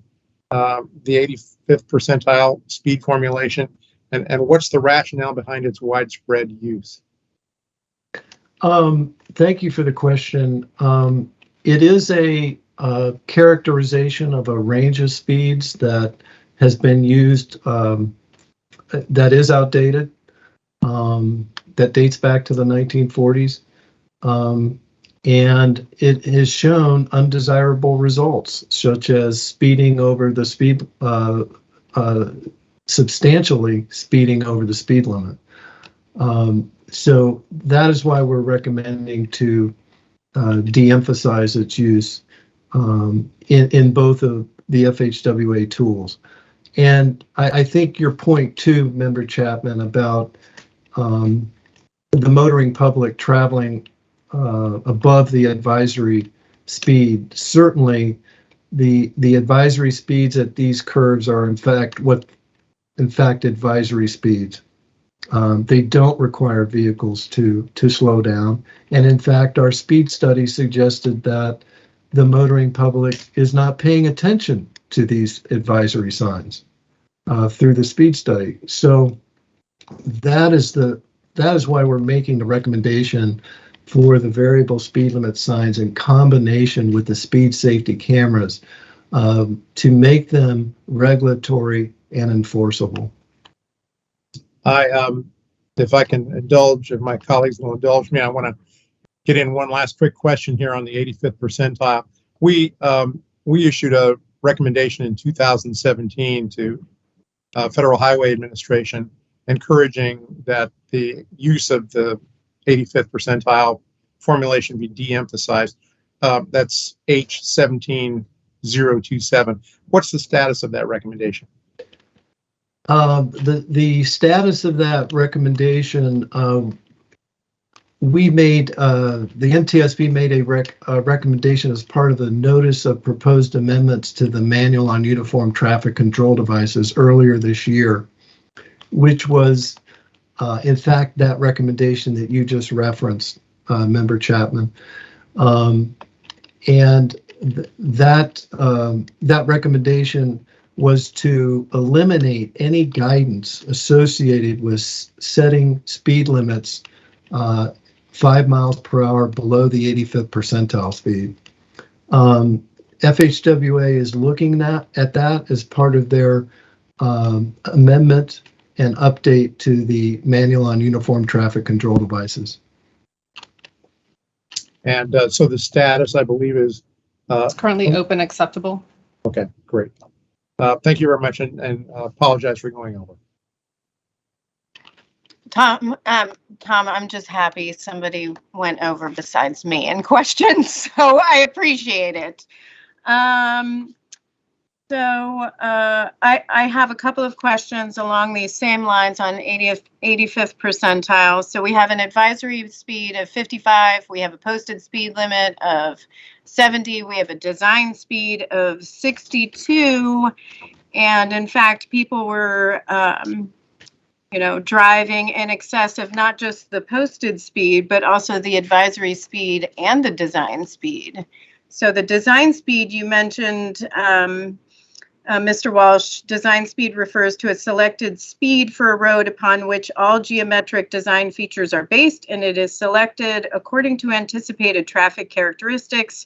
85th percentile speed formulation, and what's the rationale behind its widespread use? Thank you for the question. It is a characterization of a range of speeds that has been used, that is outdated, that dates back to the 1940s. And it has shown undesirable results, such as speeding over the speed, substantially speeding over the speed limit. So that is why we're recommending to de-emphasize its use in both of the FHWA tools. And I think your point too, Member Chapman, about the motoring public traveling above the advisory speed. Certainly, the advisory speeds at these curves are in fact advisory speeds. They don't require vehicles to slow down. And in fact, our speed study suggested that the motoring public is not paying attention to these advisory signs through the speed study. So that is why we're making the recommendation for the variable speed limit signs in combination with the speed safety cameras to make them regulatory and enforceable. If I can indulge, if my colleagues will indulge me, I want to get in one last quick question here on the 85th percentile. We issued a recommendation in 2017 to Federal Highway Administration encouraging that the use of the 85th percentile formulation be de-emphasized. That's H17027. What's the status of that recommendation? The status of that recommendation, we made, the NTSB made a recommendation as part of the notice of proposed amendments to the manual on uniform traffic control devices earlier this year, which was in fact that recommendation that you just referenced, Member Chapman. And that recommendation was to eliminate any guidance associated with setting speed limits 5 miles per hour below the 85th percentile speed. FHWA is looking at that as part of their amendment and update to the manual on uniform traffic control devices. And so the status, I believe, is it's currently open, acceptable. Okay, great. Thank you very much, and apologize for going over. Tom, I'm just happy somebody went over besides me in questions, so I appreciate it. I have a couple of questions along these same lines on 85th percentile. So we have an advisory speed of 55. We have a posted speed limit of 70. We have a design speed of 62. And in fact, people were, driving in excess of not just the posted speed, but also the advisory speed and the design speed. So the design speed you mentioned, Mr. Walsh, design speed refers to a selected speed for a road upon which all geometric design features are based, and it is selected according to anticipated traffic characteristics,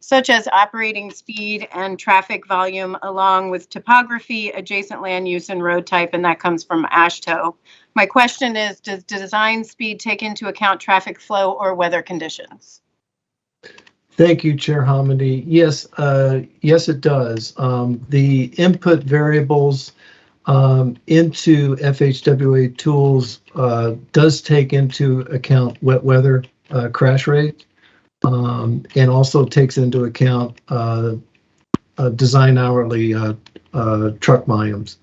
such as operating speed and traffic volume, along with topography, adjacent land use, and road type, and that comes from AASHTO. My question is, does design speed take into account traffic flow or weather conditions? Thank you, Chair Hamady. Yes, yes, it does. The input variables into FHWA tools does take into account wet weather crash rate, and also takes into account design hourly truck volumes.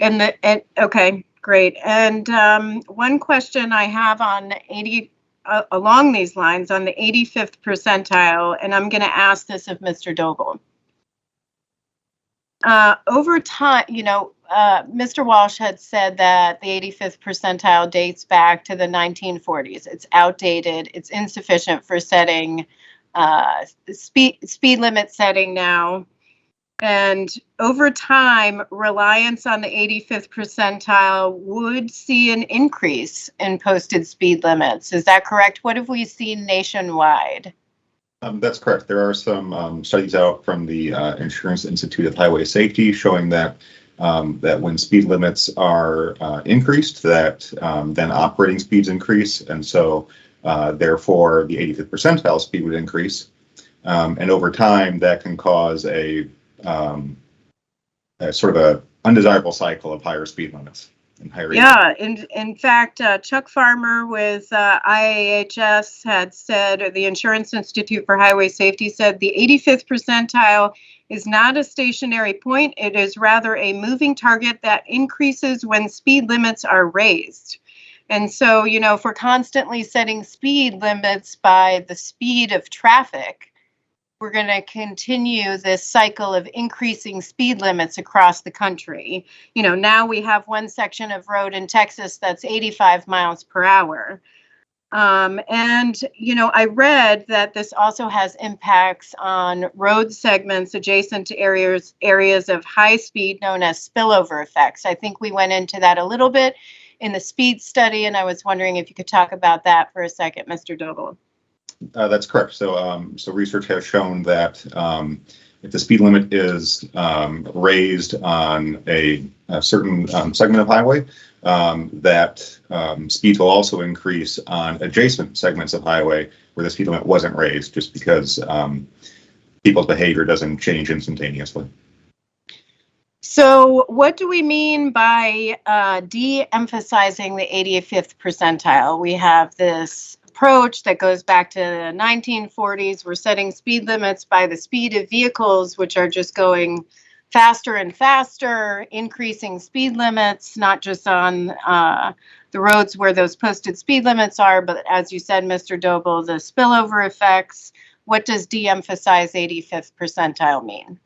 Okay, great. And one question I have on along these lines on the 85th percentile, and I'm going to ask this of Mr. Dogle. over time, Mr. Walsh had said that the 85th percentile dates back to the 1940s. It's outdated. It's insufficient for setting speed limit setting now. And over time, reliance on the 85th percentile would see an increase in posted speed limits. Is that correct? What have we seen nationwide? That's correct. There are some studies out from the Insurance Institute of Highway Safety showing that that when speed limits are increased, that then operating speeds increase, and so therefore the 85th percentile speed would increase, and over time that can cause a sort of a undesirable cycle of higher speed limits and higher. Yeah, in fact, Chuck Farmer with IAHS had said, or the Insurance Institute for Highway Safety said, the 85th percentile is not a stationary point. It is rather a moving target that increases when speed limits are raised. And so, if we're constantly setting speed limits by the speed of traffic, we're going to continue this cycle of increasing speed limits across the country. Now we have one section of road in Texas that's 85 miles per hour. And I read that this also has impacts on road segments adjacent to areas of high speed known as spillover effects. I think we went into that a little bit in the speed study, and I was wondering if you could talk about that for a second, Mr. Doble. That's correct. So research has shown that if the speed limit is raised on a certain segment of highway, that speeds will also increase on adjacent segments of highway where the speed limit wasn't raised, just because people's behavior doesn't change instantaneously. So what do we mean by de-emphasizing the 85th percentile? We have this approach that goes back to the 1940s. We're setting speed limits by the speed of vehicles, which are just going faster and faster, increasing speed limits, not just on the roads where those posted speed limits are, but as you said, Mr. Doble, the spillover effects. What does de-emphasize 85th percentile mean?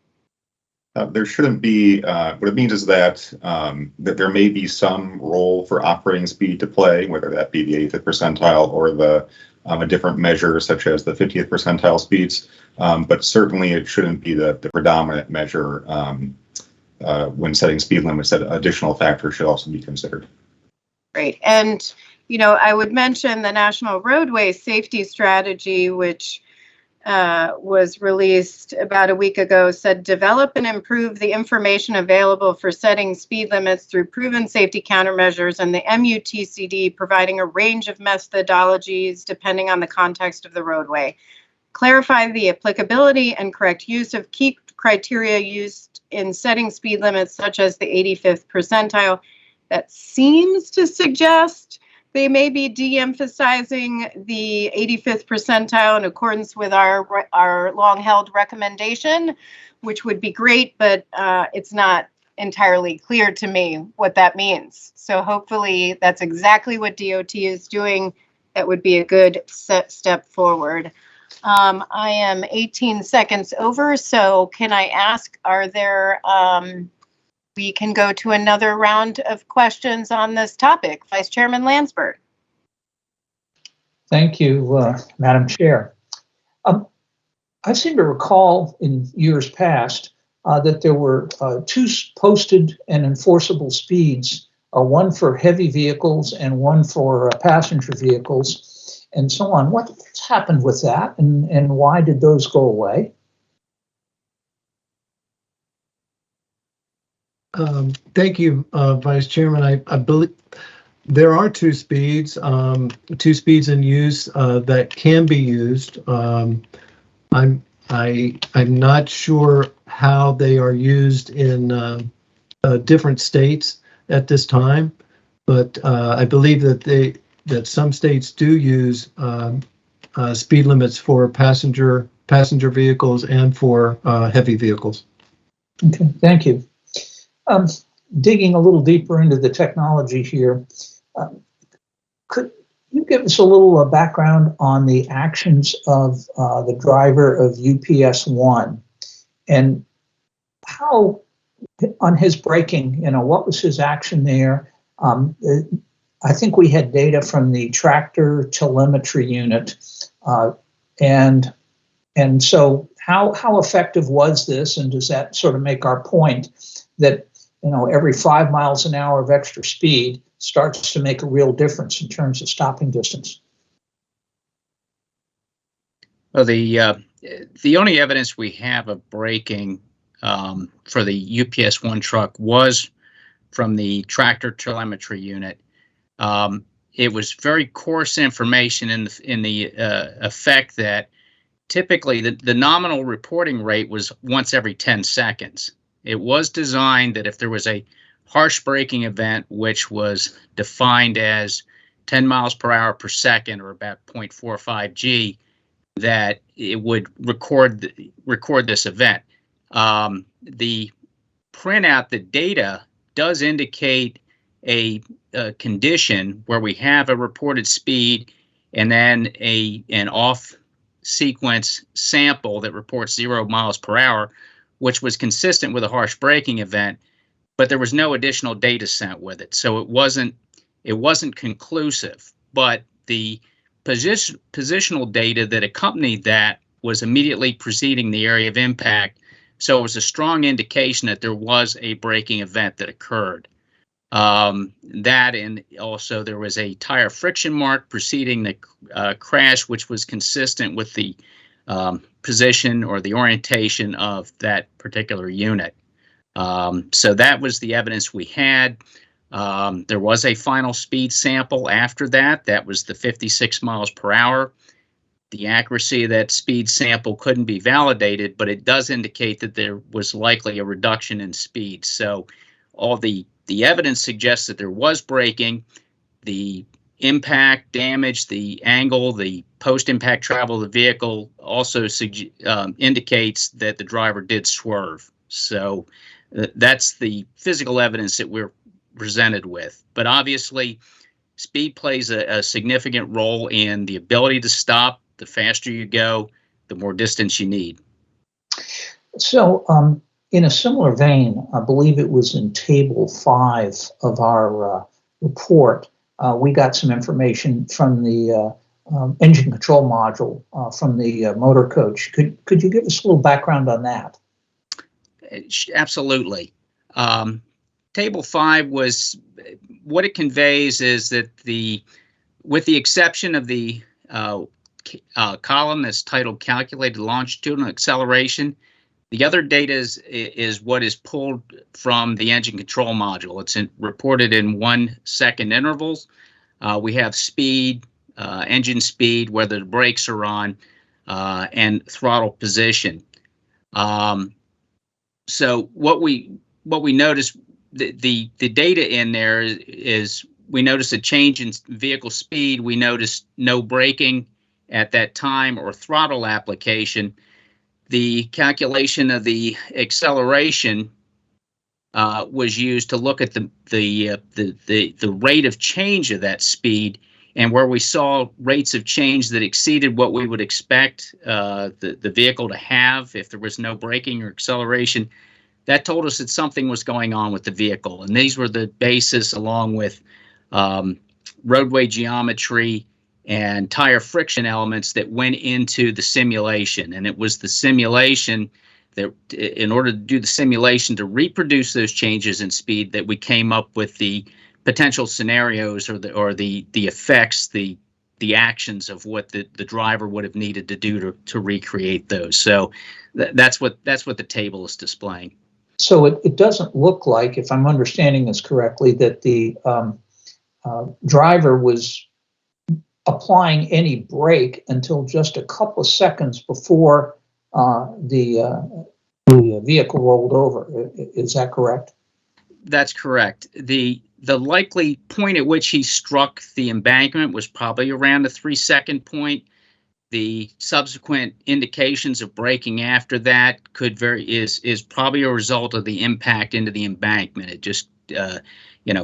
There shouldn't be, what it means is that that there may be some role for operating speed to play, whether that be the 85th percentile or the a different measure such as the 50th percentile speeds, but certainly it shouldn't be the predominant measure when setting speed limits. That additional factors should also be considered. Great. And, I would mention the National Roadway Safety Strategy, which was released about a week ago, said develop and improve the information available for setting speed limits through proven safety countermeasures, and the MUTCD providing a range of methodologies depending on the context of the roadway. Clarify the applicability and correct use of key criteria used in setting speed limits, such as the 85th percentile. That seems to suggest they may be de-emphasizing the 85th percentile in accordance with our long-held recommendation, which would be great, but it's not entirely clear to me what that means. So hopefully that's exactly what DOT is doing. That would be a good step forward. I am 18 seconds over, so can I ask, are there... we can go to another round of questions on this topic. Vice Chairman Landsberg. Thank you, Madam Chair. I seem to recall in years past that there were two posted and enforceable speeds, one for heavy vehicles and one for passenger vehicles and so on. What's happened with that, and why did those go away? Thank you, Vice Chairman. I believe there are two speeds in use that can be used. I'm not sure how they are used in different states at this time, but I believe that some states do use speed limits for passenger vehicles and for heavy vehicles. Okay, thank you. Digging a little deeper into the technology here, could you give us a little background on the actions of the driver of UPS 1 and how on his braking, what was his action there? I think we had data from the tractor telemetry unit, and so how effective was this? And does that sort of make our point that every 5 miles an hour of extra speed starts to make a real difference in terms of stopping distance? Well, the only evidence we have of braking for the UPS-1 truck was from the tractor telemetry unit. It was very coarse information in the effect that typically the nominal reporting rate was once every 10 seconds. It was designed that if there was a harsh braking event, which was defined as 10 miles per hour per second, or about 0.45 G, that it would record this event. The printout, the data does indicate a condition where we have a reported speed and then an off sequence sample that reports 0 miles per hour, which was consistent with a harsh braking event, but there was no additional data sent with it. So it wasn't conclusive, but the positional data that accompanied that was immediately preceding the area of impact. So it was a strong indication that there was a braking event that occurred. That, and also there was a tire friction mark preceding the crash, which was consistent with the position or the orientation of that particular unit. So that was the evidence we had. There was a final speed sample after that. That was the 56 miles per hour. The accuracy of that speed sample couldn't be validated, but it does indicate that there was likely a reduction in speed. So all the evidence suggests that there was braking. The impact, damage, the angle, the post-impact travel of the vehicle also indicates that the driver did swerve. So that's the physical evidence that we're presented with. But obviously, speed plays a significant role in the ability to stop. The faster you go, the more distance you need. So, in a similar vein, I believe it was in Table 5 of our report, we got some information from the engine control module from the motor coach. Could you give us a little background on that? Absolutely. Table 5 was, what it conveys is that with the exception of the column that's titled Calculated Longitudinal Acceleration, the other data is what is pulled from the engine control module. It's reported in 1 second intervals. We have speed, engine speed, whether the brakes are on, and throttle position. So what we noticed, the data in there is we noticed a change in vehicle speed. We noticed no braking at that time or throttle application. The calculation of the acceleration was used to look at the rate of change of that speed, and where we saw rates of change that exceeded what we would expect the vehicle to have if there was no braking or acceleration, that told us that something was going on with the vehicle. And these were the basis, along with roadway geometry and tire friction elements, that went into the simulation. And it was the simulation that, in order to do the simulation to reproduce those changes in speed, that we came up with the potential scenarios or the effects, the actions of what the driver would have needed to do to recreate those. So that's what the table is displaying. So it doesn't look like, if I'm understanding this correctly, that the driver was applying any brake until just a couple of seconds before the vehicle rolled over. Is that correct? That's correct. The likely point at which he struck the embankment was probably around the 3-second point. The subsequent indications of braking after that is probably a result of the impact into the embankment. It just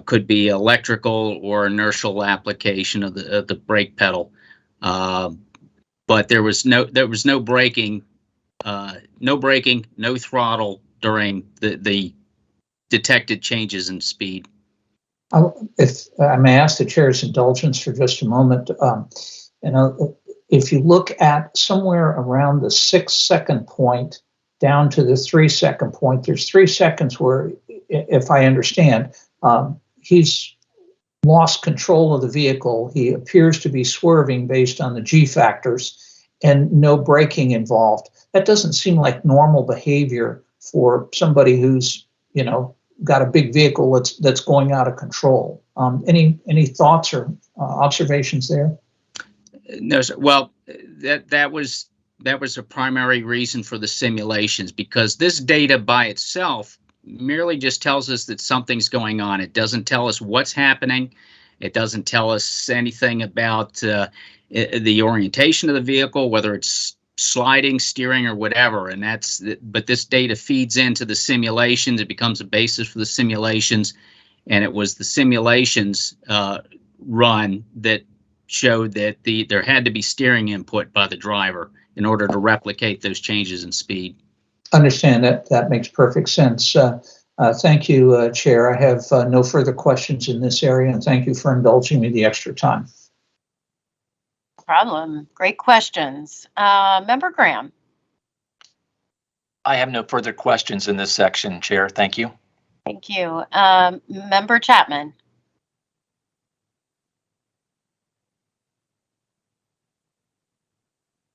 could be electrical or inertial application of the brake pedal, but there was no braking, no throttle during the detected changes in speed. If I may ask the chair's indulgence for just a moment, if you look at somewhere around the 6-second point down to the 3-second point, there's 3 seconds where, if I understand, he's lost control of the vehicle. He appears to be swerving based on the G factors and no braking involved. That doesn't seem like normal behavior for somebody who's, got a big vehicle that's going out of control. Any thoughts or observations there? No, sir. Well, that was a primary reason for the simulations, because this data by itself merely just tells us that something's going on. It doesn't tell us what's happening. It doesn't tell us anything about the orientation of the vehicle, whether it's sliding, steering, or whatever. But this data feeds into the simulations. It becomes a basis for the simulations, and it was the simulations run that showed that there had to be steering input by the driver in order to replicate those changes in speed. Understand that makes perfect sense. Thank you, Chair. I have no further questions in this area, and thank you for indulging me the extra time. No problem. Great questions. Member Graham. I have no further questions in this section, Chair. Thank you. Thank you. Member Chapman.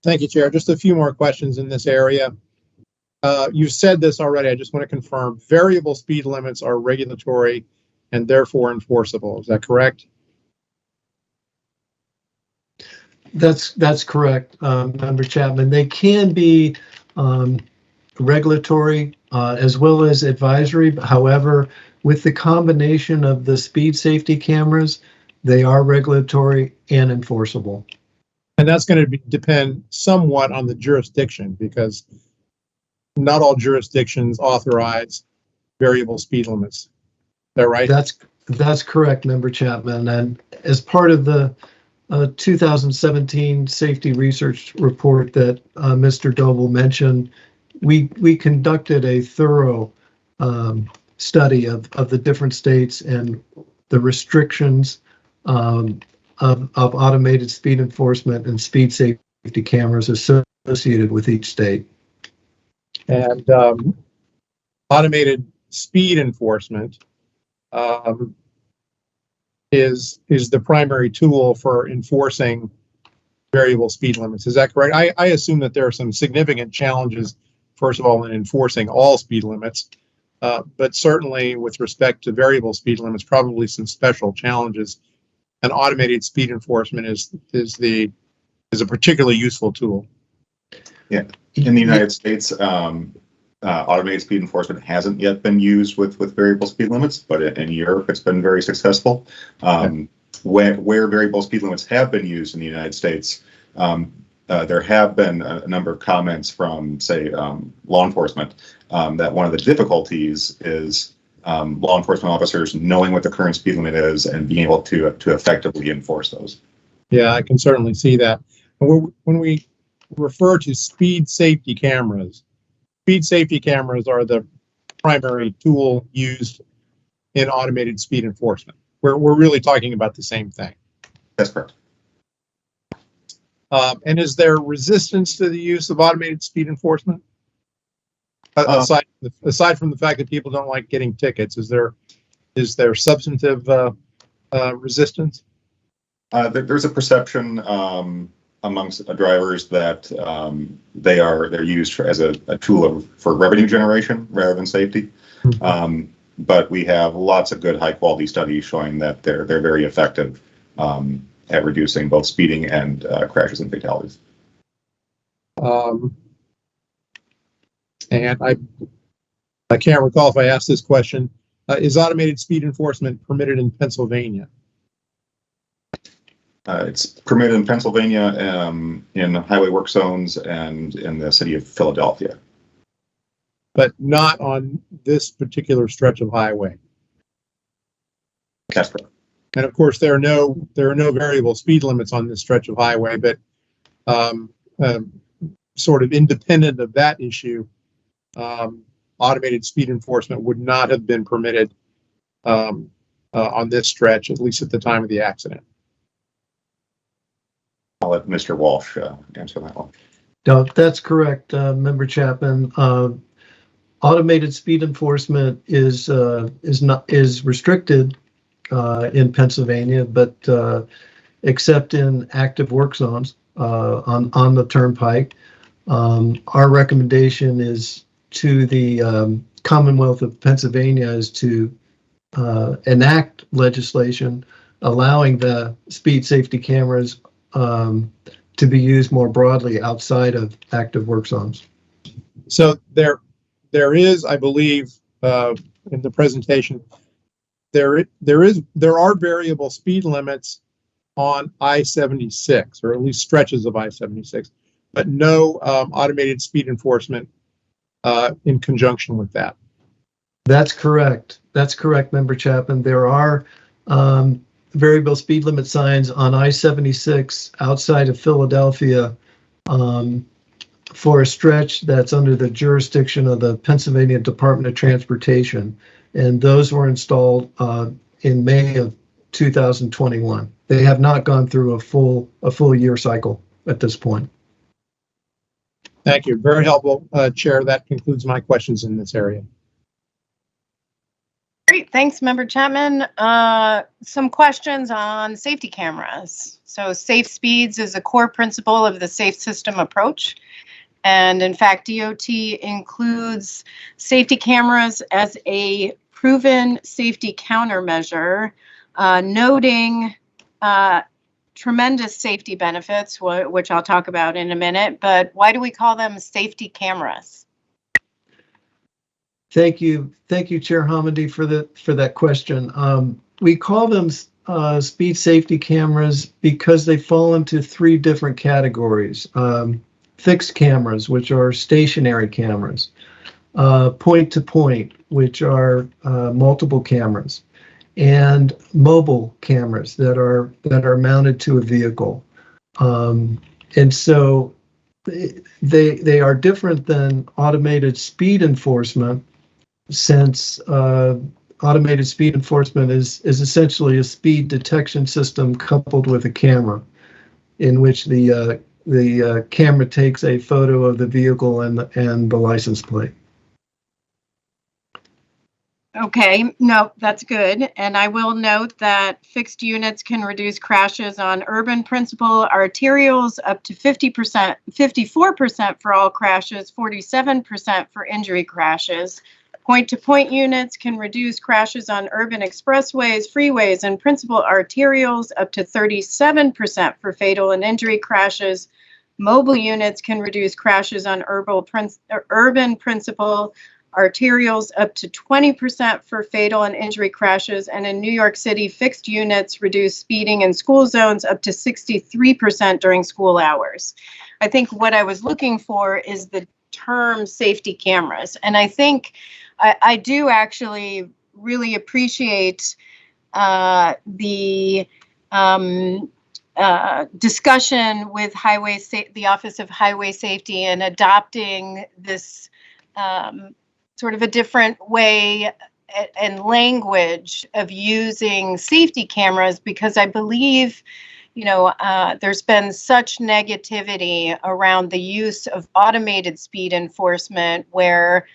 Thank you, Chair. Just a few more questions in this area. You've said this already. I just want to confirm variable speed limits are regulatory and therefore enforceable. Is that correct? That's correct, Member Chapman. They can be regulatory as well as advisory. However, with the combination of the speed safety cameras, they are regulatory and enforceable. And that's going to depend somewhat on the jurisdiction, because not all jurisdictions authorize variable speed limits. Is that right? That's correct, Member Chapman. And as part of the 2017 safety research report that Mr. Doble mentioned, we conducted a thorough study of the different states and the restrictions of automated speed enforcement and speed safety cameras associated with each state. And automated speed enforcement is the primary tool for enforcing variable speed limits. Is that correct? I assume that there are some significant challenges, first of all, in enforcing all speed limits, but certainly with respect to variable speed limits, probably some special challenges. And automated speed enforcement is a particularly useful tool. Yeah, in the United States, automated speed enforcement hasn't yet been used with variable speed limits, but in Europe it's been very successful. Where variable speed limits have been used in the United States, there have been a number of comments from, say, law enforcement that one of the difficulties is law enforcement officers knowing what the current speed limit is and being able to effectively enforce those. Yeah, I can certainly see that. When we refer to speed safety cameras are the primary tool used in automated speed enforcement. We're really talking about the same thing. That's correct. And is there resistance to the use of automated speed enforcement? Aside from the fact that people don't like getting tickets, is there substantive resistance? There's a perception amongst drivers that they're used as a tool for revenue generation rather than safety. Mm-hmm. But we have lots of good high quality studies showing that they're very effective at reducing both speeding and crashes and fatalities. And I can't recall if I asked this question. Is automated speed enforcement permitted in Pennsylvania? It's permitted in Pennsylvania, in highway work zones, and in the city of Philadelphia. But not on this particular stretch of highway. That's correct. And of course, there are no variable speed limits on this stretch of highway, but sort of independent of that issue, automated speed enforcement would not have been permitted on this stretch, at least at the time of the accident. I'll let Mr. Walsh answer that one. No, that's correct, Member Chapman. Automated speed enforcement is restricted in Pennsylvania, but except in active work zones on the turnpike. Our recommendation is to the Commonwealth of Pennsylvania is to enact legislation allowing the speed safety cameras to be used more broadly outside of active work zones. So there is, I believe, in the presentation, there are variable speed limits on I-76, or at least stretches of I-76, but no automated speed enforcement in conjunction with that. That's correct. That's correct, Member Chapman. There are variable speed limit signs on I-76 outside of Philadelphia for a stretch that's under the jurisdiction of the Pennsylvania Department of Transportation, and those were installed in May of 2021. They have not gone through a full year cycle at this point. Thank you. Very helpful, Chair. That concludes my questions in this area. Great, thanks, Member Chapman. Some questions on safety cameras. So safe speeds is a core principle of the safe system approach. And in fact, DOT includes safety cameras as a proven safety countermeasure, noting tremendous safety benefits, which I'll talk about in a minute. But why do we call them safety cameras? Thank you, Chair Hamady, for that question. We call them speed safety cameras because they fall into three different categories. Fixed cameras, which are stationary cameras, point-to-point, which are multiple cameras, and mobile cameras that are mounted to a vehicle. And so they are different than automated speed enforcement, since automated speed enforcement is essentially a speed detection system coupled with a camera, in which the camera takes a photo of the vehicle and the license plate. Okay, no, that's good. And I will note that fixed units can reduce crashes on urban principal arterials up to 50%, 54% for all crashes, 47% for injury crashes. Point-to-point units can reduce crashes on urban expressways, freeways, and principal arterials up to 37% for fatal and injury crashes. Mobile units can reduce crashes on urban principal arterials up to 20% for fatal and injury crashes. And in New York City, fixed units reduce speeding in school zones up to 63% during school hours. I think what I was looking for is the term safety cameras. And I think I do actually really appreciate the discussion with the Office of Highway Safety and adopting this sort of a different way and language of using safety cameras, because I believe, there's been such negativity around the use of automated speed enforcement where,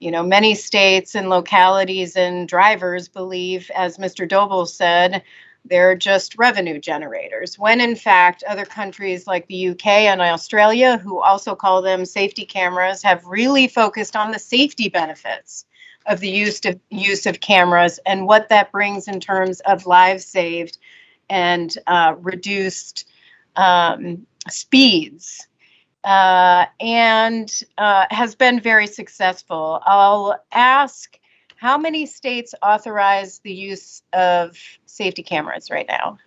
many states and localities and drivers believe, as Mr. Doble said, they're just revenue generators, when in fact other countries like the UK and Australia, who also call them safety cameras, have really focused on the safety benefits of the use of cameras and what that brings in terms of lives saved and reduced speeds, and has been very successful. I'll ask, how many states authorize the use of safety cameras right now?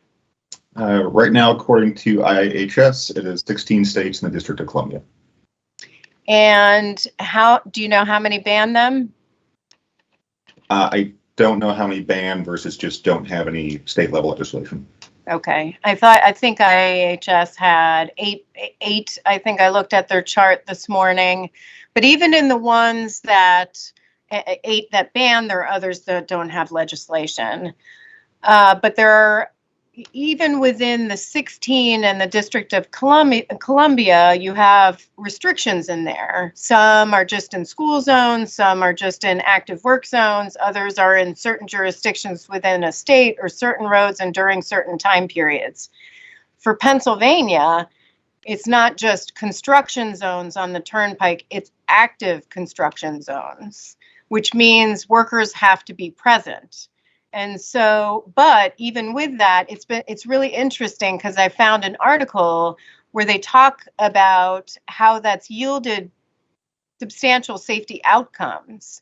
Right now, according to IIHS, it is 16 states in the District of Columbia. And do you know how many ban them? I don't know how many ban versus just don't have any state level legislation. Okay, I think IIHS had eight. I think I looked at their chart this morning, but even in the ones that 8 that ban. There are others that don't have legislation. But there are, even within the 16 and the District of Columbia, you have restrictions in there. Some are just in school zones, some are just in active work zones, others are in certain jurisdictions within a state or certain roads and during certain time periods. For Pennsylvania, it's not just construction zones on the turnpike, it's active construction zones, which means workers have to be present. And so, but even with that, it's really interesting because I found an article where they talk about how that's yielded substantial safety outcomes.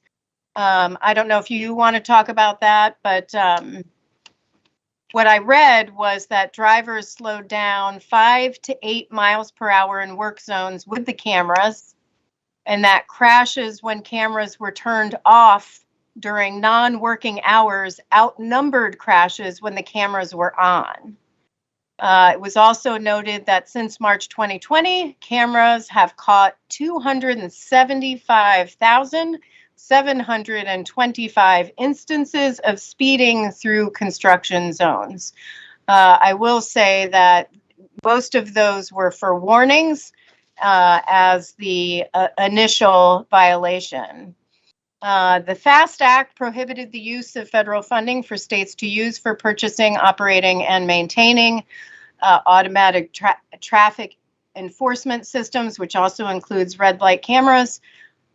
I don't know if you want to talk about that, but what I read was that drivers slowed down 5 to 8 miles per hour in work zones with the cameras, and that crashes when cameras were turned off during non-working hours outnumbered crashes when the cameras were on. It was also noted that since March 2020, cameras have caught 275,725 instances of speeding through construction zones. I will say that most of those were for warnings as the initial violation. The FAST Act prohibited the use of federal funding for states to use for purchasing, operating, and maintaining automatic traffic enforcement systems, which also includes red light cameras.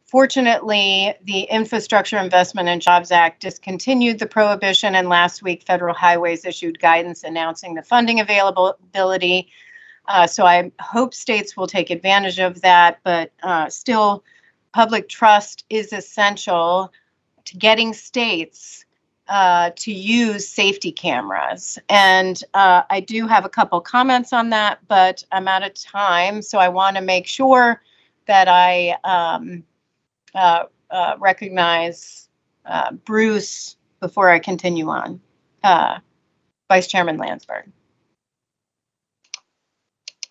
Fortunately, the Infrastructure Investment and Jobs Act discontinued the prohibition, and last week, Federal Highways issued guidance announcing the funding availability. So I hope states will take advantage of that, but still, public trust is essential to getting states to use safety cameras. And I do have a couple comments on that, but I'm out of time. So I want to make sure that I recognize Bruce before I continue on. Vice Chairman Landsberg.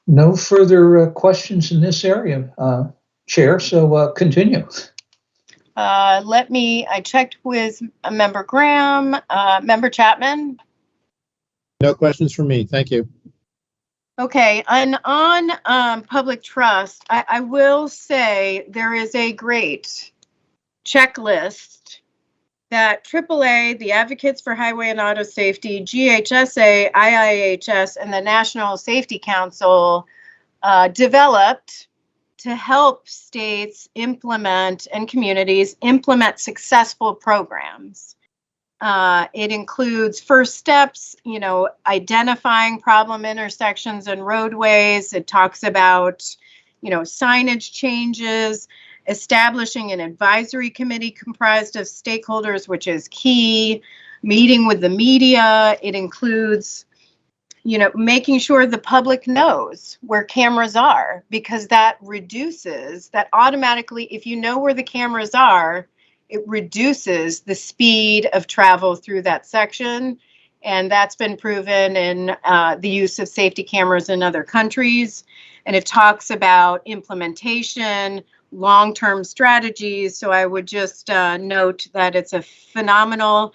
No further questions in this area, Chair, so continue. I checked with Member Graham, Member Chapman. No questions from me. Thank you. Okay, and on public trust, I will say there is a great checklist that AAA, the Advocates for Highway and Auto Safety, GHSA, IIHS, and the National Safety Council developed to help states implement and communities implement successful programs. It includes first steps, identifying problem intersections and roadways. It talks about, signage changes, establishing an advisory committee comprised of stakeholders, which is key, meeting with the media. It includes, making sure the public knows where cameras are, because that automatically, if you know where the cameras are, it reduces the speed of travel through that section. And that's been proven in the use of safety cameras in other countries. And it talks about implementation, long-term strategies. So I would just note that it's a phenomenal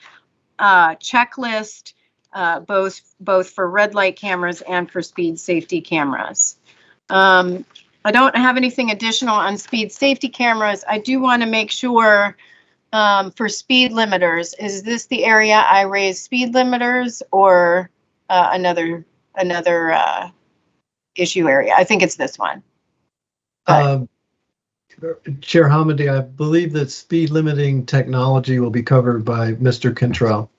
checklist, both for red light cameras and for speed safety cameras. I don't have anything additional on speed safety cameras. I do want to make sure for speed limiters, is this the area I raised speed limiters or another issue area? I think it's this one. Chair Hamady, I believe that speed limiting technology will be covered by Mr. Cantrell.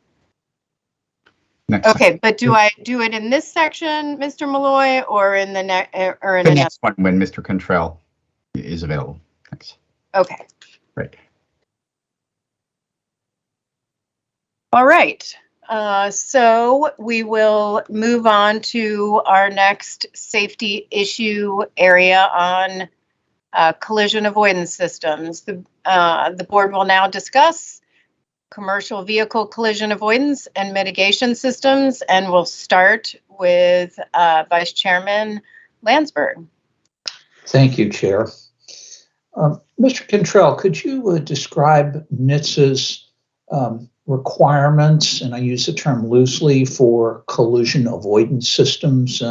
Okay, but do I do it in this section, Mr. Malloy, or in the next one when Mr. Cantrell is available? Thanks. Okay. Right. All right. So we will move on to our next safety issue area on collision avoidance systems. The board will now discuss commercial vehicle collision avoidance and mitigation systems, and we'll start with Vice Chairman Landsberg. Thank you, Chair. Mr. Cantrell, could you describe NHTSA's requirements, and I use the term loosely, for collision avoidance systems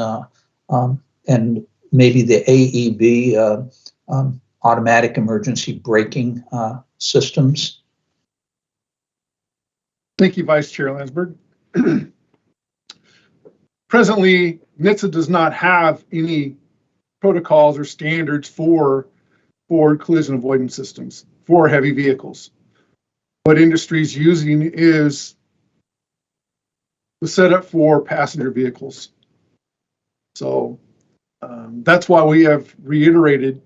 and maybe the AEB, automatic emergency braking systems? Thank you, Vice Chair Landsberg. Presently, NHTSA does not have any protocols or standards for forward collision avoidance systems for heavy vehicles. What industry is using is the setup for passenger vehicles. So that's why we have reiterated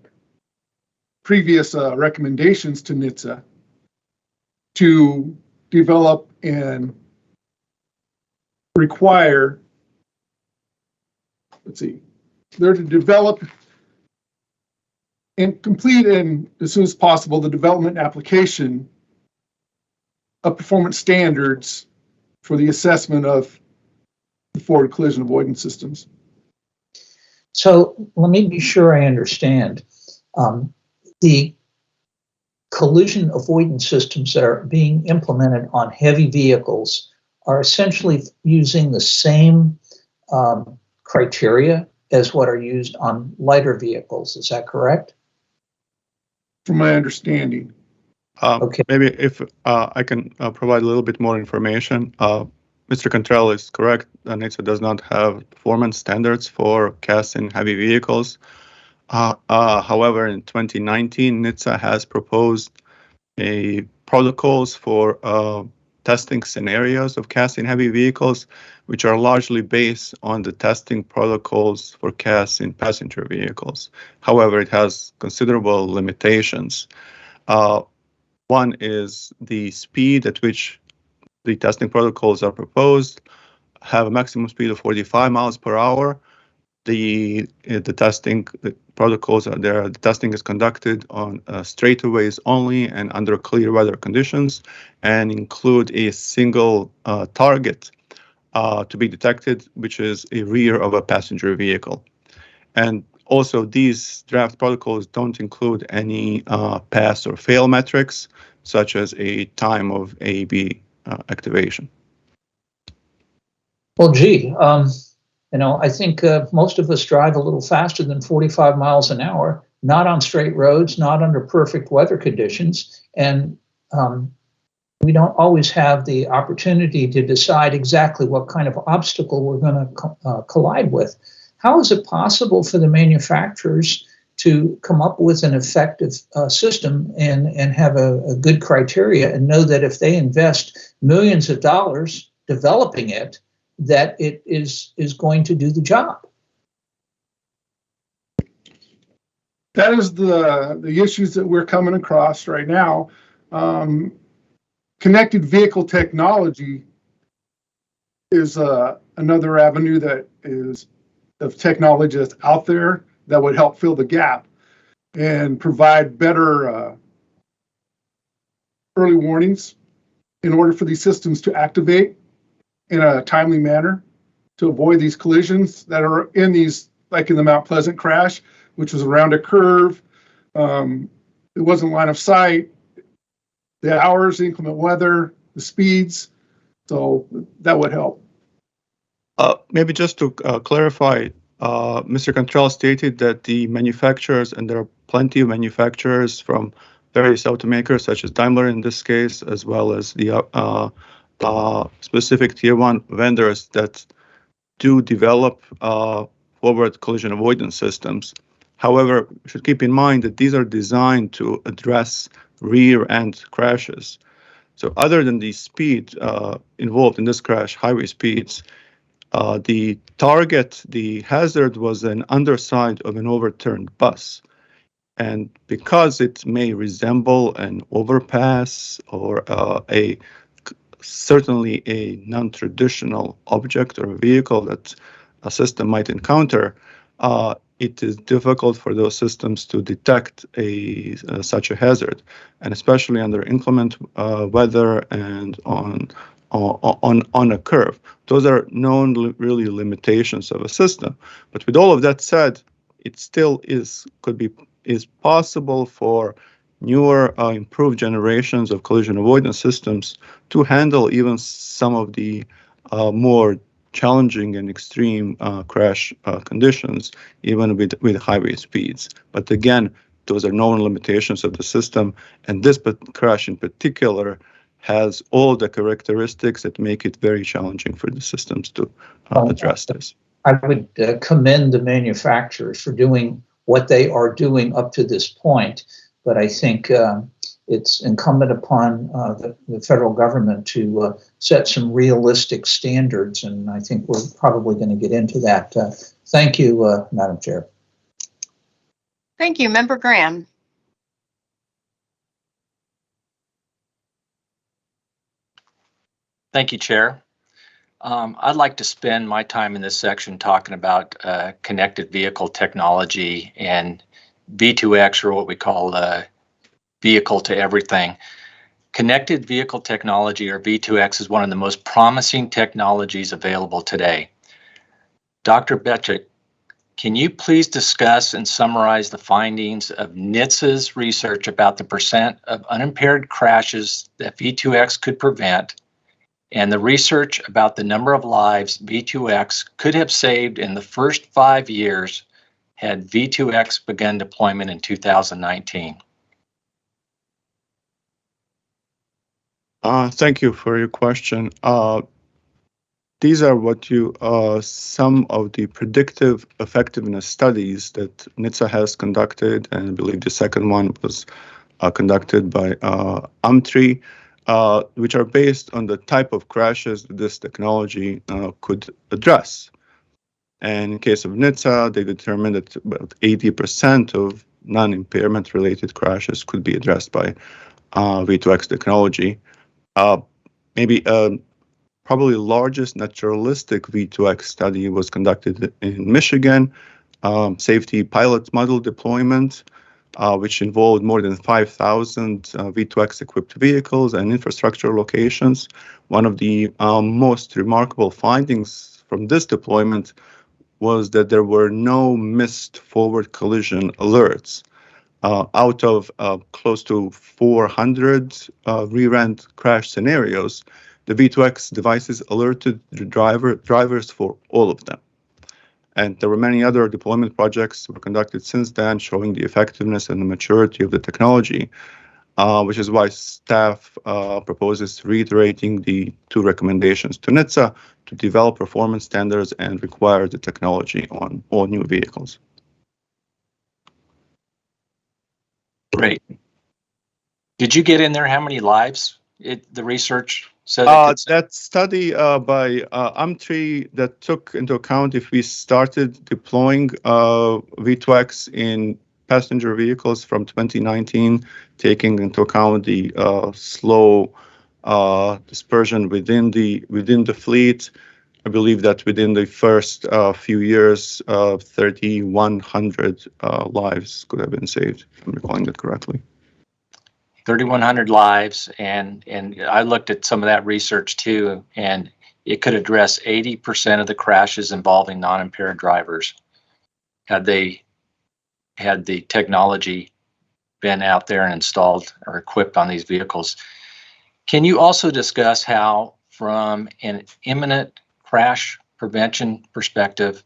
previous recommendations to NHTSA to develop and require, they're to develop and complete, and as soon as possible, the development application of performance standards for the assessment of the forward collision avoidance systems. So let me be sure I understand. The collision avoidance systems that are being implemented on heavy vehicles are essentially using the same criteria as what are used on lighter vehicles. Is that correct? From my understanding. Okay. Maybe if I can provide a little bit more information. Mr. Cantrell is correct. NHTSA does not have performance standards for CAS in heavy vehicles. However, in 2019, NHTSA has proposed a protocols for testing scenarios of CAS in heavy vehicles, which are largely based on the testing protocols for CAS in passenger vehicles. However, it has considerable limitations. One is the speed at which the testing protocols are proposed have a maximum speed of 45 miles per hour. The testing protocols are there. The testing is conducted on straightaways only and under clear weather conditions, and include a single target to be detected, which is a rear of a passenger vehicle. And also, these draft protocols don't include any pass or fail metrics, such as a time of AEB activation. Well, gee, I think most of us drive a little faster than 45 miles an hour, not on straight roads, not under perfect weather conditions, and we don't always have the opportunity to decide exactly what kind of obstacle we're going to collide with. How is it possible for the manufacturers to come up with an effective system and have a good criteria and know that if they invest millions of dollars developing it, that it is going to do the job? That is the issues that we're coming across right now. Connected vehicle technology is another avenue that is of technology that's out there that would help fill the gap and provide better early warnings in order for these systems to activate in a timely manner to avoid these collisions that are in these, like in the Mount Pleasant crash, which was around a curve. It wasn't line of sight, the hours, the inclement weather, the speeds. So that would help. Maybe just to clarify, Mr. Cantrell stated that the manufacturers, and there are plenty of manufacturers from various automakers, such as Daimler in this case, as well as the specific tier 1 vendors that do develop forward collision avoidance systems. However, we should keep in mind that these are designed to address rear end crashes. So other than the speed involved in this crash, highway speeds, the target, the hazard, was an underside of an overturned bus. And because it may resemble an overpass or certainly a non-traditional object or vehicle that a system might encounter, it is difficult for those systems to detect such a hazard, and especially under inclement weather and on a curve. Those are known really limitations of a system. But with all of that said, it still could be is possible for newer, improved generations of collision avoidance systems to handle even some of the more challenging and extreme crash conditions, even with highway speeds. But again, those are known limitations of the system, and this crash in particular has all the characteristics that make it very challenging for the systems to address this. I would commend the manufacturers for doing what they are doing up to this point, but I think it's incumbent upon the federal government to set some realistic standards, and I think we're probably going to get into that. Thank you, Madam Chair. Thank you, Member Graham. Thank you, Chair. I'd like to spend my time in this section talking about connected vehicle technology and V2X, or what we call vehicle to everything. Connected vehicle technology, or V2X, is one of the most promising technologies available today. Dr. Betchik, can you please discuss and summarize the findings of NHTSA's research about the percent of unimpaired crashes that V2X could prevent, and the research about the number of lives V2X could have saved in the first 5 years had V2X begun deployment in 2019? Thank you for your question. These are some of the predictive effectiveness studies that NHTSA has conducted, and I believe the second one was conducted by UMTRI, which are based on the type of crashes that this technology could address. And in case of NHTSA, they determined that about 80% of non-impairment related crashes could be addressed by V2X technology. Probably largest naturalistic V2X study was conducted in Michigan, safety pilot model deployment, which involved more than 5,000 V2X equipped vehicles and infrastructure locations. One of the most remarkable findings from this deployment was that there were no missed forward collision alerts. Out of close to 400 re-rent crash scenarios, the V2X devices alerted the drivers for all of them. And there were many other deployment projects were conducted since then, showing the effectiveness and the maturity of the technology, which is why staff proposes reiterating the two recommendations to NHTSA to develop performance standards and require the technology on all new vehicles. Great. Did you get in there how many lives the research said? That study by UMTRI that took into account if we started deploying V2X in passenger vehicles from 2019, taking into account the slow dispersion within the fleet. I believe that within the first few years, 3,100 lives could have been saved, if I'm recalling that correctly. 3,100 lives, and I looked at some of that research too, and it could address 80% of the crashes involving non-impaired drivers had the technology been out there and installed or equipped on these vehicles. Can you also discuss how, from an imminent crash prevention perspective,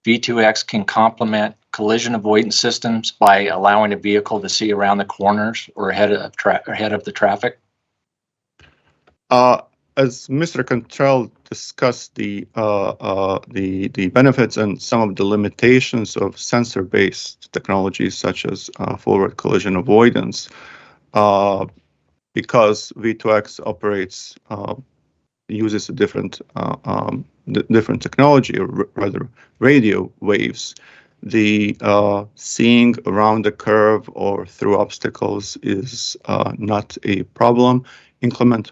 V2X can complement collision avoidance systems by allowing a vehicle to see around the corners or ahead of the traffic? As Mr. Cantrell discussed the benefits and some of the limitations of sensor-based technologies such as forward collision avoidance, because V2X operates uses a different technology, or rather radio waves. The seeing around the curve or through obstacles is not a problem. Inclement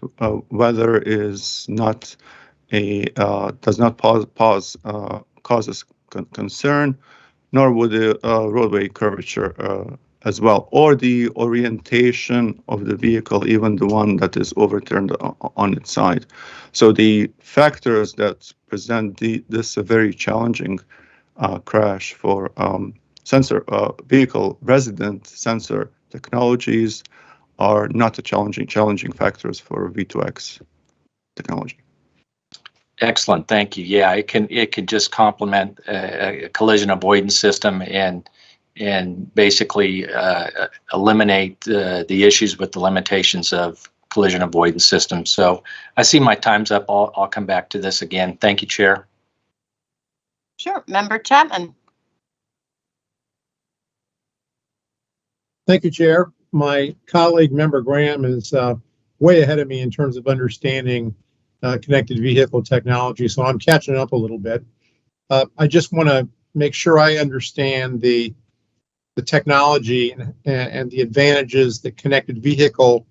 weather is not does not cause us concern, nor would the roadway curvature as well, or the orientation of the vehicle, even the one that is overturned on its side. So the factors that present this a very challenging crash for vehicle resident sensor technologies are not a challenging factors for V2X technology. Excellent, thank you. Yeah, it can just complement a collision avoidance system and basically eliminate the issues with the limitations of collision avoidance systems. So I see my time's up. I'll come back to this again. Thank you, Chair. Sure, Member Chapman. Thank you, Chair. My colleague, Member Graham, is way ahead of me in terms of understanding connected vehicle technology, so I'm catching up a little bit. I just want to make sure I understand the technology and the advantages that connected vehicle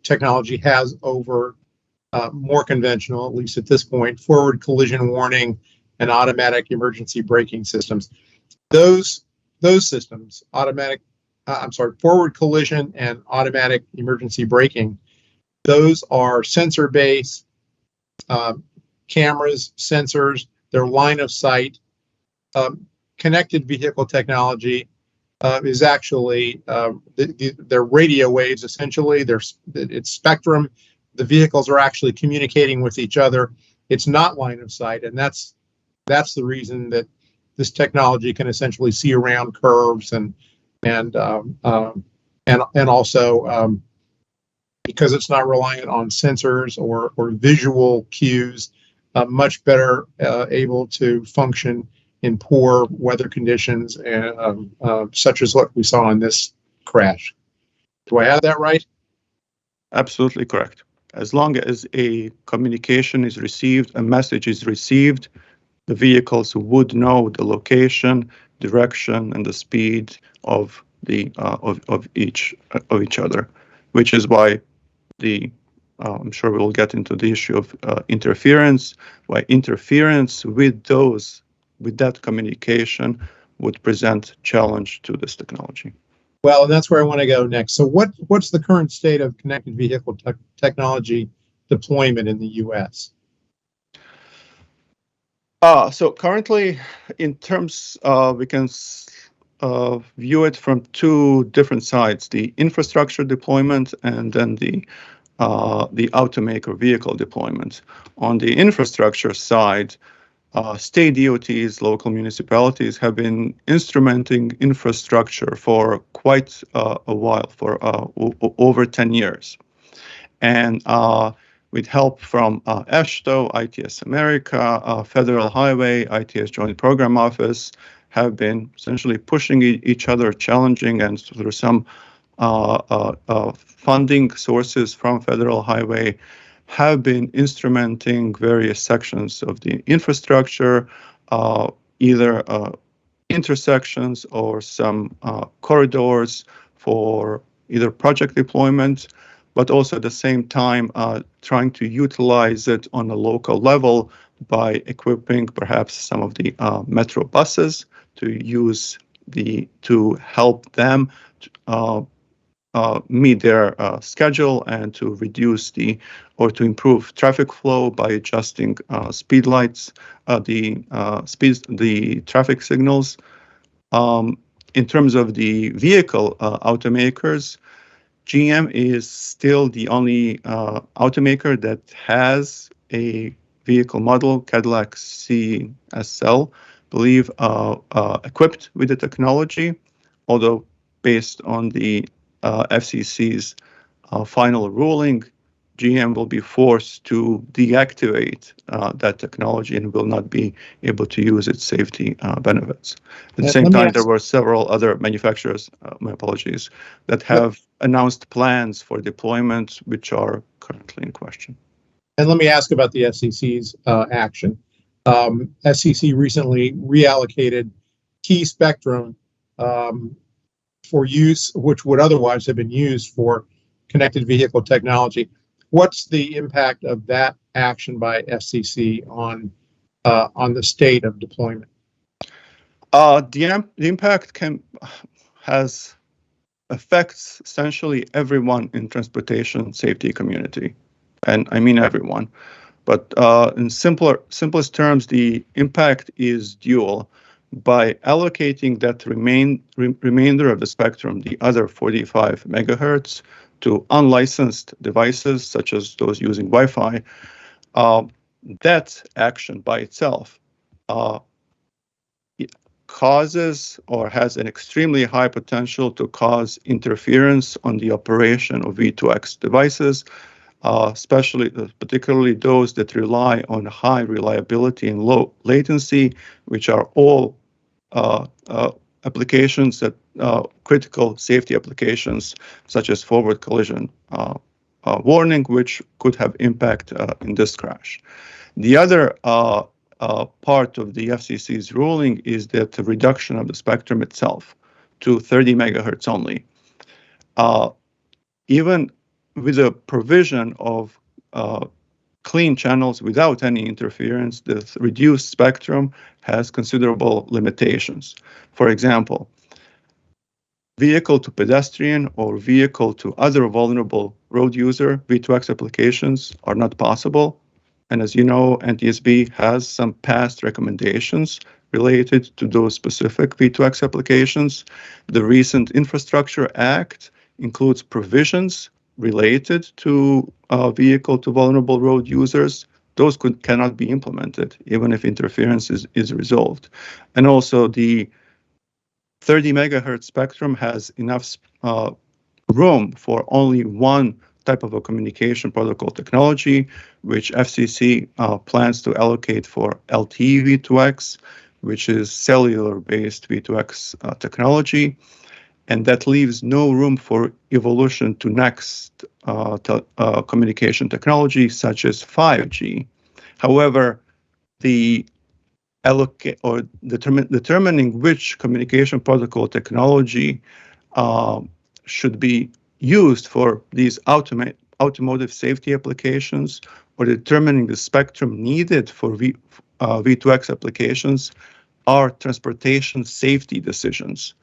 technology has over more conventional, at least at this point, forward collision warning and automatic emergency braking systems. Those systems, forward collision and automatic emergency braking, those are sensor-based cameras, sensors, they're line of sight. Connected vehicle technology is actually, they're radio waves, essentially. It's spectrum. The vehicles are actually communicating with each other. It's not line of sight, and that's the reason that this technology can essentially see around curves and also because it's not reliant on sensors or visual cues, much better able to function in poor weather conditions, such as what we saw in this crash. Do I have that right? Absolutely correct. As long as a communication is received, a message is received, the vehicles would know the location, direction, and the speed of each other, which is why I'm sure we'll get into the issue of interference. Why interference with that communication would present challenge to this technology. Well, and that's where I want to go next. So what's the current state of connected vehicle technology deployment in the U.S.? So currently, in terms we can view it from two different sides: the infrastructure deployment and then the automaker vehicle deployment. On the infrastructure side, state DOTs, local municipalities have been instrumenting infrastructure for quite a while, for over 10 years. And with help from ESHTO, ITS America, Federal Highway, ITS Joint Program Office, have been essentially pushing each other, challenging, and through some funding sources from Federal Highway, have been instrumenting various sections of the infrastructure, either intersections or some corridors for either project deployment, but also at the same time trying to utilize it on a local level by equipping perhaps some of the metro buses to help them meet their schedule and to reduce or to improve traffic flow by adjusting speed lights, the traffic signals. In terms of the vehicle automakers, GM is still the only automaker that has a vehicle model, Cadillac CSL, believe equipped with the technology, although based on the FCC's final ruling, GM will be forced to deactivate that technology and will not be able to use its safety benefits. At the same time, there were several other manufacturers, my apologies, that have announced plans for deployment, which are currently in question. And let me ask about the FCC's action. FCC recently reallocated key spectrum for use, which would otherwise have been used for connected vehicle technology. What's the impact of that action by FCC on the state of deployment? The impact affects essentially everyone in transportation safety community, and I mean everyone. But in simplest terms, the impact is dual. by allocating that remainder of the spectrum, the other 45 megahertz, to unlicensed devices such as those using Wi-Fi. That action by itself it causes or has an extremely high potential to cause interference on the operation of V2X devices, particularly those that rely on high reliability and low latency, which are all applications that critical safety applications, such as forward collision warning, which could have impact in this crash. The other part of the FCC's ruling is that the reduction of the spectrum itself to 30 megahertz only. Even with a provision of clean channels without any interference, the reduced spectrum has considerable limitations. For example, vehicle to pedestrian or vehicle to other vulnerable road user V2X applications are not possible. And as you know, NTSB has some past recommendations related to those specific V2X applications. The recent Infrastructure Act includes provisions related to vehicle to vulnerable road users. Those cannot be implemented, even if interference is resolved. And also the 30 megahertz spectrum has enough room for only one type of a communication protocol technology, which FCC plans to allocate for LTE V2X, which is cellular-based V2X technology. And that leaves no room for evolution to next communication technology, such as 5G. However, determining which communication protocol technology should be used for these automotive safety applications, or determining the spectrum needed for V2X applications are transportation safety decisions.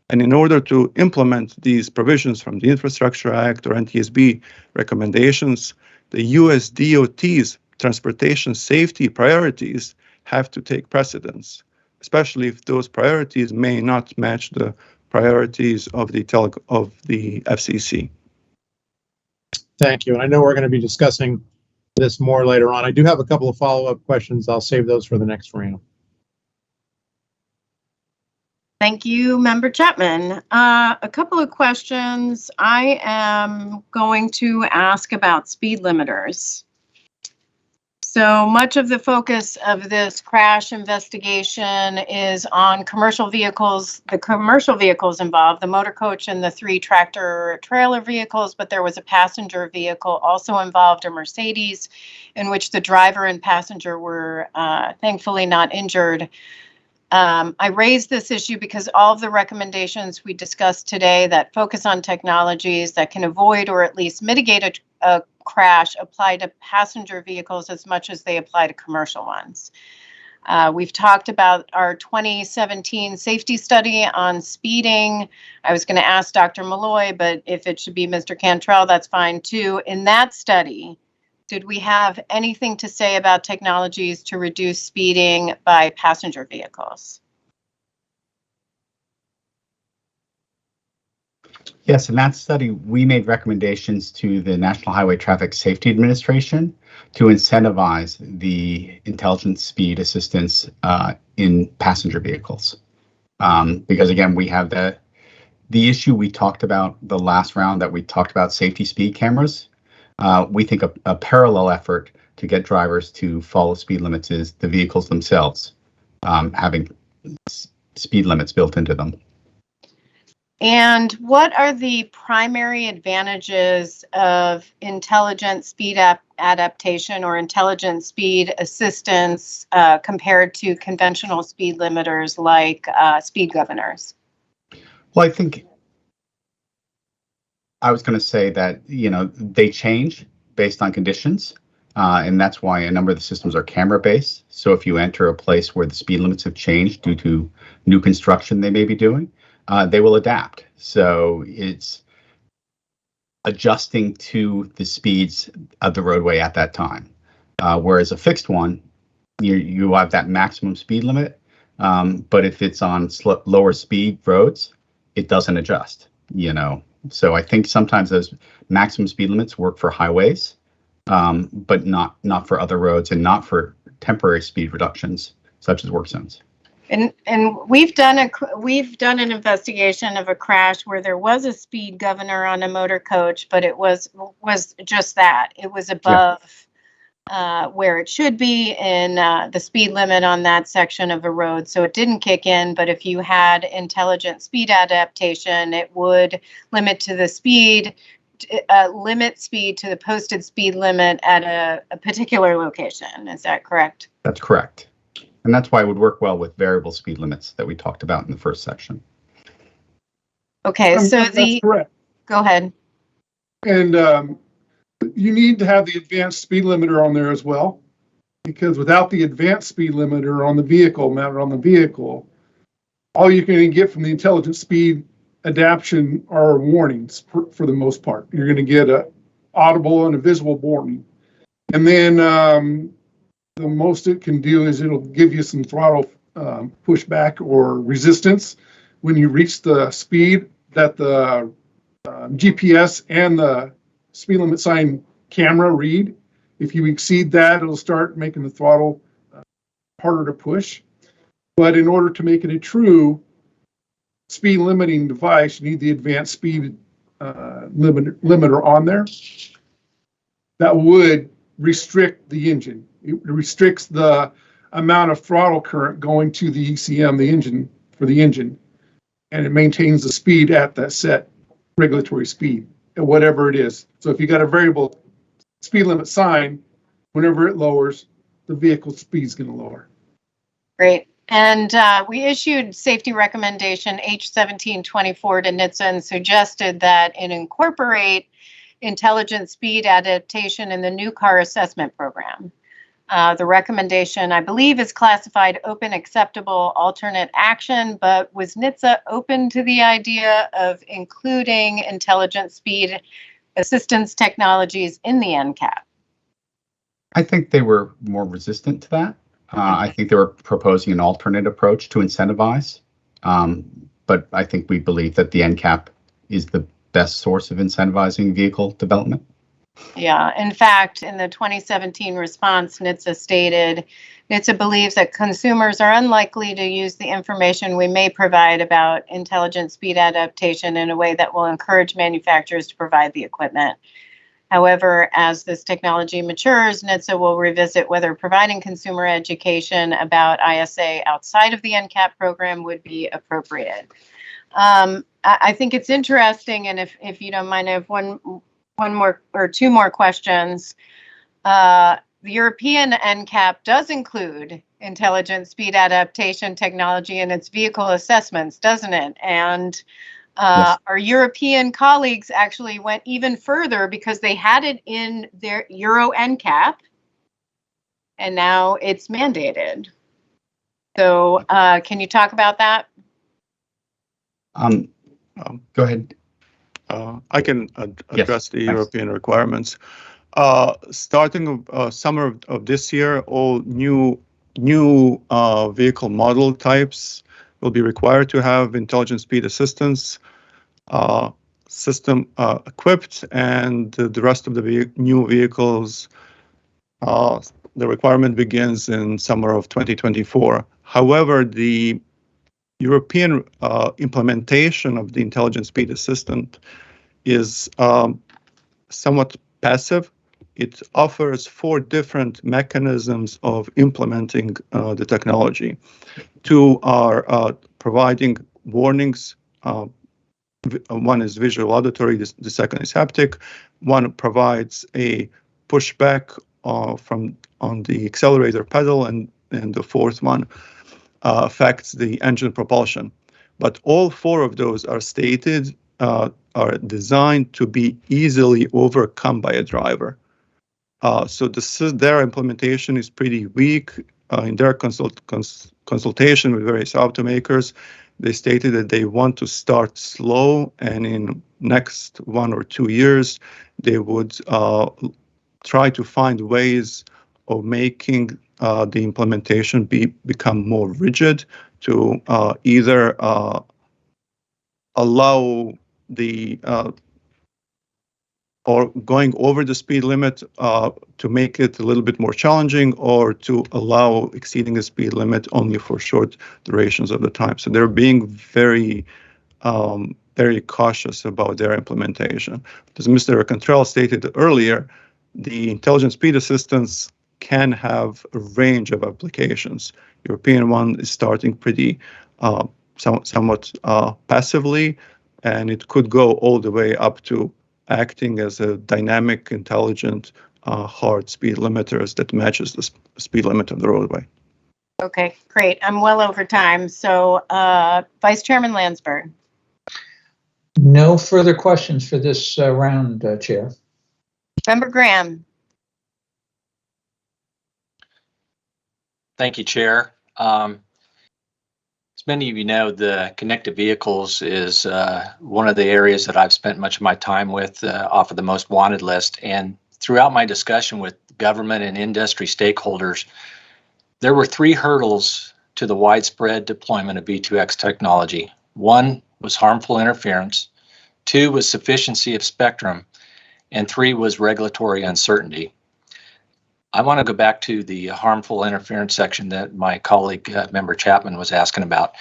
And in order to implement these provisions from the Infrastructure Act or NTSB recommendations, the US DOT's transportation safety priorities have to take precedence, especially if those priorities may not match the priorities of the FCC. Thank you. And I know we're going to be discussing this more later on. I do have a couple of follow-up questions. I'll save those for the next round. Thank you, Member Chapman. A couple of questions. I am going to ask about speed limiters. So much of the focus of this crash investigation is on commercial vehicles, the commercial vehicles involved, the motor coach and the 3 tractor trailer vehicles, but there was a passenger vehicle also involved, a Mercedes, in which the driver and passenger were thankfully not injured. I raised this issue because all of the recommendations we discussed today that focus on technologies that can avoid or at least mitigate a crash apply to passenger vehicles as much as they apply to commercial ones. We've talked about our 2017 safety study on speeding. I was going to ask Dr. Malloy, but if it should be Mr. Cantrell, that's fine too. In that study, did we have anything to say about technologies to reduce speeding by passenger vehicles? Yes, in that study, we made recommendations to the National Highway Traffic Safety Administration to incentivize the intelligent speed assistance in passenger vehicles. Because again, we have the issue we talked about the last round that we talked about safety speed cameras. We think a parallel effort to get drivers to follow speed limits is the vehicles themselves having speed limits built into them. And what are the primary advantages of intelligent speed adaptation or intelligent speed assistance compared to conventional speed limiters like speed governors? Well, I think I was going to say that, they change based on conditions. And that's why a number of the systems are camera-based. So if you enter a place where the speed limits have changed due to new construction they may be doing, they will adapt. So it's adjusting to the speeds of the roadway at that time. Whereas a fixed one, you have that maximum speed limit. But if it's on lower speed roads, it doesn't adjust, So I think sometimes those maximum speed limits work for highways, but not for other roads and not for temporary speed reductions such as work zones. And we've done an investigation of a crash where there was a speed governor on a motor coach, but it was just that. It was above where it should be in the speed limit on that section of a road. So it didn't kick in, but if you had intelligent speed adaptation, it would limit speed to the posted speed limit at a particular location. Is that correct? That's correct. And that's why it would work well with variable speed limits that we talked about in the first section. Okay, so that's correct. Go ahead. And you need to have the advanced speed limiter on there as well, because without the advanced speed limiter on the vehicle, mounted on the vehicle, all you're going to get from the intelligent speed adaptation are warnings for the most part. You're going to get a audible and a visual warning. And then the most it can do is it'll give you some throttle pushback or resistance when you reach the speed that the GPS and the speed limit sign camera read. If you exceed that, it'll start making the throttle harder to push. But in order to make it a true speed limiting device, you need the advanced speed limiter on there. That would restrict the engine. It restricts the amount of throttle current going to the ECM, the engine, for the engine, and it maintains the speed at that set regulatory speed, at whatever it is. So if you got a variable speed limit sign, whenever it lowers, the vehicle speed is going to lower. Great. And we issued safety recommendation H1724 to NHTSA and suggested that it incorporate intelligent speed adaptation in the new car assessment program. The recommendation, I believe, is classified open, acceptable, alternate action, but was NHTSA open to the idea of including intelligent speed assistance technologies in the NCAP? I think they were more resistant to that. I think they were proposing an alternate approach to incentivize, but I think we believe that the NCAP is the best source of incentivizing vehicle development. Yeah, in fact, in the 2017 response, NHTSA stated, NHTSA believes that consumers are unlikely to use the information we may provide about intelligent speed adaptation in a way that will encourage manufacturers to provide the equipment. However, as this technology matures, NHTSA will revisit whether providing consumer education about ISA outside of the NCAP program would be appropriate. I think it's interesting, and if you don't mind, I have one more or two more questions. The European NCAP does include intelligent speed adaptation technology in its vehicle assessments, doesn't it? And Yes. Our European colleagues actually went even further because they had it in their Euro NCAP, and now it's mandated. So can you talk about that? Go ahead. I can address the thanks. European requirements. Starting summer of this year, all new vehicle model types will be required to have intelligent speed assistance system equipped, and the rest of the new vehicles, the requirement begins in summer of 2024. However, the European implementation of the intelligent speed assistant is somewhat passive. It offers 4 different mechanisms of implementing the technology. 2 are providing warnings. One is visual auditory, the second is haptic. One provides a pushback on the accelerator pedal, and the fourth one affects the engine propulsion. But all 4 of those are stated, are designed to be easily overcome by a driver. So their implementation is pretty weak. In their consultation with various automakers, they stated that they want to start slow, and in next 1 or 2 years, they would try to find ways of making the implementation become more rigid to either allow the or going over the speed limit to make it a little bit more challenging, or to allow exceeding the speed limit only for short durations of the time. So they're being very, very cautious about their implementation. As Mr. Cantrell stated earlier, the intelligent speed assistance can have a range of applications. European one is starting pretty somewhat passively, and it could go all the way up to acting as a dynamic, intelligent, hard speed limiters that matches the speed limit of the roadway. Okay, great. I'm well over time. So Vice Chairman Landsberg. No further questions for this round, Chair. Member Graham. Thank you, Chair. As many of you know, the connected vehicles is one of the areas that I've spent much of my time with off of the most wanted list. And throughout my discussion with government and industry stakeholders, there were 3 hurdles to the widespread deployment of V2X technology. 1 was harmful interference, 2 was sufficiency of spectrum, and 3 was regulatory uncertainty. I want to go back to the harmful interference section that my colleague, Member Chapman, was asking about.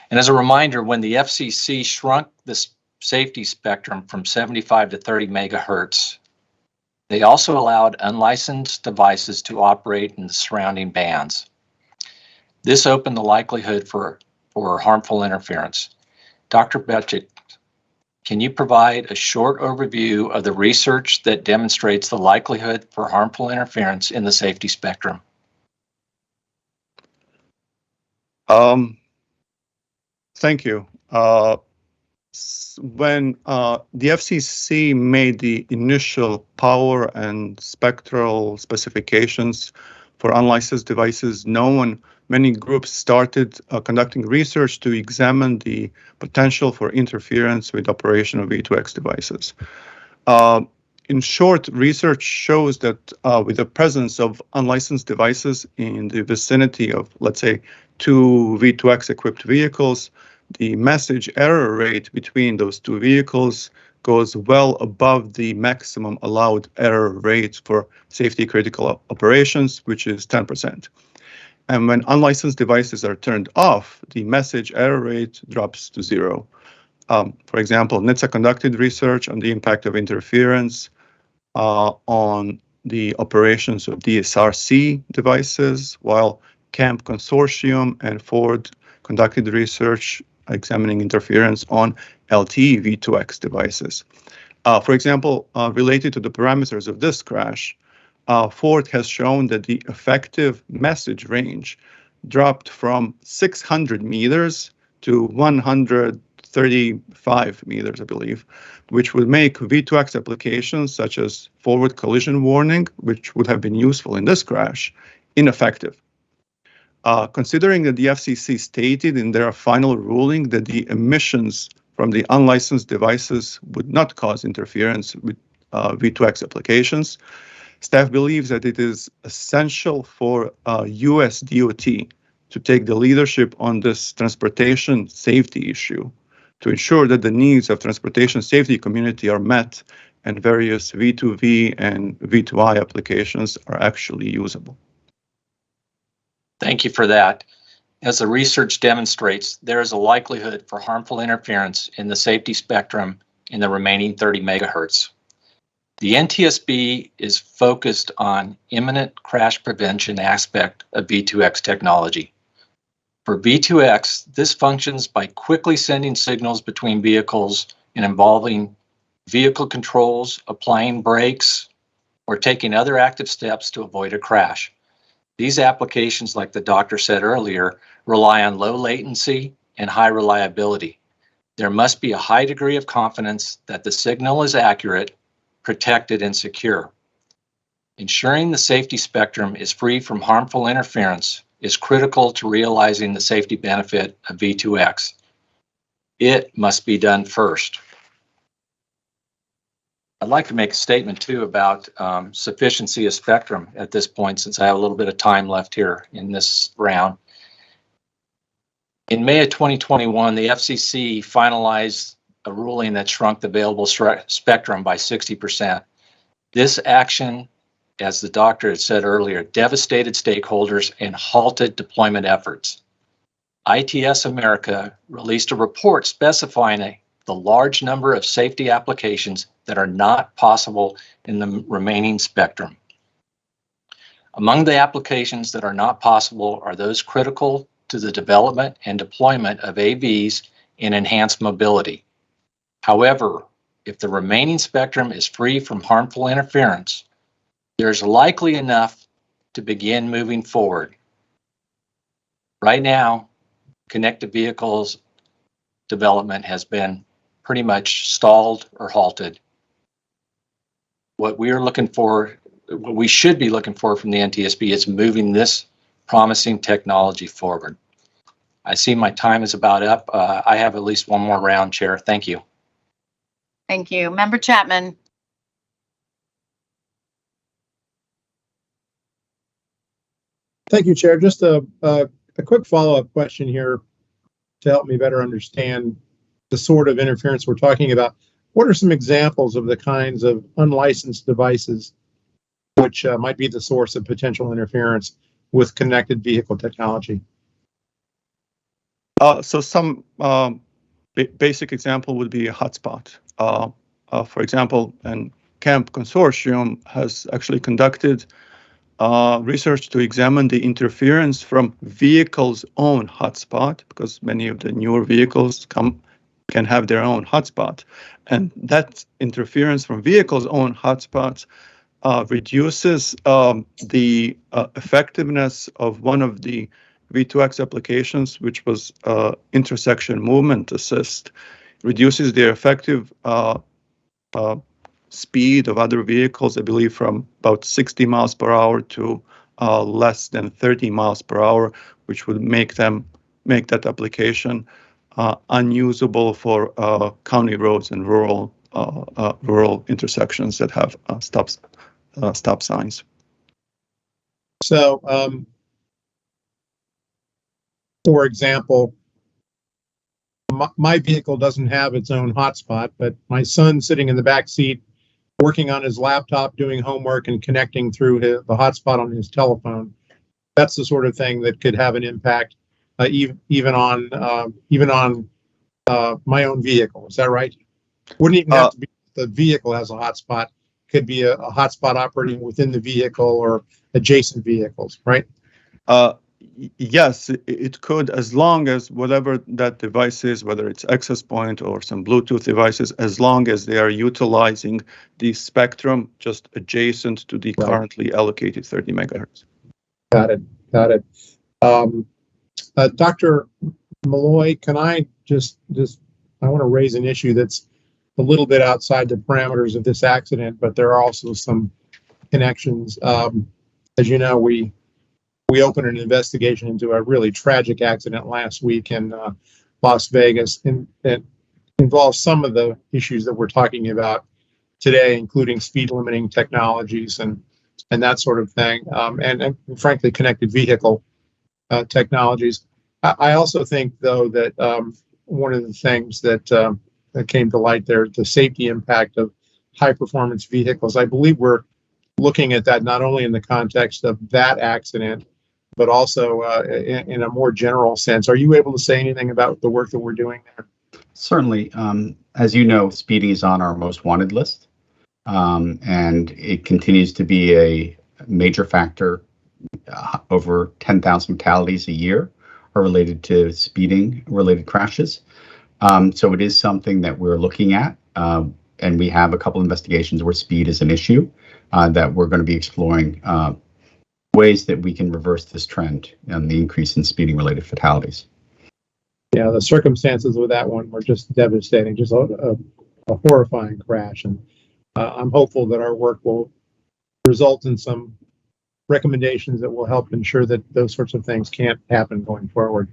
And as a reminder, when the FCC shrunk the safety spectrum from 75 to 30 megahertz, they also allowed unlicensed devices to operate in the surrounding bands. This opened the likelihood for harmful interference. Dr. Betchick, can you provide a short overview of the research that demonstrates the likelihood for harmful interference in the safety spectrum? Thank you. When the FCC made the initial power and spectral specifications for unlicensed devices, many groups started conducting research to examine the potential for interference with operation of V2X devices. In short, research shows that with the presence of unlicensed devices in the vicinity of, let's say, 2 V2X equipped vehicles, the message error rate between those 2 vehicles goes well above the maximum allowed error rate for safety critical operations, which is 10%. And when unlicensed devices are turned off, the message error rate drops to 0. For example, NHTSA conducted research on the impact of interference on the operations of DSRC devices, while CAMP Consortium and Ford conducted research examining interference on LTE V2X devices. For example, related to the parameters of this crash, Ford has shown that the effective message range dropped from 600 meters to 135 meters, I believe, which would make V2X applications such as forward collision warning, which would have been useful in this crash, ineffective. Considering that the FCC stated in their final ruling that the emissions from the unlicensed devices would not cause interference with V2X applications, staff believes that it is essential for US DOT to take the leadership on this transportation safety issue to ensure that the needs of transportation safety community are met and various V2V and V2I applications are actually usable. Thank you for that. As the research demonstrates, there is a likelihood for harmful interference in the safety spectrum in the remaining 30 megahertz. The NTSB is focused on imminent crash prevention aspect of V2X technology. For V2X, this functions by quickly sending signals between vehicles and involving vehicle controls, applying brakes, or taking other active steps to avoid a crash. These applications, like the doctor said earlier, rely on low latency and high reliability. There must be a high degree of confidence that the signal is accurate, protected, and secure. Ensuring the safety spectrum is free from harmful interference is critical to realizing the safety benefit of V2X. It must be done first. I'd like to make a statement too about sufficiency of spectrum at this point, since I have a little bit of time left here in this round. In May of 2021, the FCC finalized a ruling that shrunk the available spectrum by 60%. This action, as the doctor had said earlier, devastated stakeholders and halted deployment efforts. ITS America released a report specifying the large number of safety applications that are not possible in the remaining spectrum. Among the applications that are not possible are those critical to the development and deployment of AVs and enhanced mobility. However, if the remaining spectrum is free from harmful interference, there's likely enough to begin moving forward. Right now, connected vehicles development has been pretty much stalled or halted. What we should be looking for from the NTSB is moving this promising technology forward. I see my time is about up. I have at least one more round, Chair. Thank you. Thank you. Member Chapman. Thank you, Chair. Just a quick follow-up question here to help me better understand the sort of interference we're talking about. What are some examples of the kinds of unlicensed devices which might be the source of potential interference with connected vehicle technology? So some basic example would be a hotspot. For example, an CAMP consortium has actually conducted research to examine the interference from vehicles' own hotspot, because many of the newer vehicles can have their own hotspot. And that interference from vehicles' own hotspots reduces the effectiveness of one of the V2X applications, which was intersection movement assist, reduces the effective speed of other vehicles, I believe, from about 60 miles per hour to less than 30 miles per hour, which would make that application unusable for county roads and rural intersections that have stop signs. So, for example, my vehicle doesn't have its own hotspot, but my son sitting in the back seat working on his laptop, doing homework and connecting through the hotspot on his telephone. That's the sort of thing that could have an impact even on my own vehicle. Is that right? Wouldn't even have to be the vehicle has a hotspot. Could be a hotspot operating within the vehicle or adjacent vehicles, right? Yes, it could, as long as whatever that device is, whether it's access point or some Bluetooth devices, as long as they are utilizing the spectrum just adjacent to the currently allocated 30 megahertz. Got it. Dr. Malloy, can I I want to raise an issue that's a little bit outside the parameters of this accident, but there are also some connections. As you know, we opened an investigation into a really tragic accident last week in Las Vegas, and it involves some of the issues that we're talking about today, including speed limiting technologies and that sort of thing, and frankly, connected vehicle technologies. I also think, though, that one of the things that came to light there, the safety impact of high performance vehicles. I believe we're looking at that not only in the context of that accident, but also in a more general sense. Are you able to say anything about the work that we're doing there? Certainly. As you know, speeding is on our most wanted list, and it continues to be a major factor. Over 10,000 fatalities a year are related to speeding-related crashes. So it is something that we're looking at, and we have a couple investigations where speed is an issue that we're going to be exploring ways that we can reverse this trend and the increase in speeding-related fatalities. Yeah, the circumstances with that one were just devastating, just a horrifying crash. And I'm hopeful that our work will result in some recommendations that will help ensure that those sorts of things can't happen going forward.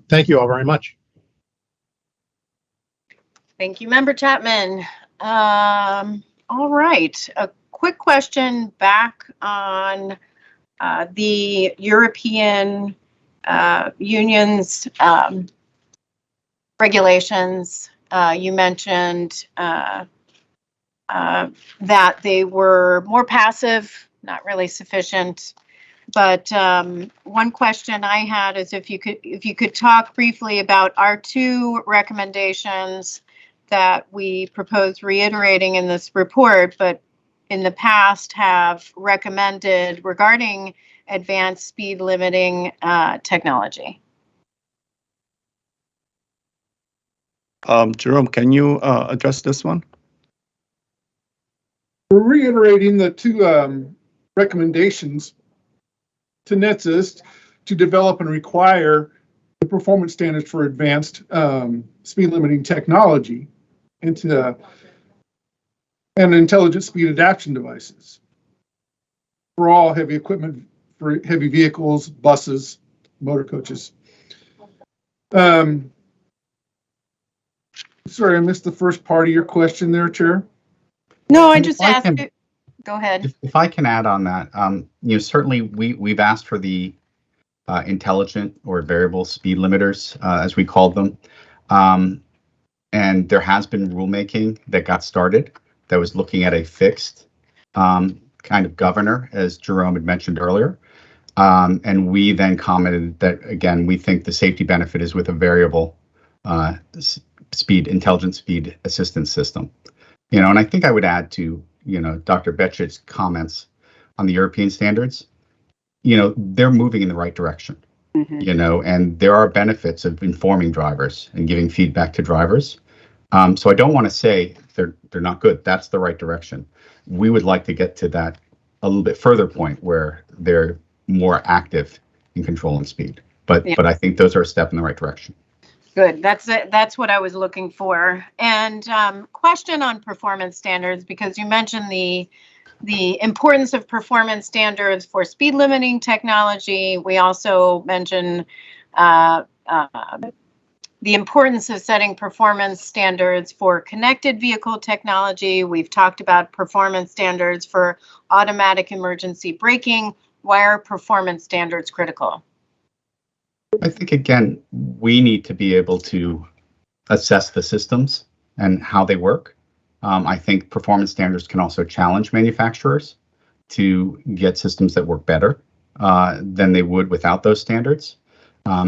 Thank you all very much. Thank you, Member Chapman. All right, a quick question back on the European Union's regulations. You mentioned that they were more passive, not really sufficient. But one question I had is if you could talk briefly about our two recommendations that we propose reiterating in this report, but in the past have recommended regarding advanced speed limiting technology. Jerome, can you address this one? We're reiterating the two recommendations to NTSB to develop and require the performance standards for advanced speed limiting technology and intelligent speed adaptation devices for all heavy equipment, for heavy vehicles, buses, motor coaches. Sorry, I missed the first part of your question there, Chair. No, I just asked it. Go ahead. If I can add on that, certainly we've asked for the intelligent or variable speed limiters, as we called them. And there has been rulemaking that got started that was looking at a fixed kind of governor, as Jerome had mentioned earlier. And we then commented that, again, we think the safety benefit is with a variable intelligent speed assistance system. And I think I would add to, Dr. Betch's comments on the European standards. They're moving in the right direction, and there are benefits of informing drivers and giving feedback to drivers. So I don't want to say they're not good. That's the right direction. We would like to get to that a little bit further point where they're more active in controlling speed. But I think those are a step in the right direction. Good. That's what I was looking for. And question on performance standards, because you mentioned the importance of performance standards for speed limiting technology. We also mentioned the importance of setting performance standards for connected vehicle technology. We've talked about performance standards for automatic emergency braking. Why are performance standards critical? I think, again, we need to be able to assess the systems and how they work. I think performance standards can also challenge manufacturers to get systems that work better than they would without those standards.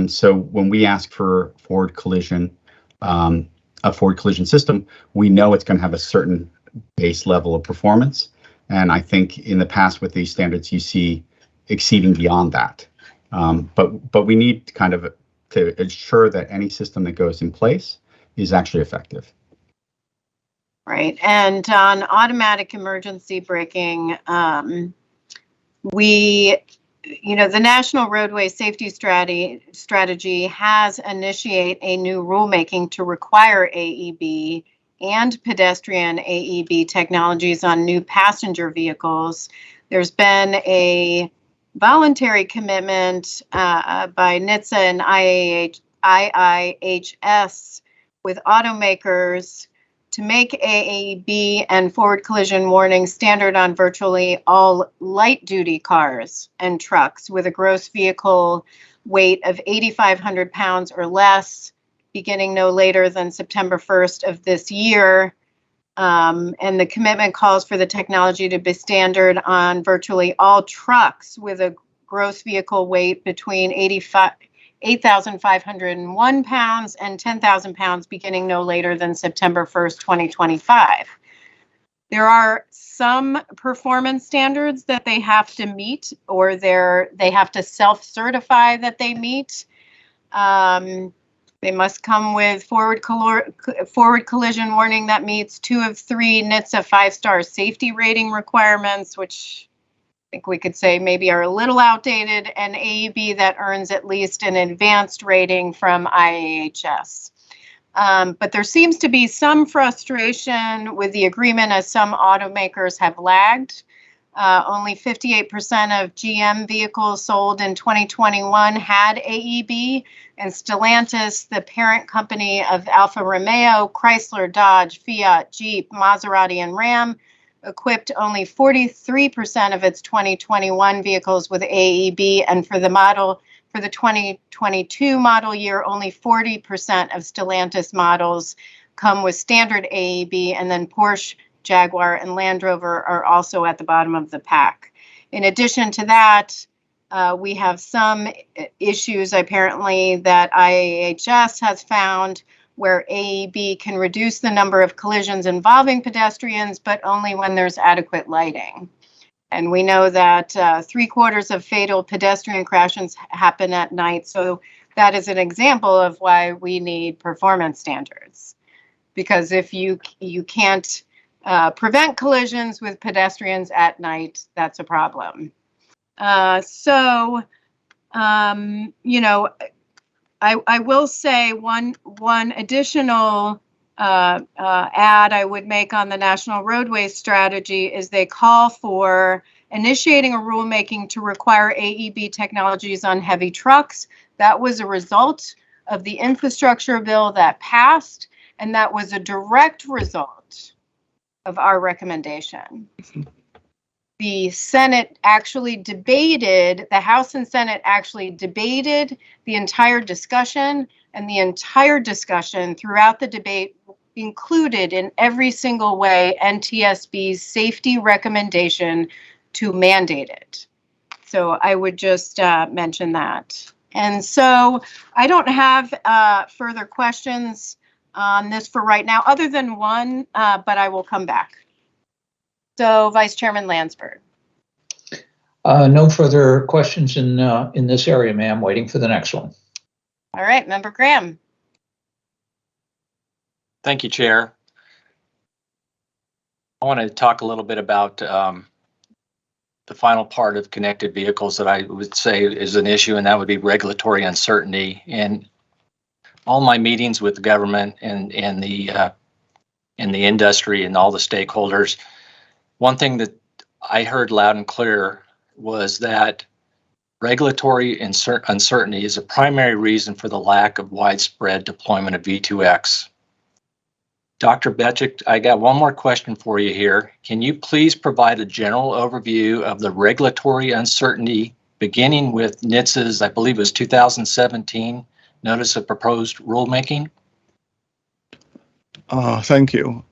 So when we ask for a forward collision system, we know it's going to have a certain base level of performance. And I think in the past with these standards, you see exceeding beyond that. But we need kind of to ensure that any system that goes in place is actually effective. Right. And on automatic emergency braking, the National Roadway Safety Strategy has initiated a new rulemaking to require AEB and pedestrian AEB technologies on new passenger vehicles. There's been a voluntary commitment by NHTSA and IIHS with automakers to make AEB and forward collision warning standard on virtually all light-duty cars and trucks with a gross vehicle weight of 8,500 pounds or less, beginning no later than September 1st of this year. And the commitment calls for the technology to be standard on virtually all trucks with a gross vehicle weight between 8,501 pounds and 10,000 pounds beginning no later than September 1st, 2025. There are some performance standards that they have to meet, or they have to self-certify that they meet. They must come with forward collision warning that meets 2 of 3 NHTSA 5-star safety rating requirements, which I think we could say maybe are a little outdated, and AEB that earns at least an advanced rating from IIHS. But there seems to be some frustration with the agreement as some automakers have lagged. Only 58% of GM vehicles sold in 2021 had AEB, and Stellantis, the parent company of Alfa Romeo, Chrysler, Dodge, Fiat, Jeep, Maserati, and Ram, equipped only 43% of its 2021 vehicles with AEB, and for the 2022 model year, only 40% of Stellantis models come with standard AEB, and then Porsche, Jaguar, and Land Rover are also at the bottom of the pack. In addition to that, we have some issues apparently that IAHS has found where AEB can reduce the number of collisions involving pedestrians, but only when there's adequate lighting. And we know that 3/4 of fatal pedestrian crashes happen at night. So that is an example of why we need performance standards. Because if you can't prevent collisions with pedestrians at night, that's a problem. You know, I will say one additional add I would make on the National Roadway Strategy is they call for initiating a rulemaking to require AEB technologies on heavy trucks. That was a result of the infrastructure bill that passed, and that was a direct result of our recommendation. The Senate actually debated, the House and Senate actually debated the entire discussion, and the entire discussion throughout the debate included in every single way NTSB's safety recommendation to mandate it. So I would just mention that. And so I don't have further questions on this for right now, other than one, but I will come back. So Vice Chairman Lansford. No further questions in this area, ma'am. Waiting for the next one. All right, Member Graham. Thank you, Chair. I want to talk a little bit about the final part of connected vehicles that I would say is an issue, and that would be regulatory uncertainty. In all my meetings with the government and the industry and all the stakeholders, one thing that I heard loud and clear was that regulatory uncertainty is a primary reason for the lack of widespread deployment of V2X. Dr. Betchick, I got one more question for you here. Can you please provide a general overview of the regulatory uncertainty beginning with NHTSA's, I believe it was 2017, Notice of Proposed Rulemaking? Thank you.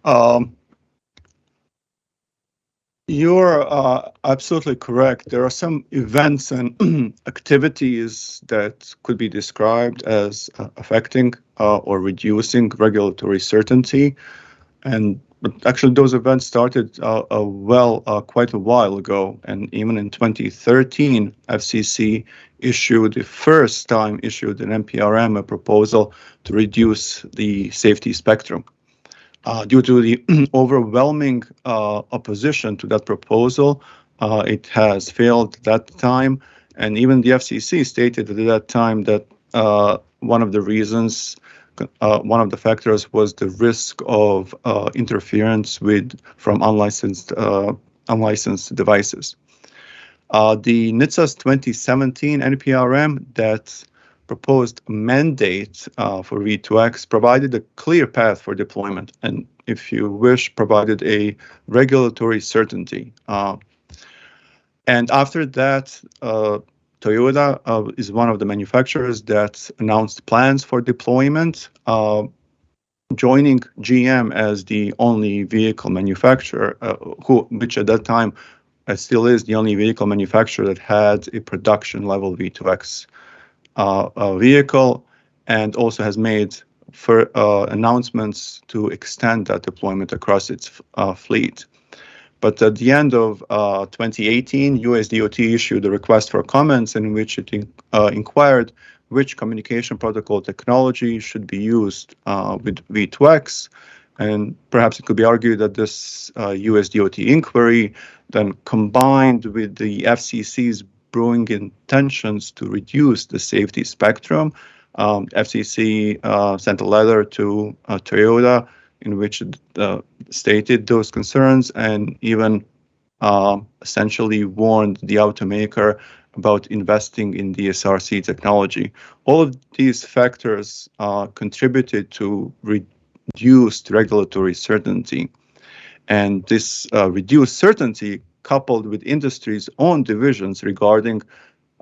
You're absolutely correct. There are some events and activities that could be described as affecting or reducing regulatory certainty. But actually, those events started quite a while ago. And even in 2013, FCC issued an NPRM, a proposal to reduce the safety spectrum. Due to the overwhelming opposition to that proposal, it has failed that time. And even the FCC stated at that time that one of the factors was the risk of interference from unlicensed devices. The NHTSA's 2017 NPRM that proposed mandate for V2X provided a clear path for deployment, and if you wish, provided a regulatory certainty. And after that, Toyota is one of the manufacturers that announced plans for deployment, joining GM as the only vehicle manufacturer, which at that time still is the only vehicle manufacturer that had a production level V2X vehicle, and also has made announcements to extend that deployment across its fleet. But at the end of 2018, USDOT issued a request for comments in which it inquired which communication protocol technology should be used with V2X. And perhaps it could be argued that this USDOT inquiry then combined with the FCC's brewing intentions to reduce the safety spectrum. FCC sent a letter to Toyota in which it stated those concerns and even essentially warned the automaker about investing in the SRC technology. All of these factors contributed to reduced regulatory certainty. And this reduced certainty, coupled with industry's own divisions regarding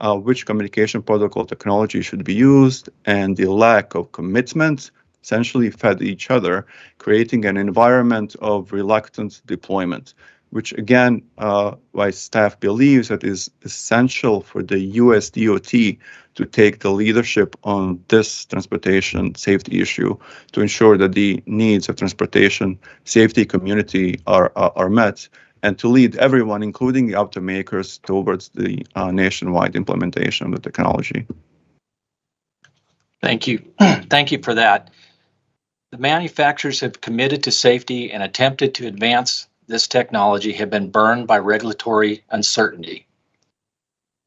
which communication protocol technology should be used and the lack of commitment, essentially fed each other, creating an environment of reluctant deployment, which again, why staff believes that is essential for the US DOT to take the leadership on this transportation safety issue to ensure that the needs of transportation safety community are met, and to lead everyone, including the automakers, towards the nationwide implementation of the technology. Thank you. Thank you for that. The manufacturers have committed to safety and attempted to advance this technology have been burned by regulatory uncertainty.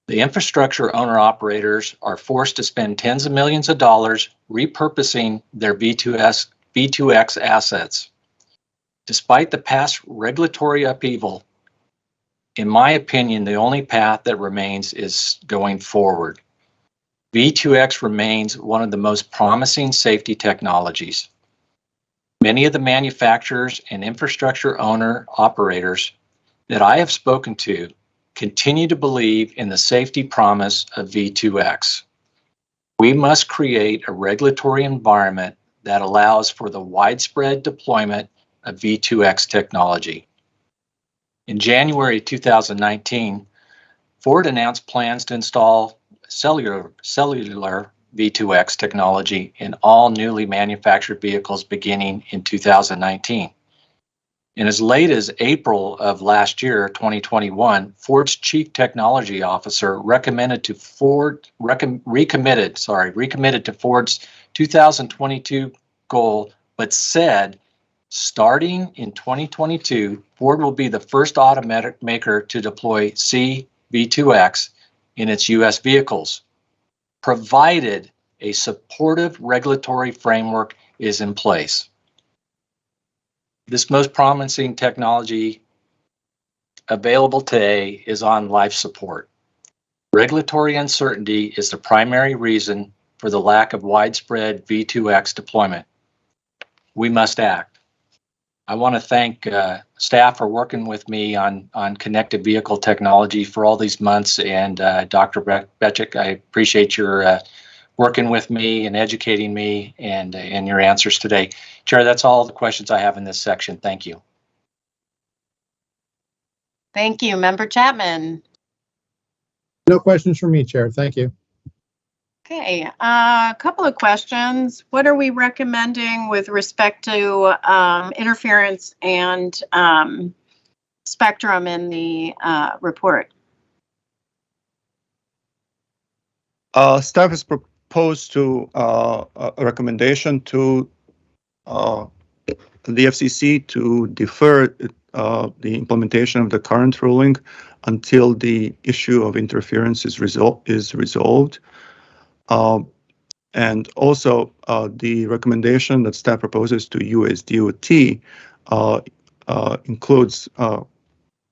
The infrastructure owner-operators are forced to spend tens of millions of dollars repurposing their V2X assets. Despite the past regulatory upheaval, in my opinion, the only path that remains is going forward. V2X remains one of the most promising safety technologies. Many of the manufacturers and infrastructure owner-operators that I have spoken to continue to believe in the safety promise of V2X. We must create a regulatory environment that allows for the widespread deployment of V2X technology. In January 2019, Ford announced plans to install cellular V2X technology in all newly manufactured vehicles beginning in 2019. And as late as April of last year, 2021, Ford's chief technology officer recommitted to Ford's 2022 goal, but said, starting in 2022, Ford will be the first automaker to deploy C-V2X in its U.S. vehicles, provided a supportive regulatory framework is in place. This most promising technology available today is on life support. Regulatory uncertainty is the primary reason for the lack of widespread V2X deployment. We must act. I want to thank staff for working with me on connected vehicle technology for all these months, and Dr. Becek, I appreciate your working with me and educating me and your answers today. Chair, that's all the questions I have in this section. Thank you. Thank you. Member Chapman. No questions from me, Chair. Thank you. Okay, a couple of questions. What are we recommending with respect to interference and spectrum in the report? Staff has proposed to a recommendation to the FCC to defer the implementation of the current ruling until the issue of interference is resolved. And also the recommendation that staff proposes to US DOT includes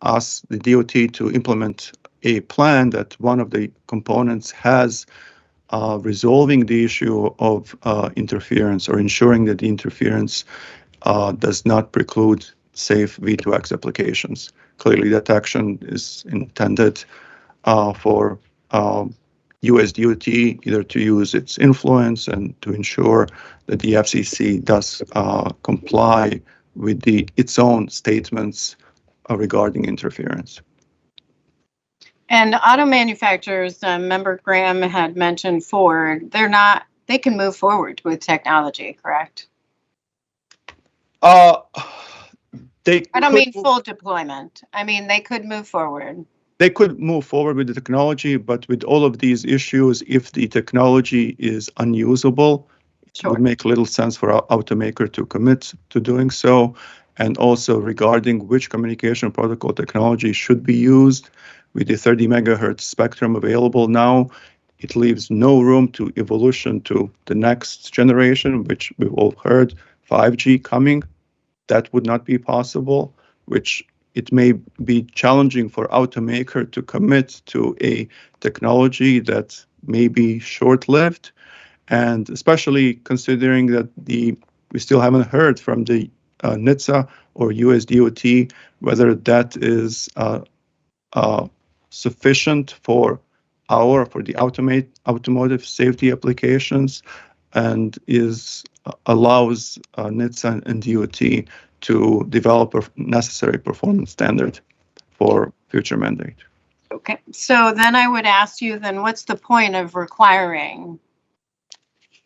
us, the DOT, to implement a plan that one of the components has resolving the issue of interference, or ensuring that the interference does not preclude safe V2X applications. Clearly, that action is intended for US DOT either to use its influence and to ensure that the FCC does comply with its own statements regarding interference. And auto manufacturers, Member Graham had mentioned Ford, they can move forward with technology, correct? I don't mean full deployment. I mean, they could move forward. They could move forward with the technology, but with all of these issues, if the technology is unusable, it would make little sense for our automaker to commit to doing so. And also regarding which communication protocol technology should be used, with the 30 megahertz spectrum available now, it leaves no room to evolution to the next generation, which we've all heard, 5G coming. That would not be possible, which it may be challenging for automaker to commit to a technology that may be short-lived, and especially considering that we still haven't heard from the NHTSA or USDOT, whether that is sufficient for the automotive safety applications, and allows NHTSA and DOT to develop a necessary performance standard for future mandate. Okay, so then I would ask you, then what's the point of requiring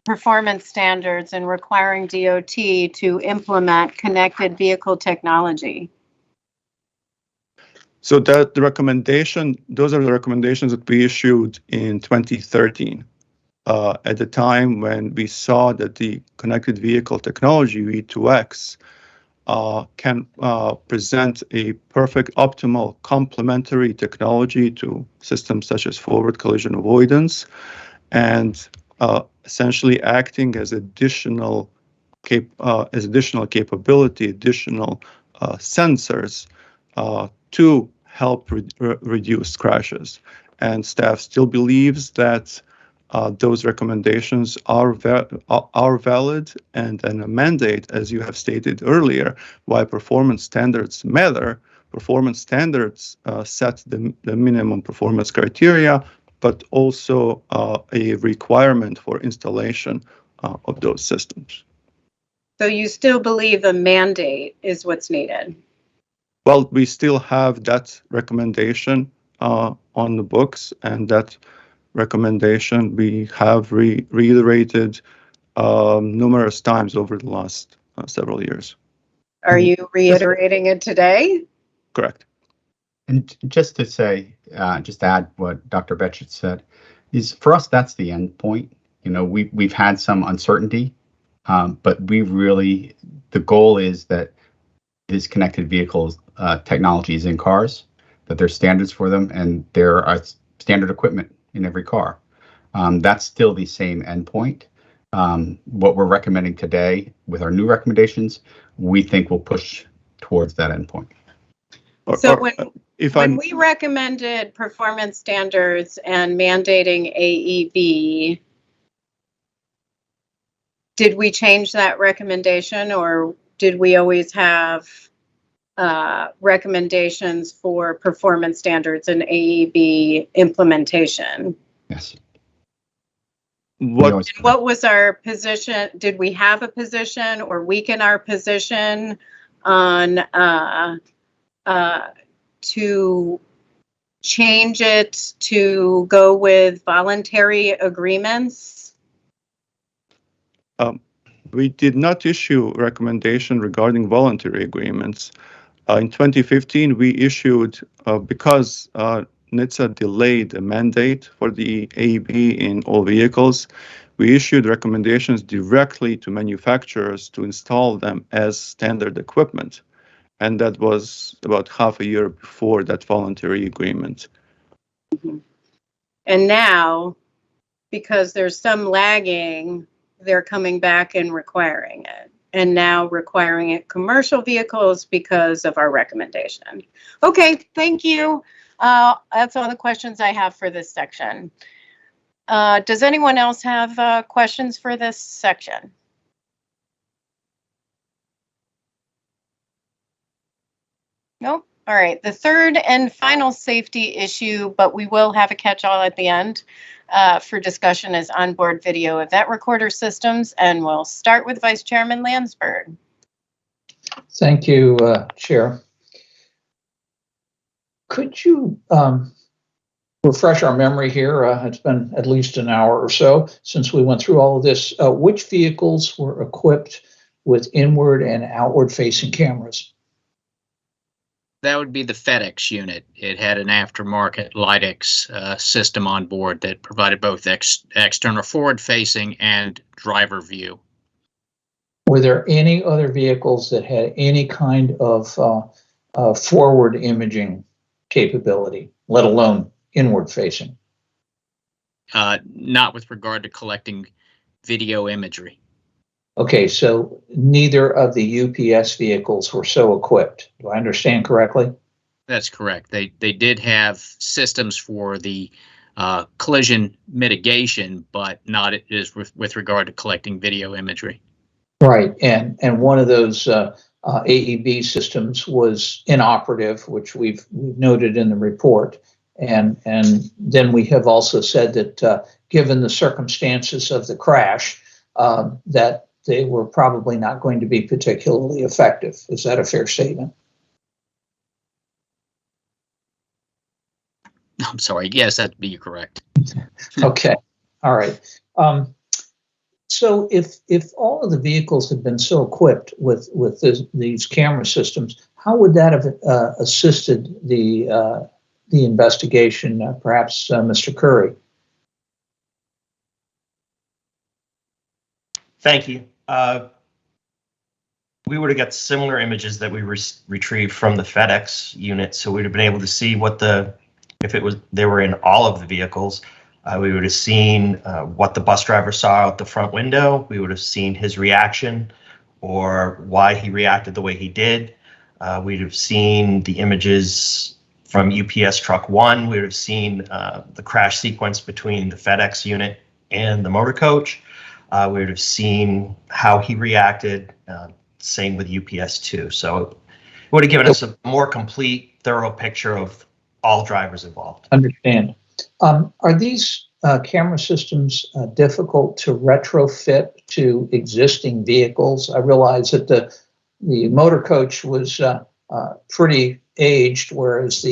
performance standards and requiring DOT to implement connected vehicle technology? So those are the recommendations that we issued in 2013. At the time when we saw that the connected vehicle technology, V2X, can present a perfect optimal complementary technology to systems such as forward collision avoidance, and essentially acting as additional capability, additional sensors to help reduce crashes. And staff still believes that those recommendations are valid, and a mandate, as you have stated earlier, why performance standards matter. Performance standards set the minimum performance criteria, but also a requirement for installation of those systems. So you still believe a mandate is what's needed? Well, we still have that recommendation on the books, and that recommendation we have reiterated numerous times over the last several years. Are you reiterating it today? Correct. And just to say, just to add what Dr. Betchett said, is for us, that's the end point. You know, we've had some uncertainty, but the goal is that this connected vehicles technology is in cars, that there's standards for them, and there are standard equipment in every car. That's still the same endpoint. What we're recommending today with our new recommendations, we think will push towards that endpoint. So when we recommended performance standards and mandating AEB, did we change that recommendation, or did we always have recommendations for performance standards and AEB implementation? Yes. What was our position? Did we have a position or weaken our position on to change it to go with voluntary agreements? We did not issue a recommendation regarding voluntary agreements. In 2015, we issued, because NHTSA delayed a mandate for the AEB in all vehicles, we issued recommendations directly to manufacturers to install them as standard equipment. And that was about half a year before that voluntary agreement. Mm-hmm. And now, because there's some lagging, they're coming back and requiring it. And now requiring it commercial vehicles because of our recommendation. Okay, thank you. That's all the questions I have for this section. Does anyone else have questions for this section? Nope. All right. The third and final safety issue, but we will have a catch-all at the end for discussion, is onboard video event recorder systems. And we'll start with Vice Chairman Landsberg. Thank you, Chair. Could you refresh our memory here? It's been at least an hour or so since we went through all of this. Which vehicles were equipped with inward and outward facing cameras? That would be the FedEx unit. It had an aftermarket LIDEX system on board that provided both external forward-facing and driver view. Were there any other vehicles that had any kind of forward imaging capability, let alone inward-facing? Not with regard to collecting video imagery. Okay, so neither of the UPS vehicles were so equipped. Do I understand correctly? That's correct. They did have systems for the collision mitigation, but not with regard to collecting video imagery. Right, and one of those AEB systems was inoperative, which we've noted in the report. And then we have also said that given the circumstances of the crash, that they were probably not going to be particularly effective. Is that a fair statement? I'm sorry. Yes, that'd be correct. Okay. All right. So if all of the vehicles had been so equipped with these camera systems, how would that have assisted the investigation? Perhaps Mr. Curry. Thank you. We would have got similar images that we retrieved from the FedEx unit, so we'd have been able to see what they were in all of the vehicles. We would have seen what the bus driver saw out the front window. We would have seen his reaction or why he reacted the way he did. We'd have seen the images from UPS truck 1. We would have seen the crash sequence between the FedEx unit and the motor coach. We would have seen how he reacted. Same with UPS 2. So it would have given us a more complete, thorough picture of all drivers involved. Understand. Are these camera systems difficult to retrofit to existing vehicles? I realize that the motor coach was pretty aged, whereas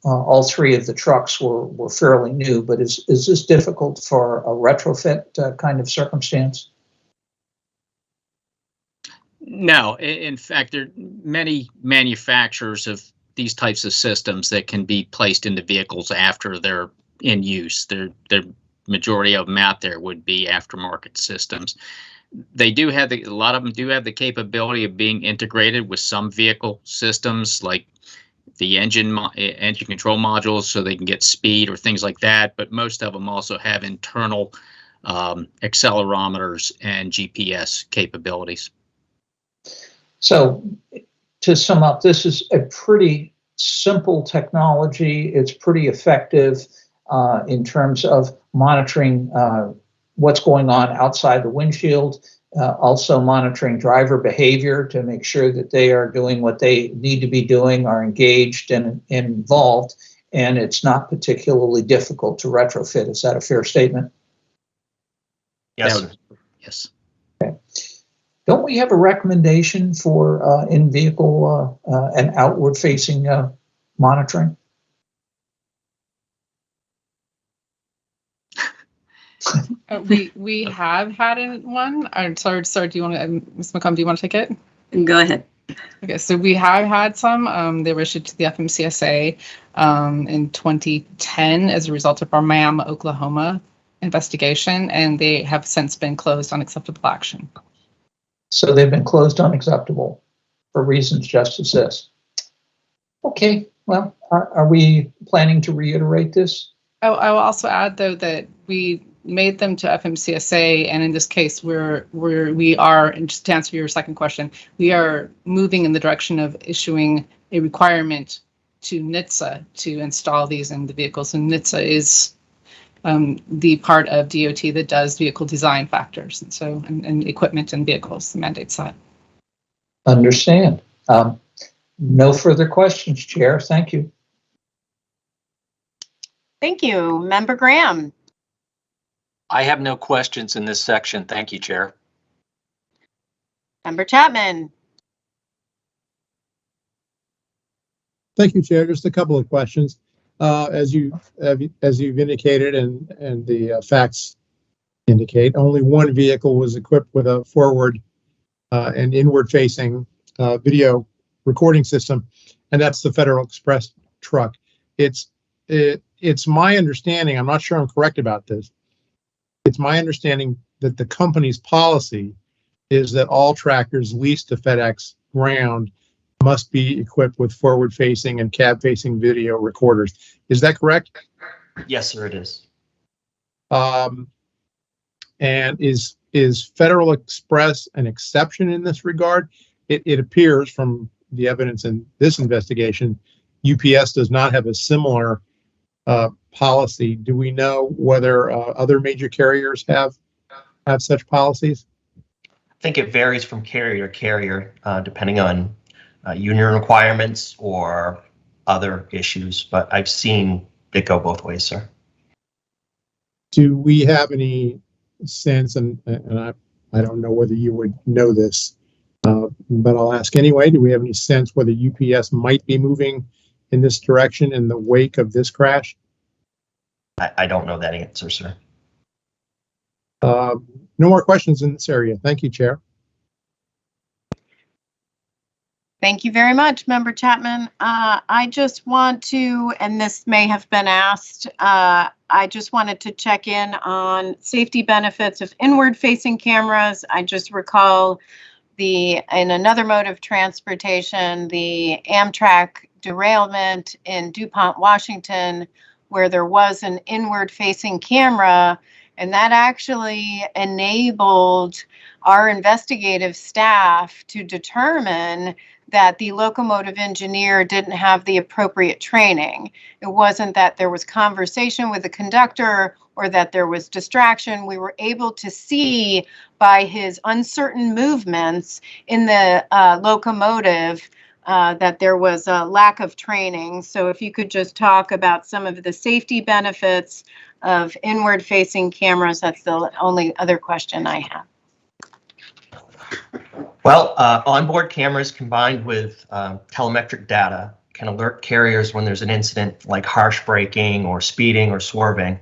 all three of the trucks were fairly new. But is this difficult for a retrofit kind of circumstance? No, in fact, there are many manufacturers of these types of systems that can be placed into vehicles after they're in use. The majority of them out there would be aftermarket systems. They do have a lot of them do have the capability of being integrated with some vehicle systems, like the engine control modules, so they can get speed or things like that. But most of them also have internal accelerometers and GPS capabilities. So to sum up, this is a pretty simple technology. It's pretty effective in terms of monitoring what's going on outside the windshield, also monitoring driver behavior to make sure that they are doing what they need to be doing, are engaged and involved, and it's not particularly difficult to retrofit. Is that a fair statement? Yes. Yes. Okay. Don't we have a recommendation for in-vehicle and outward-facing monitoring? We have had one. I'm sorry. Do you want to, Ms. McComb? Do you want to take it? Go ahead. Okay, so we have had some. They were issued to the FMCSA in 2010 as a result of our Miami, Oklahoma investigation, and they have since been closed on acceptable action. So they've been closed unacceptable for reasons just as this. Okay, well, are we planning to reiterate this? I will also add, though, that we made them to FMCSA, and in this case, we are, and just to answer your second question, we are moving in the direction of issuing a requirement to NHTSA to install these in the vehicles. And NHTSA is the part of DOT that does vehicle design factors, and so and equipment and vehicles, the mandates that. Understand. No further questions, Chair. Thank you. Thank you. Member Graham. I have no questions in this section. Thank you, Chair. Member Chapman. Thank you, Chair. Just a couple of questions. As you've indicated and the facts indicate, only one vehicle was equipped with a forward and inward-facing video recording system, and that's the Federal Express truck. It's my understanding, I'm not sure I'm correct about this, it's my understanding that the company's policy is that all tractors leased to FedEx Ground must be equipped with forward-facing and cab-facing video recorders. Is that correct? Yes, sir, it is. And is Federal Express an exception in this regard? It appears from the evidence in this investigation, UPS does not have a similar policy. Do we know whether other major carriers have such policies? I think it varies from carrier to carrier, depending on union requirements or other issues, but I've seen it go both ways, sir. Do we have any sense, and I don't know whether you would know this, but I'll ask anyway, do we have any sense whether UPS might be moving in this direction in the wake of this crash? I don't know that answer, sir. No more questions in this area. Thank you, Chair. Thank you very much, Member Chapman. I just want to, and this may have been asked, I just wanted to check in on safety benefits of inward-facing cameras. I just recall in another mode of transportation, the Amtrak derailment in DuPont, Washington, where there was an inward-facing camera, and that actually enabled our investigative staff to determine that the locomotive engineer didn't have the appropriate training. It wasn't that there was conversation with the conductor or that there was distraction. We were able to see by his uncertain movements in the locomotive that there was a lack of training. So if you could just talk about some of the safety benefits of inward-facing cameras, that's the only other question I have. Well, onboard cameras combined with telemetric data can alert carriers when there's an incident like harsh braking or speeding or swerving.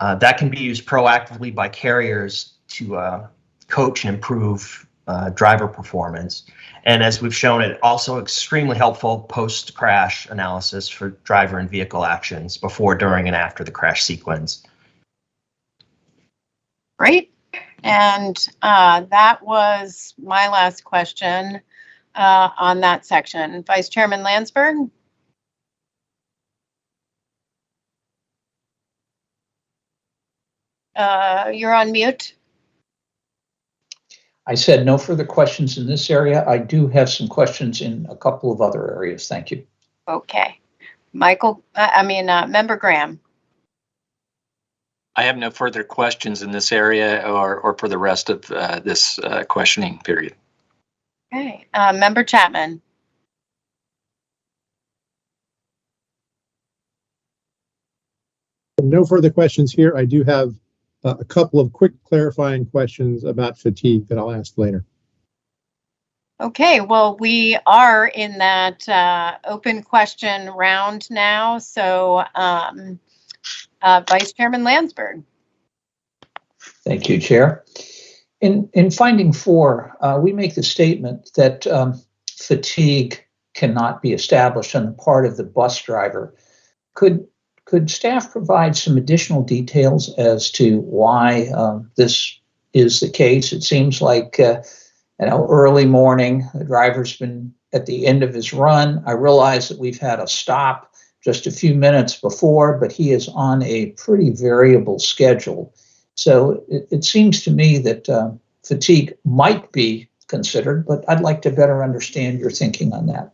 That can be used proactively by carriers to coach and improve driver performance. And as we've shown, it also extremely helpful post-crash analysis for driver and vehicle actions before, during, and after the crash sequence. Great. And that was my last question on that section. Vice Chairman Lansford? You're on mute. I said no further questions in this area. I do have some questions in a couple of other areas. Thank you. Okay. Member Graham. I have no further questions in this area or for the rest of this questioning period. Okay. Member Chapman. No further questions here. I do have a couple of quick clarifying questions about fatigue that I'll ask later. Okay, well, we are in that open question round now. So Vice Chairman Lansford. Thank you, Chair. In finding 4, we make the statement that fatigue cannot be established on the part of the bus driver. Could staff provide some additional details as to why this is the case? It seems like early morning, the driver's been at the end of his run. I realize that we've had a stop just a few minutes before, but he is on a pretty variable schedule. So it seems to me that fatigue might be considered, but I'd like to better understand your thinking on that.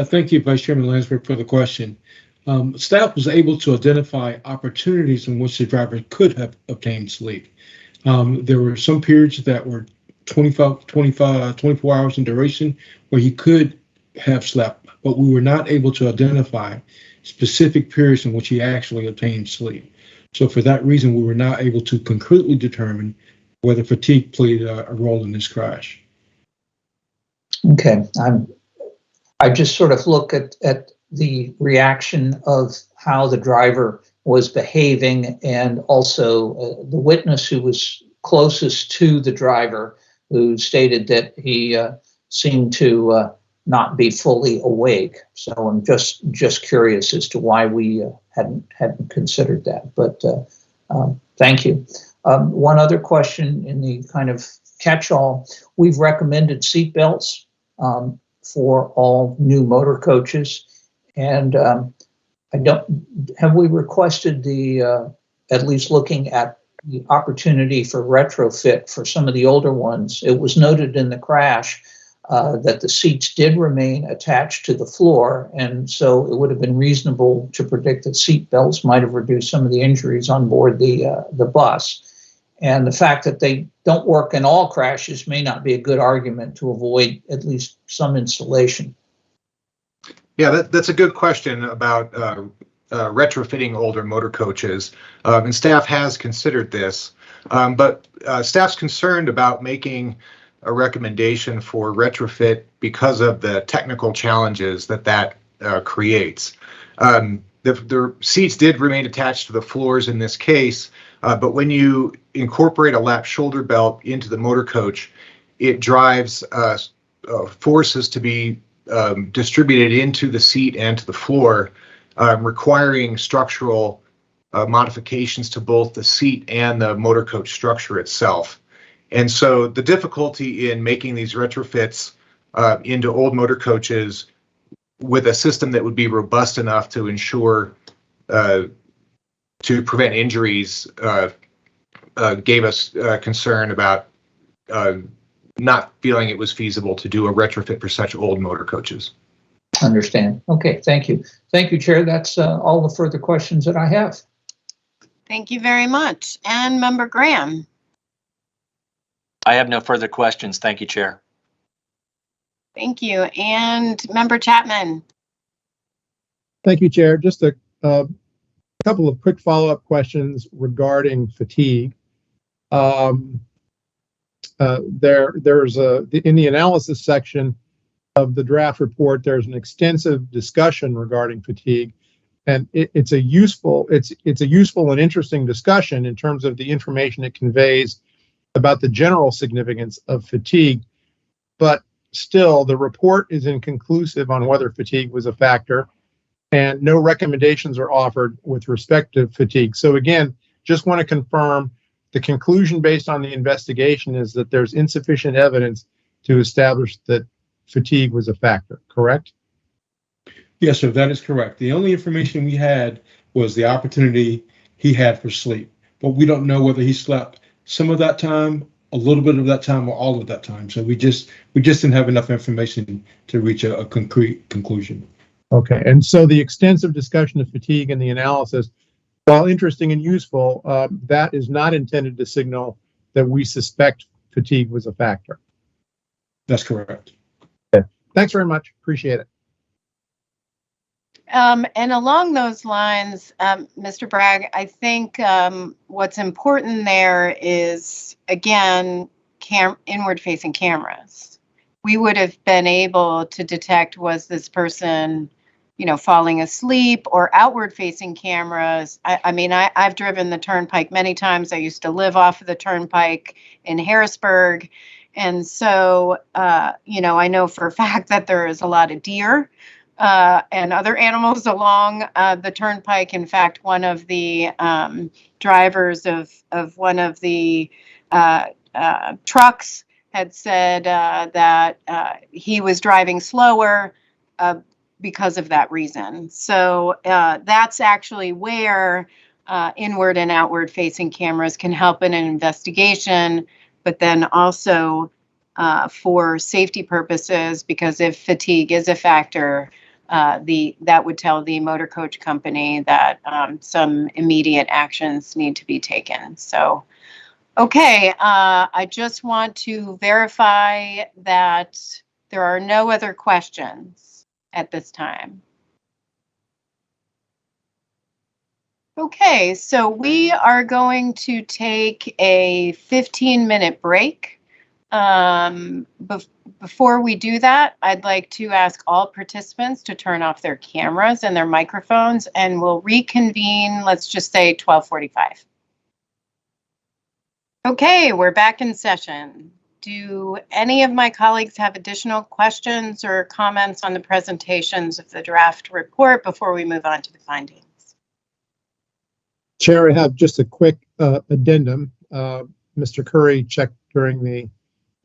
Thank you, Vice Chairman Lansford, for the question. Staff was able to identify opportunities in which the driver could have obtained sleep. There were some periods that were 24 hours in duration where he could have slept, but we were not able to identify specific periods in which he actually obtained sleep. So for that reason, we were not able to concretely determine whether fatigue played a role in this crash. Okay, I just sort of look at the reaction of how the driver was behaving, and also the witness who was closest to the driver, who stated that he seemed to not be fully awake. So I'm just curious as to why we hadn't considered that. But thank you. One other question in the kind of catch-all: we've recommended seatbelts for all new motor coaches, and have we requested the at least looking at the opportunity for retrofit for some of the older ones? It was noted in the crash that the seats did remain attached to the floor, and so it would have been reasonable to predict that seat belts might have reduced some of the injuries on board the bus. And the fact that they don't work in all crashes may not be a good argument to avoid at least some installation. Yeah, that's a good question about retrofitting older motor coaches. And staff has considered this, but staff's concerned about making a recommendation for retrofit because of the technical challenges that creates. The seats did remain attached to the floors in this case, but when you incorporate a lap shoulder belt into the motor coach, it drives forces to be distributed into the seat and to the floor, requiring structural modifications to both the seat and the motor coach structure itself. And so the difficulty in making these retrofits into old motor coaches with a system that would be robust enough to ensure to prevent injuries gave us concern about not feeling it was feasible to do a retrofit for such old motor coaches. Understand. Okay, thank you. Thank you, Chair. That's all the further questions that I have. Thank you very much. And Member Graham. I have no further questions. Thank you, Chair. Thank you. And Member Chapman. Thank you, Chair. Just a couple of quick follow-up questions regarding fatigue. There's in the analysis section of the draft report, there's an extensive discussion regarding fatigue, and it's a useful and interesting discussion in terms of the information it conveys about the general significance of fatigue. But still, the report is inconclusive on whether fatigue was a factor, and no recommendations are offered with respect to fatigue. So again, just want to confirm the conclusion based on the investigation is that there's insufficient evidence to establish that fatigue was a factor, correct? Yes, sir, that is correct. The only information we had was the opportunity he had for sleep, but we don't know whether he slept some of that time, a little bit of that time, or all of that time. So we just didn't have enough information to reach a concrete conclusion. Okay, and so the extensive discussion of fatigue in the analysis, while interesting and useful, that is not intended to signal that we suspect fatigue was a factor. That's correct. Okay. Thanks very much. Appreciate it. And along those lines, Mr. Bragg, I think what's important there is, again, inward-facing cameras. We would have been able to detect, was this person, falling asleep, or outward-facing cameras. I mean, I've driven the turnpike many times. I used to live off of the turnpike in Harrisburg. And so, I know for a fact that there is a lot of deer and other animals along the turnpike. In fact, one of the drivers of one of the trucks had said that he was driving slower because of that reason. So that's actually where inward and outward facing cameras can help in an investigation, but then also for safety purposes, because if fatigue is a factor, that would tell the motor coach company that some immediate actions need to be taken. So, okay, I just want to verify that there are no other questions at this time. Okay, so we are going to take a 15-minute break. Before we do that, I'd like to ask all participants to turn off their cameras and their microphones, and we'll reconvene, let's just say 12:45. Okay, we're back in session. Do any of my colleagues have additional questions or comments on the presentations of the draft report before we move on to the findings? Chair, I have just a quick addendum. Mr. Curry checked during the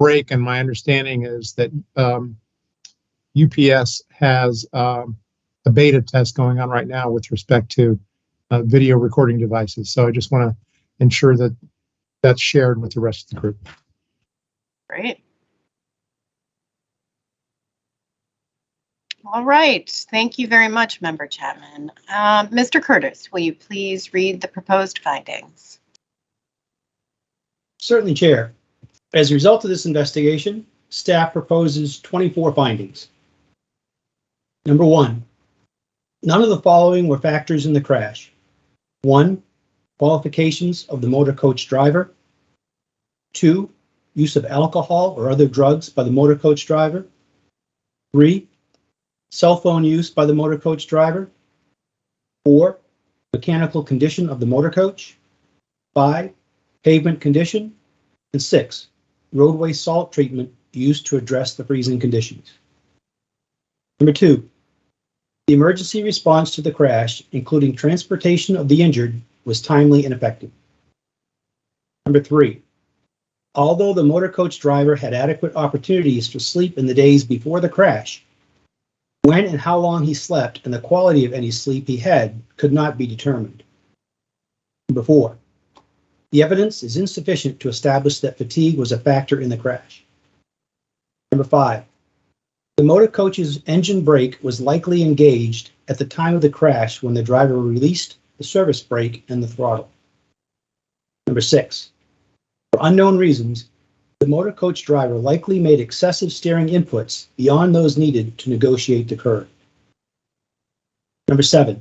break, and my understanding is that UPS has a beta test going on right now with respect to video recording devices. So I just want to ensure that that's shared with the rest of the group. Great. All right. Thank you very much, Member Chapman. Mr. Curtis, will you please read the proposed findings? Certainly, Chair. As a result of this investigation, staff proposes 24 findings. Number 1, none of the following were factors in the crash. 1, qualifications of the motor coach driver. 2, use of alcohol or other drugs by the motor coach driver. 3, cell phone use by the motor coach driver. 4, mechanical condition of the motor coach. 5, pavement condition. And 6, roadway salt treatment used to address the freezing conditions. Number 2, the emergency response to the crash, including transportation of the injured, was timely and effective. Number 3, although the motor coach driver had adequate opportunities for sleep in the days before the crash, when and how long he slept and the quality of any sleep he had could not be determined. Number 4, the evidence is insufficient to establish that fatigue was a factor in the crash. Number 5, the motor coach's engine brake was likely engaged at the time of the crash when the driver released the service brake and the throttle. Number 6, for unknown reasons, the motor coach driver likely made excessive steering inputs beyond those needed to negotiate the curve. Number 7,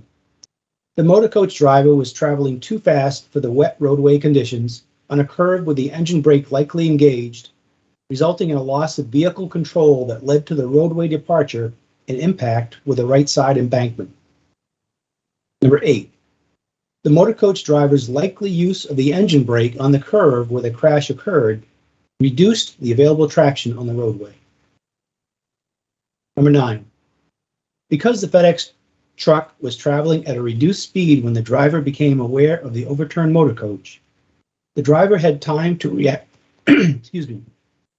the motor coach driver was traveling too fast for the wet roadway conditions on a curve with the engine brake likely engaged, resulting in a loss of vehicle control that led to the roadway departure and impact with the right side embankment. Number 8, the motor coach driver's likely use of the engine brake on the curve where the crash occurred reduced the available traction on the roadway. Number 9, because the FedEx truck was traveling at a reduced speed when the driver became aware of the overturned motor coach, the driver had time to react,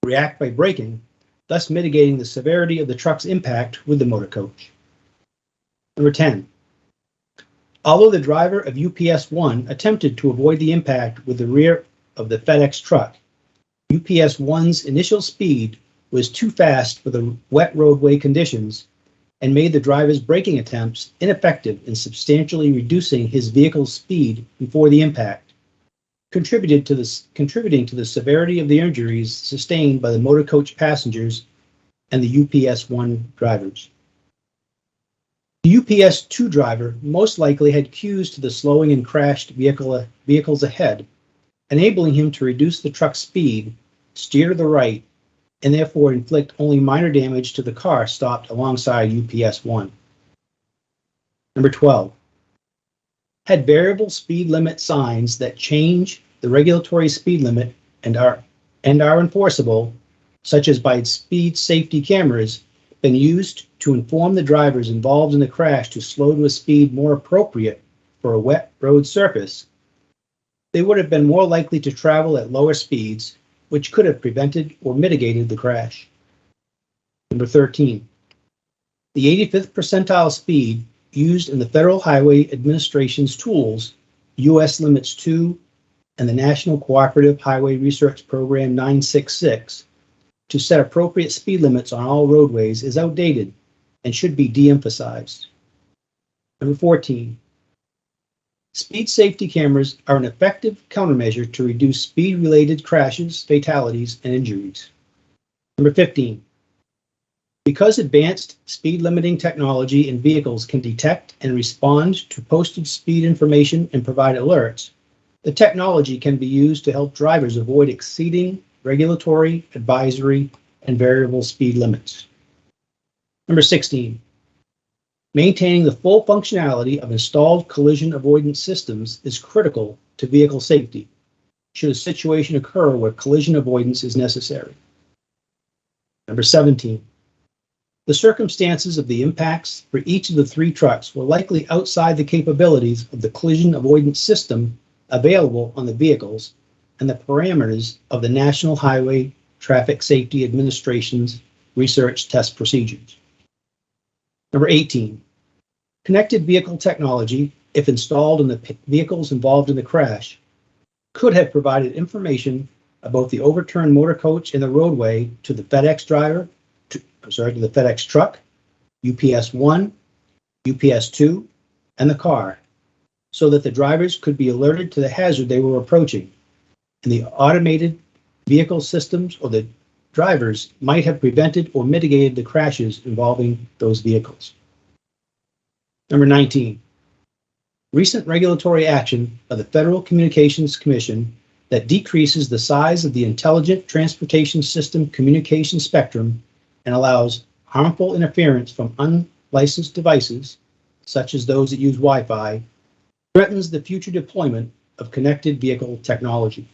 react by braking, thus mitigating the severity of the truck's impact with the motor coach. Number 10, although the driver of UPS 1 attempted to avoid the impact with the rear of the FedEx truck, UPS 1's initial speed was too fast for the wet roadway conditions and made the driver's braking attempts ineffective in substantially reducing his vehicle's speed before the impact, contributing to the severity of the injuries sustained by the motor coach passengers and the UPS 1 drivers. The UPS 2 driver most likely had cues to the slowing and crashed vehicles ahead, enabling him to reduce the truck's speed, steer to the right, and therefore inflict only minor damage to the car stopped alongside UPS 1. Number 12, had variable speed limit signs that change the regulatory speed limit and are enforceable, such as by speed safety cameras, been used to inform the drivers involved in the crash to slow to a speed more appropriate for a wet road surface, they would have been more likely to travel at lower speeds, which could have prevented or mitigated the crash. Number 13, the 85th percentile speed used in the Federal Highway Administration's tools, U.S. Limits 2 and the National Cooperative Highway Research Program 966, to set appropriate speed limits on all roadways is outdated and should be de-emphasized. Number 14, speed safety cameras are an effective countermeasure to reduce speed-related crashes, fatalities, and injuries. Number 15, because advanced speed limiting technology in vehicles can detect and respond to posted speed information and provide alerts, the technology can be used to help drivers avoid exceeding regulatory, advisory, and variable speed limits. Number 16, maintaining the full functionality of installed collision avoidance systems is critical to vehicle safety should a situation occur where collision avoidance is necessary. Number 17, the circumstances of the impacts for each of the 3 trucks were likely outside the capabilities of the collision avoidance system available on the vehicles and the parameters of the National Highway Traffic Safety Administration's research test procedures. Number 18, connected vehicle technology, if installed in the vehicles involved in the crash, could have provided information about the overturned motor coach in the roadway to the FedEx driver, to the FedEx truck, UPS 1, UPS 2, and the car, so that the drivers could be alerted to the hazard they were approaching and the automated vehicle systems or the drivers might have prevented or mitigated the crashes involving those vehicles. Number 19, recent regulatory action of the Federal Communications Commission that decreases the size of the Intelligent Transportation System communication spectrum and allows harmful interference from unlicensed devices, such as those that use Wi-Fi, threatens the future deployment of connected vehicle technology.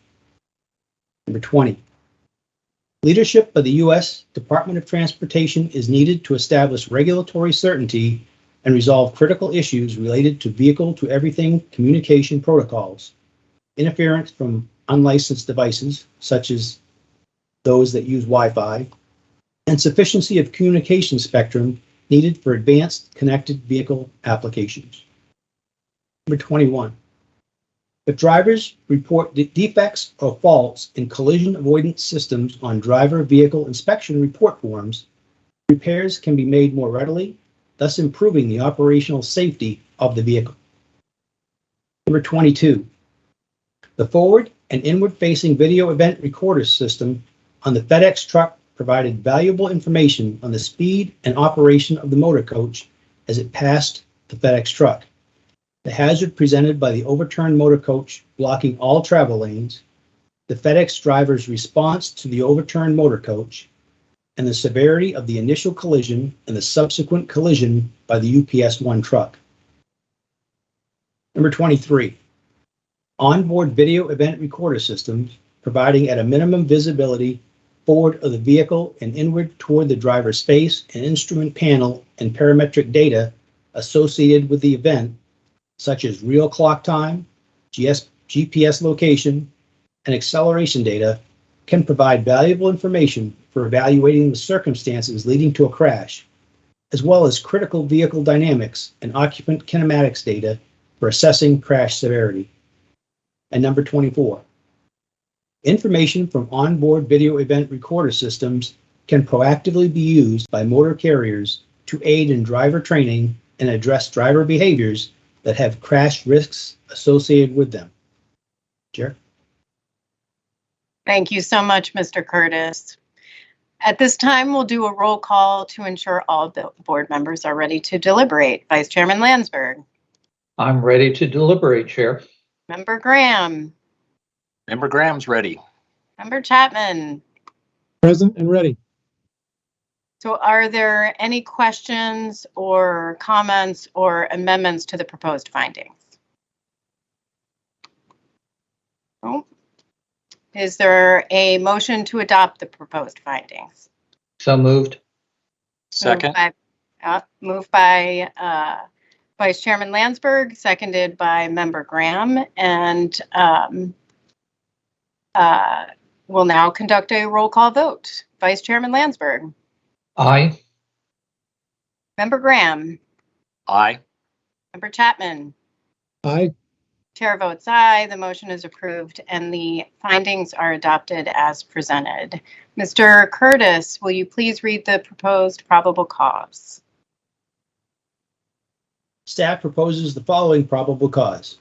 Number 20, leadership of the U.S. Department of Transportation is needed to establish regulatory certainty and resolve critical issues related to vehicle-to-everything communication protocols, interference from unlicensed devices, such as those that use Wi-Fi, and sufficiency of communication spectrum needed for advanced connected vehicle applications. Number 21, if drivers report defects or faults in collision avoidance systems on driver vehicle inspection report forms, repairs can be made more readily, thus improving the operational safety of the vehicle. Number 22, the forward and inward-facing video event recorder system on the FedEx truck provided valuable information on the speed and operation of the motor coach as it passed the FedEx truck, the hazard presented by the overturned motor coach blocking all travel lanes, the FedEx driver's response to the overturned motor coach, and the severity of the initial collision and the subsequent collision by the UPS-1 truck. Number 23, onboard video event recorder systems providing at a minimum visibility forward of the vehicle and inward toward the driver's face and instrument panel and parametric data associated with the event, such as real clock time, GPS location, and acceleration data, can provide valuable information for evaluating the circumstances leading to a crash, as well as critical vehicle dynamics and occupant kinematics data for assessing crash severity. And number 24, information from onboard video event recorder systems can proactively be used by motor carriers to aid in driver training and address driver behaviors that have crash risks associated with them. Chair? Thank you so much, Mr. Curtis. At this time, we'll do a roll call to ensure all the board members are ready to deliberate. Vice Chairman Landsberg. I'm ready to deliberate, Chair. Member Graham. Member Graham's ready. Member Chapman. Present and ready. So are there any questions or comments or amendments to the proposed findings? Oh. Is there a motion to adopt the proposed findings? So moved. Second. Moved by Vice Chairman Landsberg, seconded by Member Graham, and we'll now conduct a roll call vote. Vice Chairman Landsberg. Aye. Member Graham. Aye. Member Chapman. Aye. Chair votes aye. The motion is approved and the findings are adopted as presented. Mr. Curtis, will you please read the proposed probable cause? Staff proposes the following probable cause.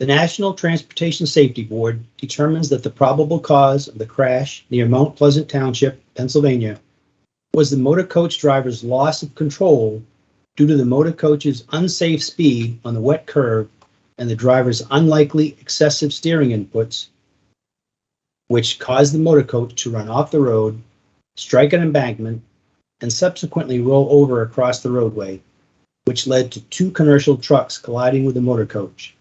The National Transportation Safety Board determines that the probable cause of the crash near Mount Pleasant Township, Pennsylvania, was the motor coach driver's loss of control due to the motor coach's unsafe speed on the wet curve and the driver's unlikely excessive steering inputs, which caused the motor coach to run off the road, strike an embankment, and subsequently roll over across the roadway, which led to 2 commercial trucks colliding with the motor coach.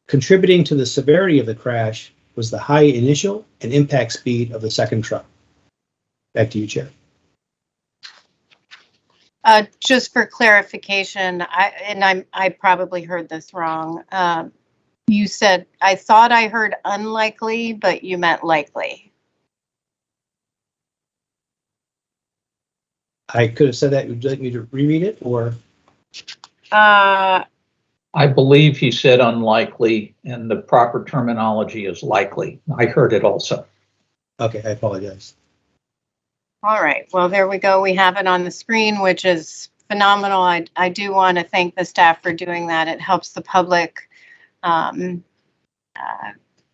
Contributing to the severity of the crash was the high initial and impact speed of the second truck. Back to you, Chair. Just for clarification, I probably heard this wrong. You said, I thought I heard unlikely, but you meant likely. I could have said that. Would you like me to reread it, or? I believe he said unlikely, and the proper terminology is likely. I heard it also. Okay, I apologize. All right, well, there we go. We have it on the screen, which is phenomenal. I do want to thank the staff for doing that. It helps the public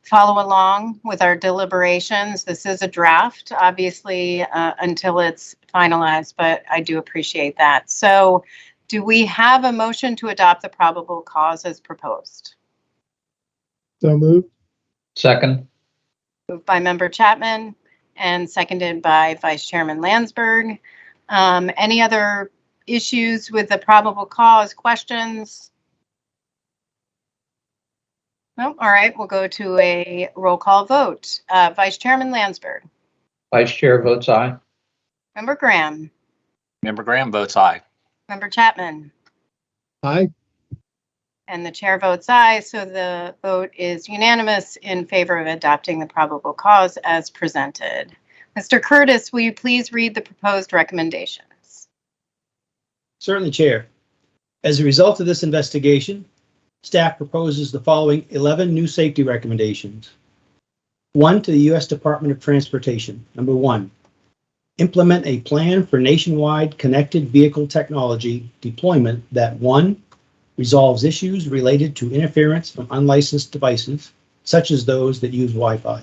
follow along with our deliberations. This is a draft, obviously, until it's finalized, but I do appreciate that. So do we have a motion to adopt the probable cause as proposed? So moved. Second. Moved by Member Chapman and seconded by Vice Chairman Landsberg. Any other issues with the probable cause, questions? No? All right, we'll go to a roll call vote. Vice Chairman Landsberg. Vice Chair votes aye. Member Graham. Member Graham votes aye. Member Chapman. Aye. And the chair votes aye, so the vote is unanimous in favor of adopting the probable cause as presented. Mr. Curtis, will you please read the proposed recommendations? Certainly, Chair. As a result of this investigation, staff proposes the following 11 new safety recommendations. 1, to the U.S. Department of Transportation. Number 1, implement a plan for nationwide connected vehicle technology deployment that 1, resolves issues related to interference from unlicensed devices, such as those that use Wi-Fi.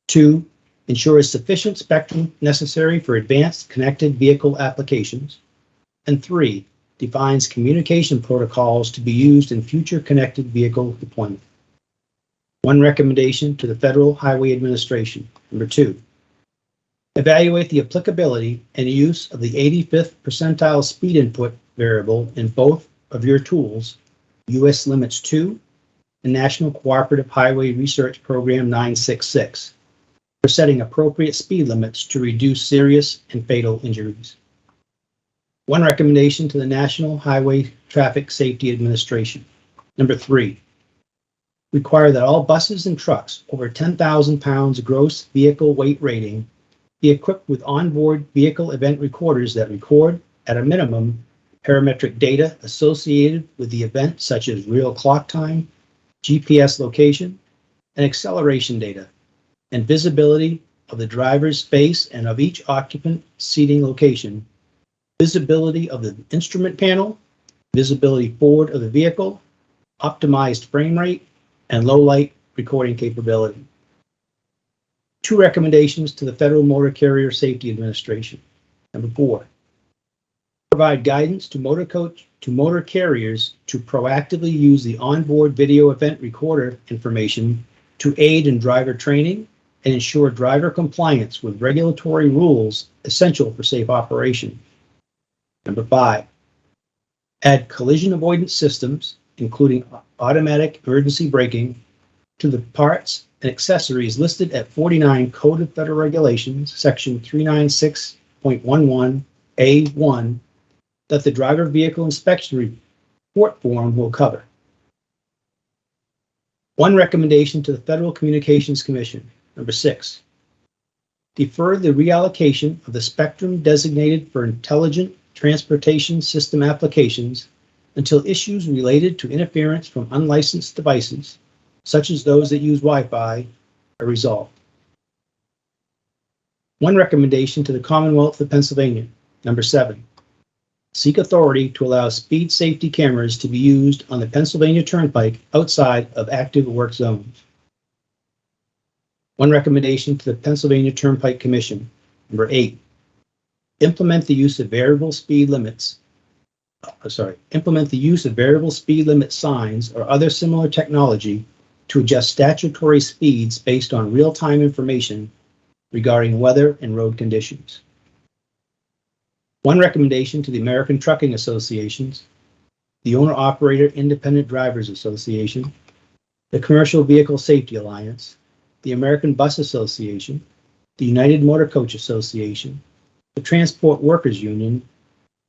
2, ensures sufficient spectrum necessary for advanced connected vehicle applications. And 3, defines communication protocols to be used in future connected vehicle deployment. 1 recommendation to the Federal Highway Administration. Number 2, evaluate the applicability and use of the 85th percentile speed input variable in both of your tools, U.S. Limits 2 and National Cooperative Highway Research Program 966, for setting appropriate speed limits to reduce serious and fatal injuries. 1 recommendation to the National Highway Traffic Safety Administration. Number 3, require that all buses and trucks over 10,000 pounds gross vehicle weight rating be equipped with onboard vehicle event recorders that record, at a minimum, parametric data associated with the event, such as real clock time, GPS location, and acceleration data, and visibility of the driver's face and of each occupant seating location, visibility of the instrument panel, visibility forward of the vehicle, optimized frame rate, and low light recording capability. 2 recommendations to the Federal Motor Carrier Safety Administration. Number 4, provide guidance to motor carriers to proactively use the onboard video event recorder information to aid in driver training and ensure driver compliance with regulatory rules essential for safe operation. Number 5, add collision avoidance systems, including automatic emergency braking, to the parts and accessories listed at 49 Code of Federal Regulations, Section 396.11A1, that the driver vehicle inspection report form will cover. 1 recommendation to the Federal Communications Commission. Number 6, defer the reallocation of the spectrum designated for intelligent transportation system applications until issues related to interference from unlicensed devices, such as those that use Wi-Fi, are resolved. 1 recommendation to the Commonwealth of Pennsylvania. Number 7, seek authority to allow speed safety cameras to be used on the Pennsylvania Turnpike outside of active work zones. 1 recommendation to the Pennsylvania Turnpike Commission. Number 8, implement the use of variable speed limit signs or other similar technology to adjust statutory speeds based on real-time information regarding weather and road conditions. 1 recommendation to the American Trucking Associations, the Owner-Operator Independent Drivers Association, the Commercial Vehicle Safety Alliance, the American Bus Association, the United Motor Coach Association, the Transport Workers Union,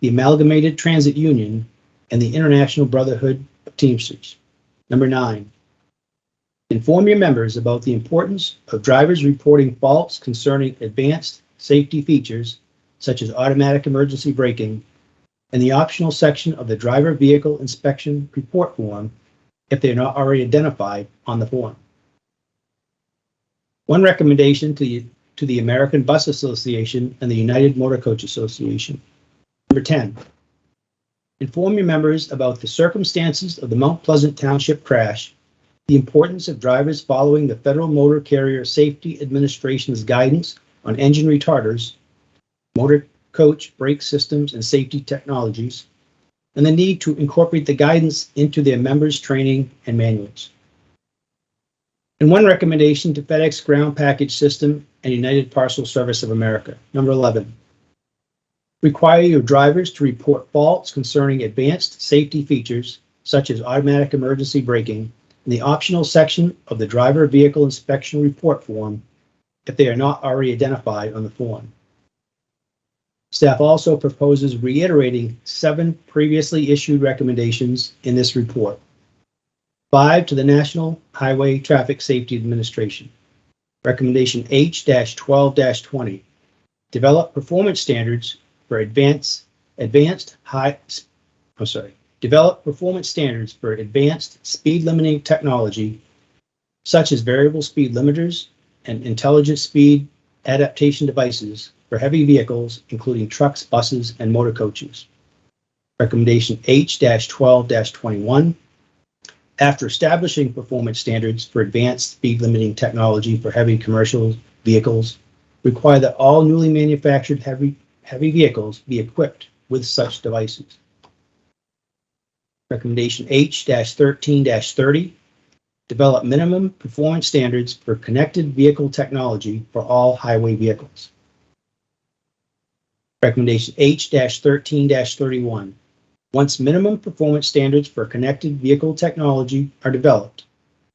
the Amalgamated Transit Union, and the International Brotherhood of Teamsters. Number 9, inform your members about the importance of drivers reporting faults concerning advanced safety features such as automatic emergency braking, and the optional section of the driver vehicle inspection report form if they are not already identified on the form. 1 recommendation to the American Bus Association and the United Motor Coach Association. Number 10, inform your members about the circumstances of the Mount Pleasant Township crash the importance of drivers following the Federal Motor Carrier Safety Administration's guidance on engine retarders, motor coach brake systems, and safety technologies, and the need to incorporate the guidance into their members' training and manuals. And one recommendation to FedEx Ground Package System and United Parcel Service of America. Number 11, require your drivers to report faults concerning advanced safety features such as automatic emergency braking in the optional section of the driver vehicle inspection report form if they are not already identified on the form. Staff also proposes reiterating 7 previously issued recommendations in this report. 5 to the National Highway Traffic Safety Administration. Recommendation H-12-20. Develop performance standards for develop performance standards for advanced speed limiting technology, such as variable speed limiters and intelligent speed adaptation devices for heavy vehicles, including trucks, buses, and motor coaches. Recommendation H-12-21. After establishing performance standards for advanced speed limiting technology for heavy commercial vehicles, require that all newly manufactured heavy vehicles be equipped with such devices. Recommendation H-13-30. Develop minimum performance standards for connected vehicle technology for all highway vehicles. Recommendation H-13-31. Once minimum performance standards for connected vehicle technology are developed,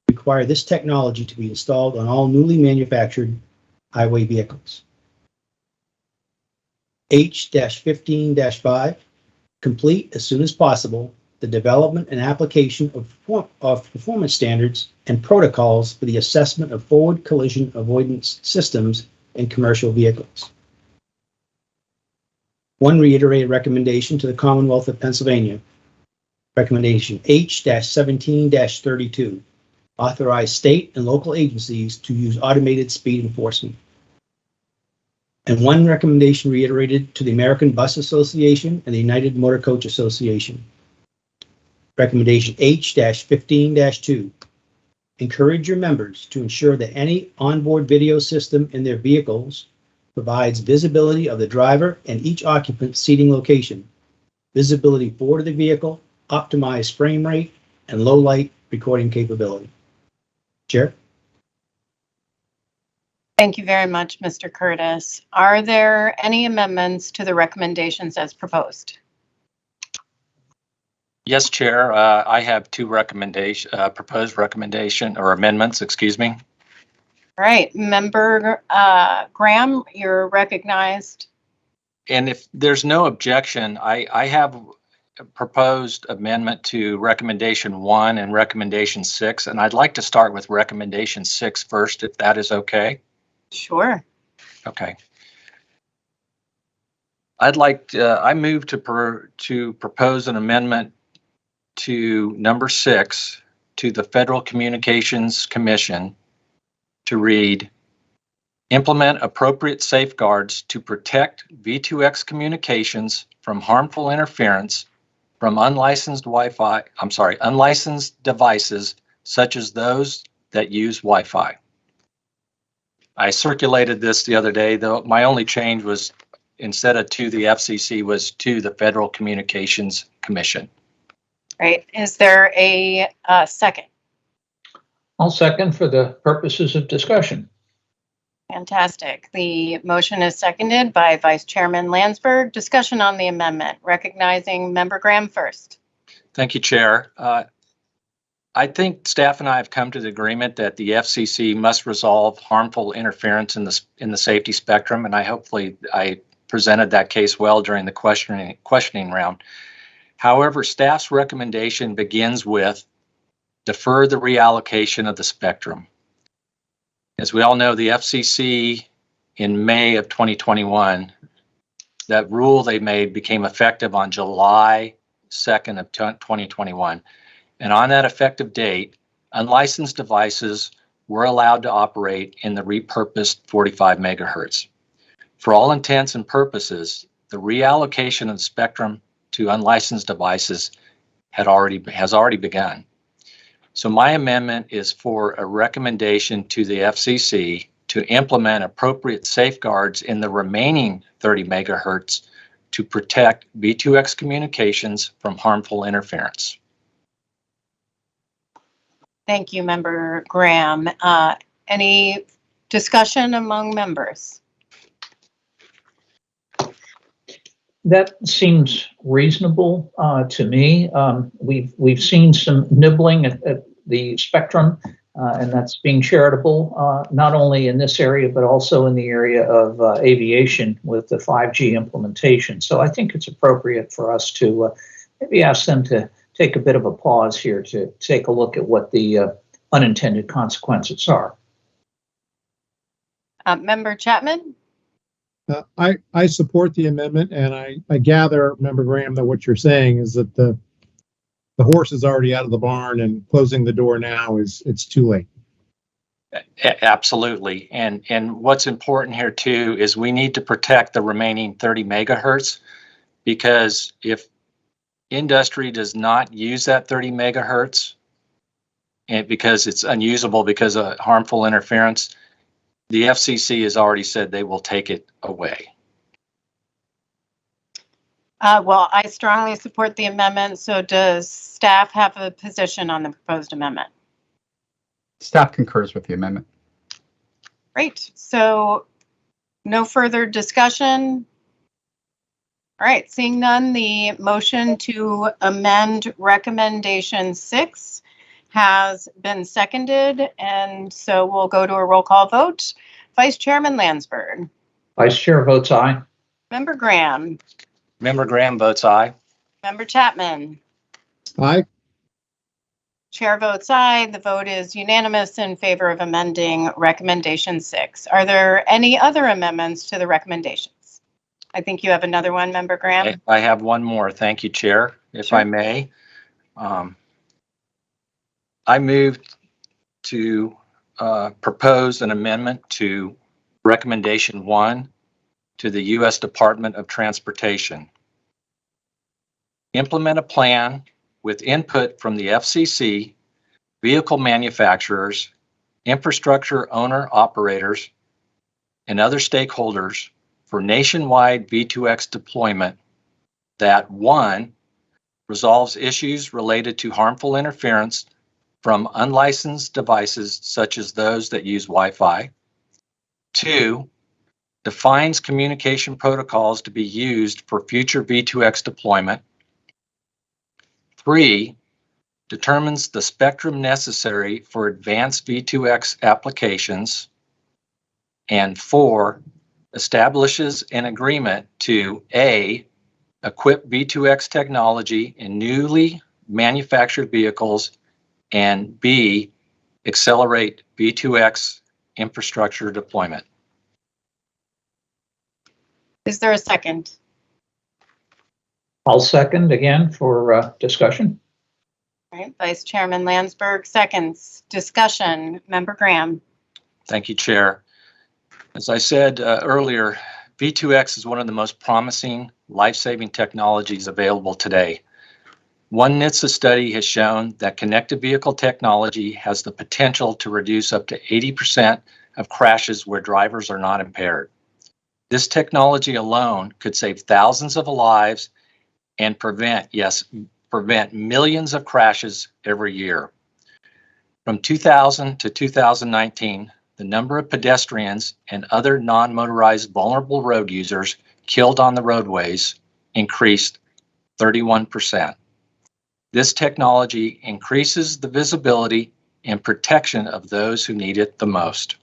require this technology to be installed on all newly manufactured highway vehicles. H-15-5. Complete as soon as possible the development and application of performance standards and protocols for the assessment of forward collision avoidance systems in commercial vehicles. One reiterated recommendation to the Commonwealth of Pennsylvania. Recommendation H-17-32. Authorize state and local agencies to use automated speed enforcement. And one recommendation reiterated to the American Bus Association and the United Motor Coach Association. Recommendation H-15-2. Encourage your members to ensure that any onboard video system in their vehicles provides visibility of the driver and each occupant's seating location, visibility forward of the vehicle, optimized frame rate, and low light recording capability. Chair? Thank you very much, Mr. Curtis. Are there any amendments to the recommendations as proposed? Yes, Chair. I have 2 proposed recommendation or amendments, excuse me. All right, Member Graham, you're recognized. And if there's no objection, I have a proposed amendment to recommendation 1 and recommendation 6, and I'd like to start with recommendation 6 first, if that is okay. Sure. Okay. I move to propose an amendment to number 6 to the Federal Communications Commission to read, implement appropriate safeguards to protect V2X communications from harmful interference from unlicensed devices such as those that use Wi-Fi. I circulated this the other day, though my only change was instead of to the FCC was to the Federal Communications Commission. Right. Is there a second? I'll second for the purposes of discussion. Fantastic. The motion is seconded by Vice Chairman Landsberg. Discussion on the amendment, recognizing Member Graham first. Thank you, Chair. I think staff and I have come to the agreement that the FCC must resolve harmful interference in the safety spectrum, and I presented that case well during the questioning round. However, staff's recommendation begins with defer the reallocation of the spectrum. As we all know, the FCC in May of 2021, that rule they made became effective on July 2nd of 2021. And on that effective date, unlicensed devices were allowed to operate in the repurposed 45 megahertz. For all intents and purposes, the reallocation of the spectrum to unlicensed devices has already begun. So my amendment is for a recommendation to the FCC to implement appropriate safeguards in the remaining 30 megahertz to protect V2X communications from harmful interference. Thank you, Member Graham. Any discussion among members? That seems reasonable to me. We've seen some nibbling at the spectrum, and that's being charitable, not only in this area, but also in the area of aviation with the 5G implementation. So I think it's appropriate for us to maybe ask them to take a bit of a pause here to take a look at what the unintended consequences are. Member Chapman? I support the amendment, and I gather, Member Graham, that what you're saying is that the horse is already out of the barn, and closing the door now it's too late. Absolutely. And what's important here too is we need to protect the remaining 30 megahertz, because if industry does not use that 30 megahertz and because it's unusable because of harmful interference, the FCC has already said they will take it away. Well, I strongly support the amendment. So does staff have a position on the proposed amendment? Staff concurs with the amendment. Great. So no further discussion. All right, seeing none, the motion to amend recommendation 6 has been seconded, and so we'll go to a roll call vote. Vice Chairman Landsberg. Vice Chair votes aye. Member Graham. Member Graham votes aye. Member Chapman. Aye. Chair votes aye. The vote is unanimous in favor of amending recommendation 6. Are there any other amendments to the recommendations? I think you have another one, Member Graham. I have one more. Thank you, Chair, if I may. I moved to propose an amendment to recommendation 1 to the U.S. Department of Transportation. Implement a plan with input from the FCC, vehicle manufacturers, infrastructure owner operators, and other stakeholders for nationwide V2X deployment that 1, resolves issues related to harmful interference from unlicensed devices such as those that use Wi-Fi. 2, defines communication protocols to be used for future V2X deployment. 3, determines the spectrum necessary for advanced V2X applications. And 4, establishes an agreement to A, equip V2X technology in newly manufactured vehicles, and B, accelerate V2X infrastructure deployment. Is there a second? I'll second again for discussion. All right, Vice Chairman Landsberg seconds. Discussion, Member Graham. Thank you, Chair. As I said earlier, V2X is one of the most promising life-saving technologies available today. One NHTSA study has shown that connected vehicle technology has the potential to reduce up to 80% of crashes where drivers are not impaired. This technology alone could save thousands of lives and prevent millions of crashes every year. From 2000 to 2019, the number of pedestrians and other non-motorized vulnerable road users killed on the roadways increased 31%. This technology increases the visibility and protection of those who need it the most.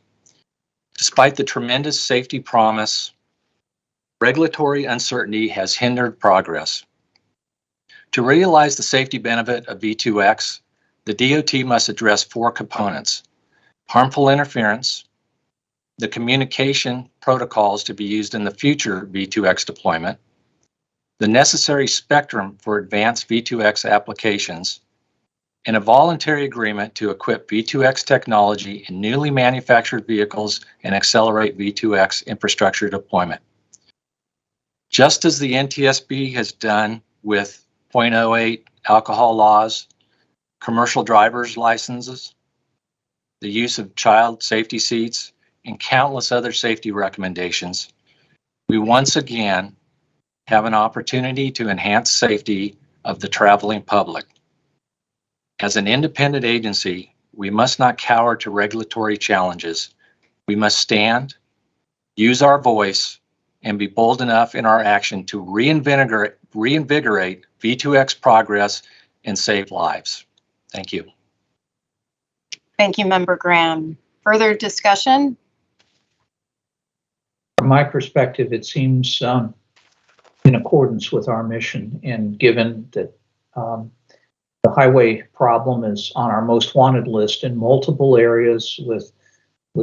Despite the tremendous safety promise, regulatory uncertainty has hindered progress. To realize the safety benefit of V2X, the DOT must address 4 components: harmful interference, the communication protocols to be used in the future V2X deployment, the necessary spectrum for advanced V2X applications, and a voluntary agreement to equip V2X technology in newly manufactured vehicles and accelerate V2X infrastructure deployment. Just as the NTSB has done with .08 alcohol laws, commercial driver's licenses, the use of child safety seats, and countless other safety recommendations, we once again have an opportunity to enhance safety of the traveling public. As an independent agency, we must not cower to regulatory challenges. We must stand, use our voice, and be bold enough in our action to reinvigorate V2X progress and save lives. Thank you. Thank you, Member Graham. Further discussion? From my perspective, it seems in accordance with our mission, and given that the highway problem is on our most wanted list in multiple areas with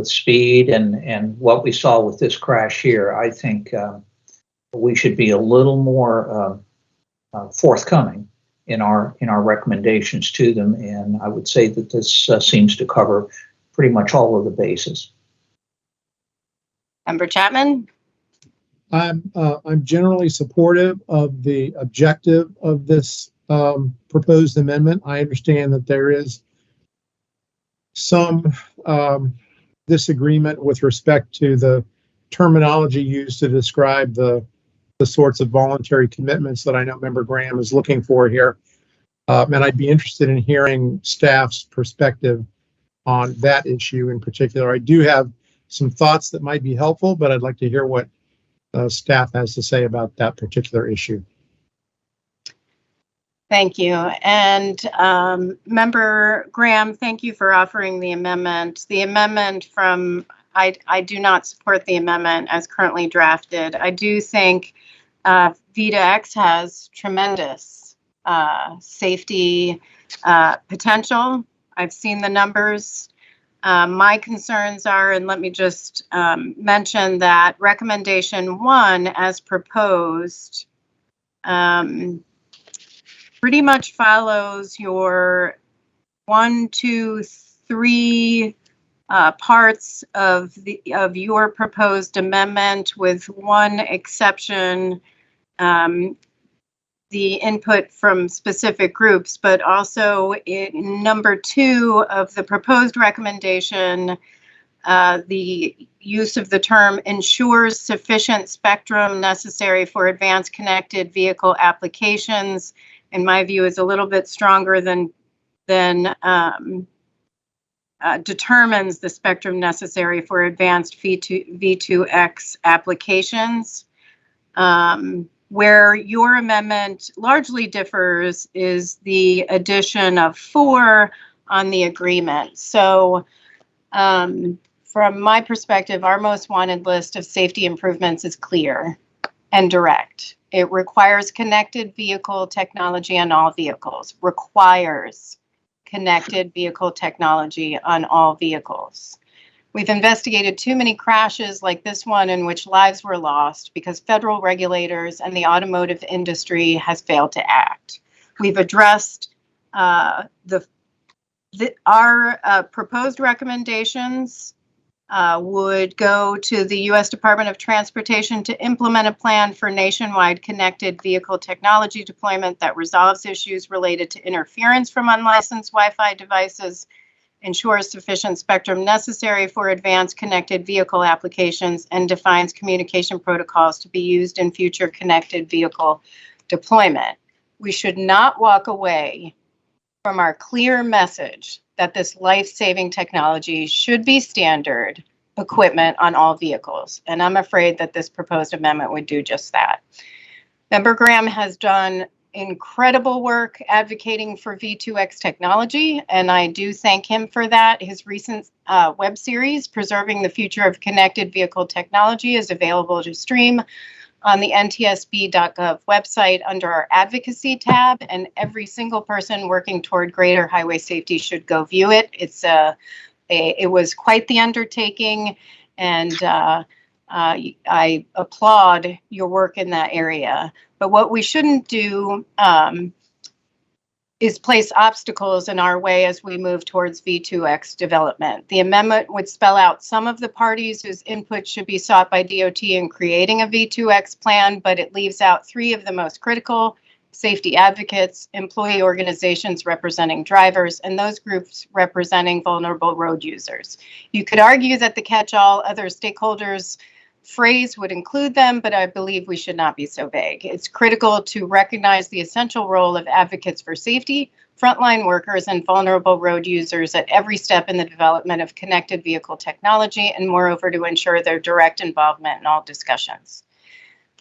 speed and what we saw with this crash here, I think we should be a little more forthcoming in our recommendations to them. And I would say that this seems to cover pretty much all of the bases. Member Chapman? I'm generally supportive of the objective of this proposed amendment. I understand that there is some disagreement with respect to the terminology used to describe the sorts of voluntary commitments that I know Member Graham is looking for here. And I'd be interested in hearing staff's perspective on that issue in particular. I do have some thoughts that might be helpful, but I'd like to hear what staff has to say about that particular issue. Thank you. And Member Graham, thank you for offering the amendment. The amendment I do not support the amendment as currently drafted. I do think V2X has tremendous safety potential. I've seen the numbers. My concerns are, and let me just mention that recommendation 1 as proposed pretty much follows your 1, 2, 3 parts of your proposed amendment, with one exception, the input from specific groups, but also in number 2 of the proposed recommendation, the use of the term ensures sufficient spectrum necessary for advanced connected vehicle applications, in my view, is a little bit stronger than determines the spectrum necessary for advanced V2X applications. Where your amendment largely differs is the addition of 4 on the agreement. So from my perspective, our most wanted list of safety improvements is clear and direct. It requires connected vehicle technology on all vehicles, requires connected vehicle technology on all vehicles. We've investigated too many crashes like this one in which lives were lost because federal regulators and the automotive industry has failed to act. We've addressed our proposed recommendations would go to the U.S. Department of Transportation to implement a plan for nationwide connected vehicle technology deployment that resolves issues related to interference from unlicensed Wi-Fi devices, ensures sufficient spectrum necessary for advanced connected vehicle applications, and defines communication protocols to be used in future connected vehicle deployment. We should not walk away from our clear message that this life-saving technology should be standard equipment on all vehicles. And I'm afraid that this proposed amendment would do just that. Member Graham has done incredible work advocating for V2X technology, and I do thank him for that. His recent web series, Preserving the Future of Connected Vehicle Technology, is available to stream on the ntsb.gov website under our advocacy tab, and every single person working toward greater highway safety should go view it. It was quite the undertaking, and I applaud your work in that area. But what we shouldn't do is place obstacles in our way as we move towards V2X development. The amendment would spell out some of the parties whose input should be sought by DOT in creating a V2X plan, but it leaves out 3 of the most critical safety advocates, employee organizations representing drivers, and those groups representing vulnerable road users. You could argue that the catch-all other stakeholders phrase would include them, but I believe we should not be so vague. It's critical to recognize the essential role of advocates for safety, frontline workers, and vulnerable road users at every step in the development of connected vehicle technology, and moreover, to ensure their direct involvement in all discussions.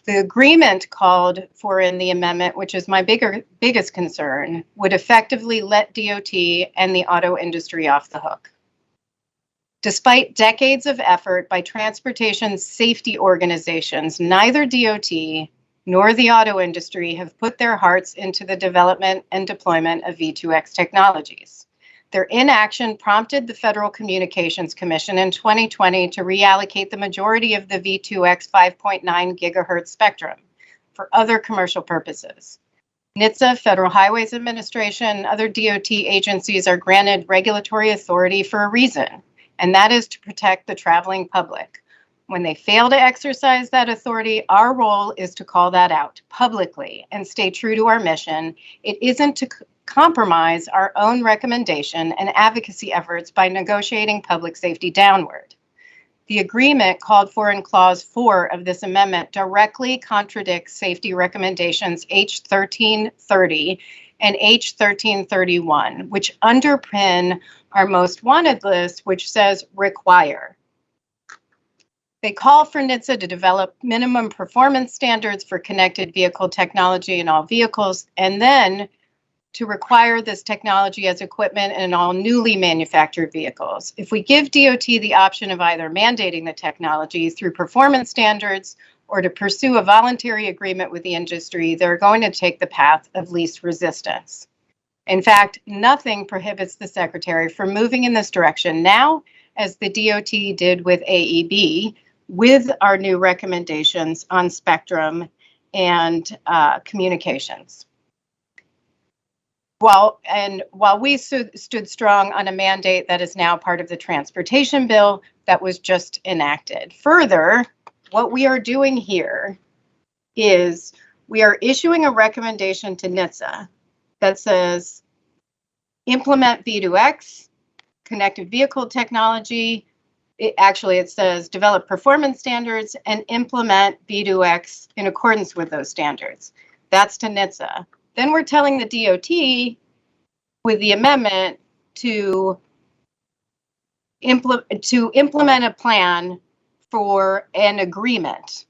The agreement called for in the amendment, which is my biggest concern, would effectively let DOT and the auto industry off the hook. Despite decades of effort by transportation safety organizations, neither DOT nor the auto industry have put their hearts into the development and deployment of V2X technologies. Their inaction prompted the Federal Communications Commission in 2020 to reallocate the majority of the V2X 5.9 gigahertz spectrum for other commercial purposes. NHTSA, Federal Highways Administration, and other DOT agencies are granted regulatory authority for a reason, and that is to protect the traveling public. When they fail to exercise that authority, our role is to call that out publicly and stay true to our mission. It isn't to compromise our own recommendation and advocacy efforts by negotiating public safety downward. The agreement called for in Clause 4 of this amendment directly contradicts safety recommendations H1330 and H1331, which underpin our most wanted list, which says require. They call for NHTSA to develop minimum performance standards for connected vehicle technology in all vehicles, and then to require this technology as equipment in all newly manufactured vehicles. If we give DOT the option of either mandating the technology through performance standards or to pursue a voluntary agreement with the industry, they're going to take the path of least resistance. In fact, nothing prohibits the Secretary from moving in this direction now, as the DOT did with AEB, with our new recommendations on spectrum and communications. While we stood strong on a mandate that is now part of the transportation bill that was just enacted. Further, what we are doing here is we are issuing a recommendation to NHTSA that says implement V2X, connected vehicle technology. It says develop performance standards and implement V2X in accordance with those standards. That's to NHTSA. Then we're telling the DOT with the amendment to implement a plan for an agreement.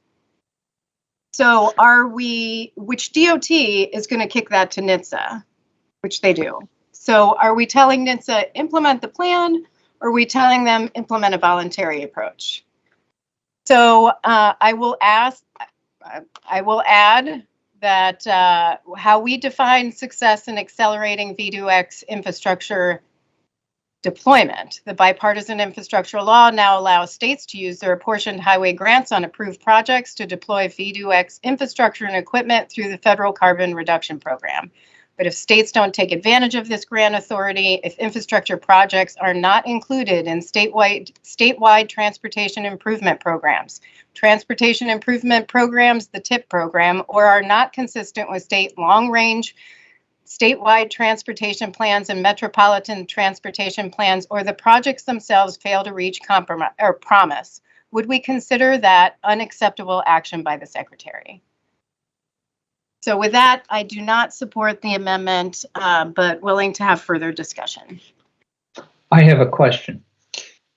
So which DOT is going to kick that to NHTSA, which they do. So are we telling NHTSA implement the plan, or are we telling them implement a voluntary approach? So I will add that how we define success in accelerating V2X infrastructure deployment. The bipartisan infrastructure law now allows states to use their apportioned highway grants on approved projects to deploy V2X infrastructure and equipment through the federal carbon reduction program. But if states don't take advantage of this grant authority, if infrastructure projects are not included in statewide transportation improvement programs, the TIP program, or are not consistent with state long-range statewide transportation plans and metropolitan transportation plans, or the projects themselves fail to reach compromise or promise, would we consider that unacceptable action by the Secretary? So with that, I do not support the amendment, but willing to have further discussion. I have a question.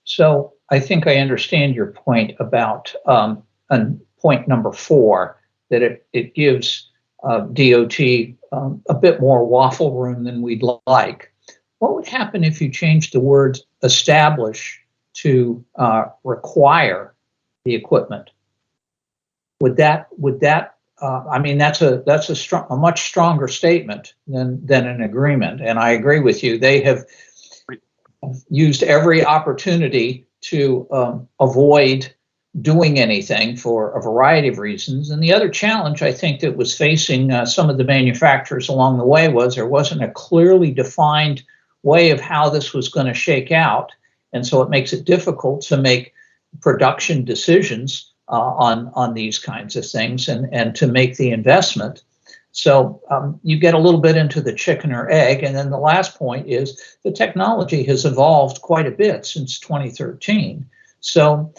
So I think I understand your point about on point number 4, that it gives DOT a bit more waffle room than we'd like. What would happen if you changed the word establish to require the equipment? Would that I mean, that's a much stronger statement than an agreement. And I agree with you. They have used every opportunity to avoid doing anything for a variety of reasons. And the other challenge I think that was facing some of the manufacturers along the way was there wasn't a clearly defined way of how this was going to shake out. And so it makes it difficult to make production decisions on these kinds of things and to make the investment. So you get a little bit into the chicken or egg. And then the last point is the technology has evolved quite a bit since 2013. So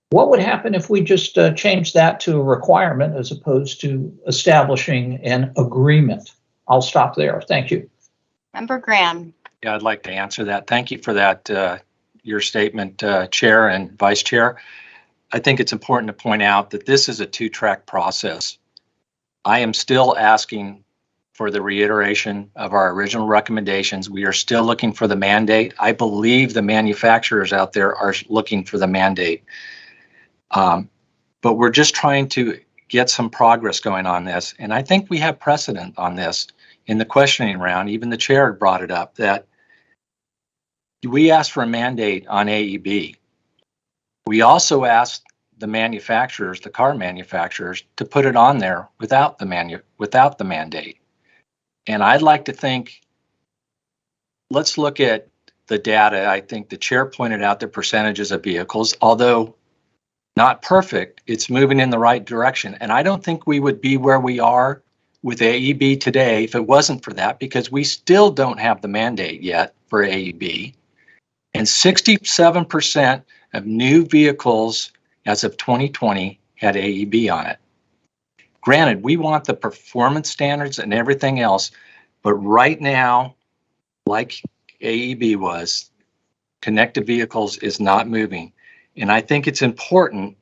what would happen if we just change that to a requirement as opposed to establishing an agreement? I'll stop there. Thank you. Member Graham. Yeah, I'd like to answer that. Thank you for that, your statement, Chair and Vice Chair. I think it's important to point out that this is a two-track process. I am still asking for the reiteration of our original recommendations. We are still looking for the mandate. I believe the manufacturers out there are looking for the mandate. But we're just trying to get some progress going on this. And I think we have precedent on this in the questioning round. Even the chair brought it up that we asked for a mandate on AEB. We also asked the manufacturers, the car manufacturers, to put it on there without the mandate. And I'd like to think, let's look at the data. I think the chair pointed out the percentages of vehicles, although not perfect, it's moving in the right direction. And I don't think we would be where we are with AEB today if it wasn't for that, because we still don't have the mandate yet for AEB. And 67% of new vehicles as of 2020 had AEB on it. Granted, we want the performance standards and everything else, but right now, like AEB was, connected vehicles is not moving. And I think it's important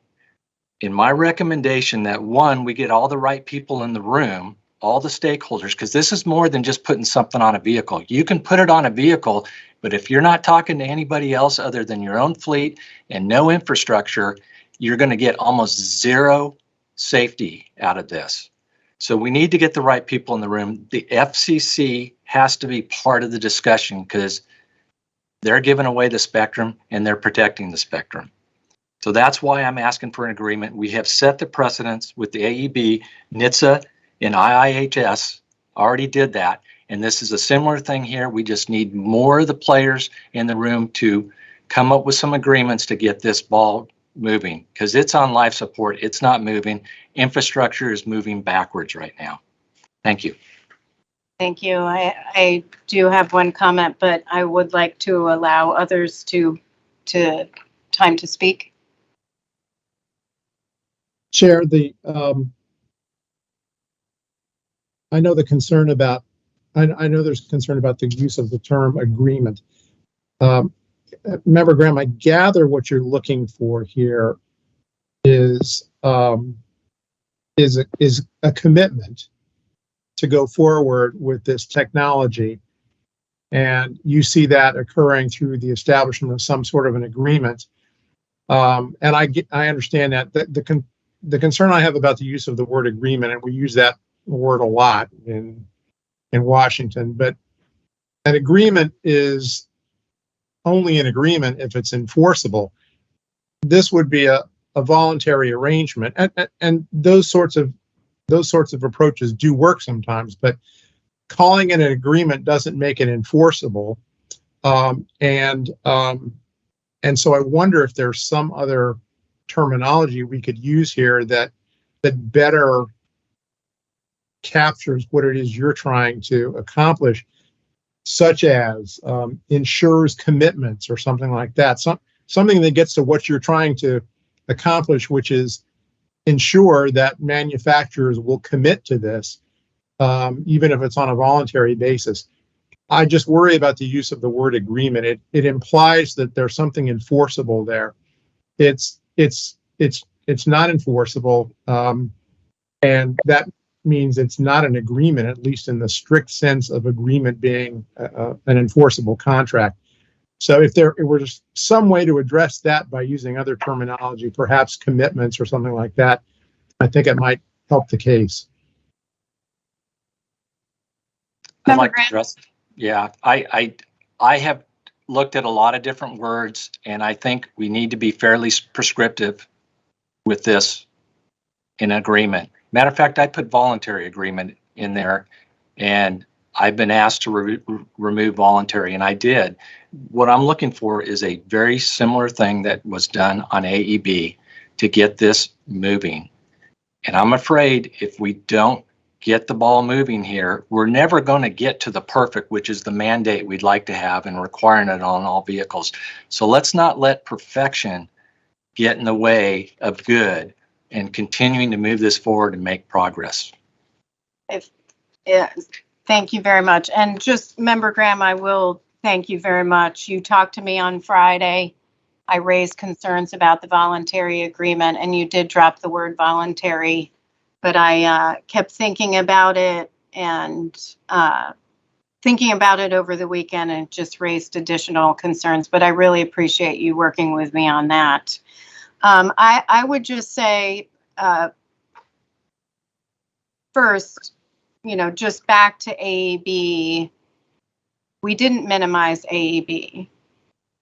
in my recommendation that, one, we get all the right people in the room, all the stakeholders, because this is more than just putting something on a vehicle. You can put it on a vehicle, but if you're not talking to anybody else other than your own fleet and no infrastructure, you're going to get almost zero safety out of this. So we need to get the right people in the room. The FCC has to be part of the discussion because they're giving away the spectrum and they're protecting the spectrum. So that's why I'm asking for an agreement. We have set the precedents with the AEB, NHTSA, and IIHS already did that. And this is a similar thing here. We just need more of the players in the room to come up with some agreements to get this ball moving, because it's on life support. It's not moving. Infrastructure is moving backwards right now. Thank you. Thank you. I do have one comment, but I would like to allow others to time to speak. Chair, I know the concern about, I know there's concern about the use of the term agreement. Member Graham, I gather what you're looking for here is a commitment to go forward with this technology, and you see that occurring through the establishment of some sort of an agreement. And I understand that the concern I have about the use of the word agreement, and we use that word a lot in Washington, but an agreement is only an agreement if it's enforceable. This would be a voluntary arrangement, and those sorts of approaches do work sometimes, but calling it an agreement doesn't make it enforceable. And so I wonder if there's some other terminology we could use here that better captures what it is you're trying to accomplish, such as ensures commitments or something like that. Something that gets to what you're trying to accomplish, which is ensure that manufacturers will commit to this, even if it's on a voluntary basis. I just worry about the use of the word agreement. It implies that there's something enforceable there. It's not enforceable, and that means it's not an agreement, at least in the strict sense of agreement being an enforceable contract. So if there were just some way to address that by using other terminology, perhaps commitments or something like that, I think it might help the case. I'd like to address. Yeah, I have looked at a lot of different words, and I think we need to be fairly prescriptive with this in agreement. Matter of fact, I put voluntary agreement in there, and I've been asked to remove voluntary, and I did. What I'm looking for is a very similar thing that was done on AEB to get this moving. And I'm afraid if we don't get the ball moving here. We're never going to get to the perfect, which is the mandate we'd like to have and requiring it on all vehicles. So let's not let perfection get in the way of good and continuing to move this forward and make progress. Yeah, thank you very much. And just Member Graham, I will thank you very much. You talked to me on Friday. I raised concerns about the voluntary agreement, and you did drop the word voluntary, but I kept thinking about it and thinking about it over the weekend, and just raised additional concerns, but I really appreciate you working with me on that. I would just say, first, just back to AEB, we didn't minimize AEB.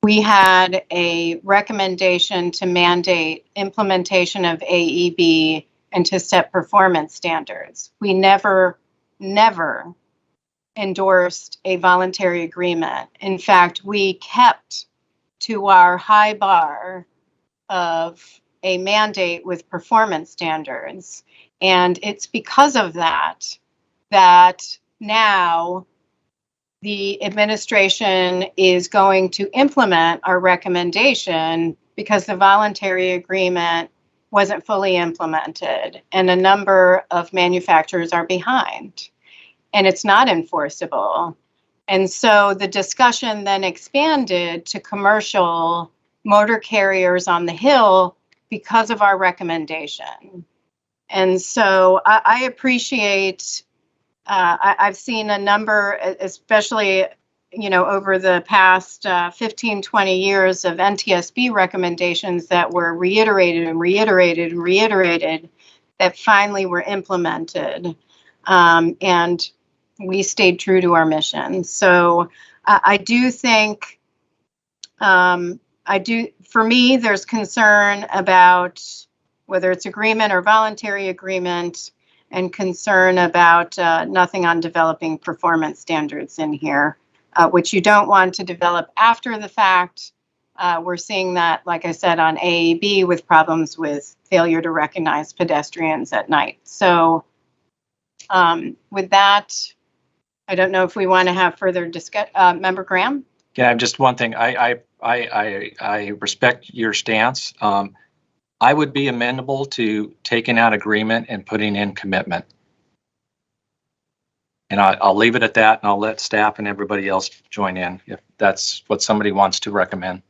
We had a recommendation to mandate implementation of AEB and to set performance standards. We never endorsed a voluntary agreement. In fact, we kept to our high bar of a mandate with performance standards. And it's because of that now the administration is going to implement our recommendation, because the voluntary agreement wasn't fully implemented and a number of manufacturers are behind and it's not enforceable. And so the discussion then expanded to commercial motor carriers on the Hill because of our recommendation. And so I appreciate, I've seen a number, especially, over the past 15, 20 years of NTSB recommendations that were reiterated and reiterated and reiterated that finally were implemented. And we stayed true to our mission. So I do think, for me, there's concern about whether it's agreement or voluntary agreement, and concern about nothing on developing performance standards in here, which you don't want to develop after the fact. We're seeing that, like I said, on AEB with problems with failure to recognize pedestrians at night. So with that, I don't know if we want to have further discussion. Member Graham? Yeah, just one thing. I respect your stance. I would be amenable to taking out agreement and putting in commitment. And I'll leave it at that, and I'll let staff and everybody else join in if that's what somebody wants to recommend.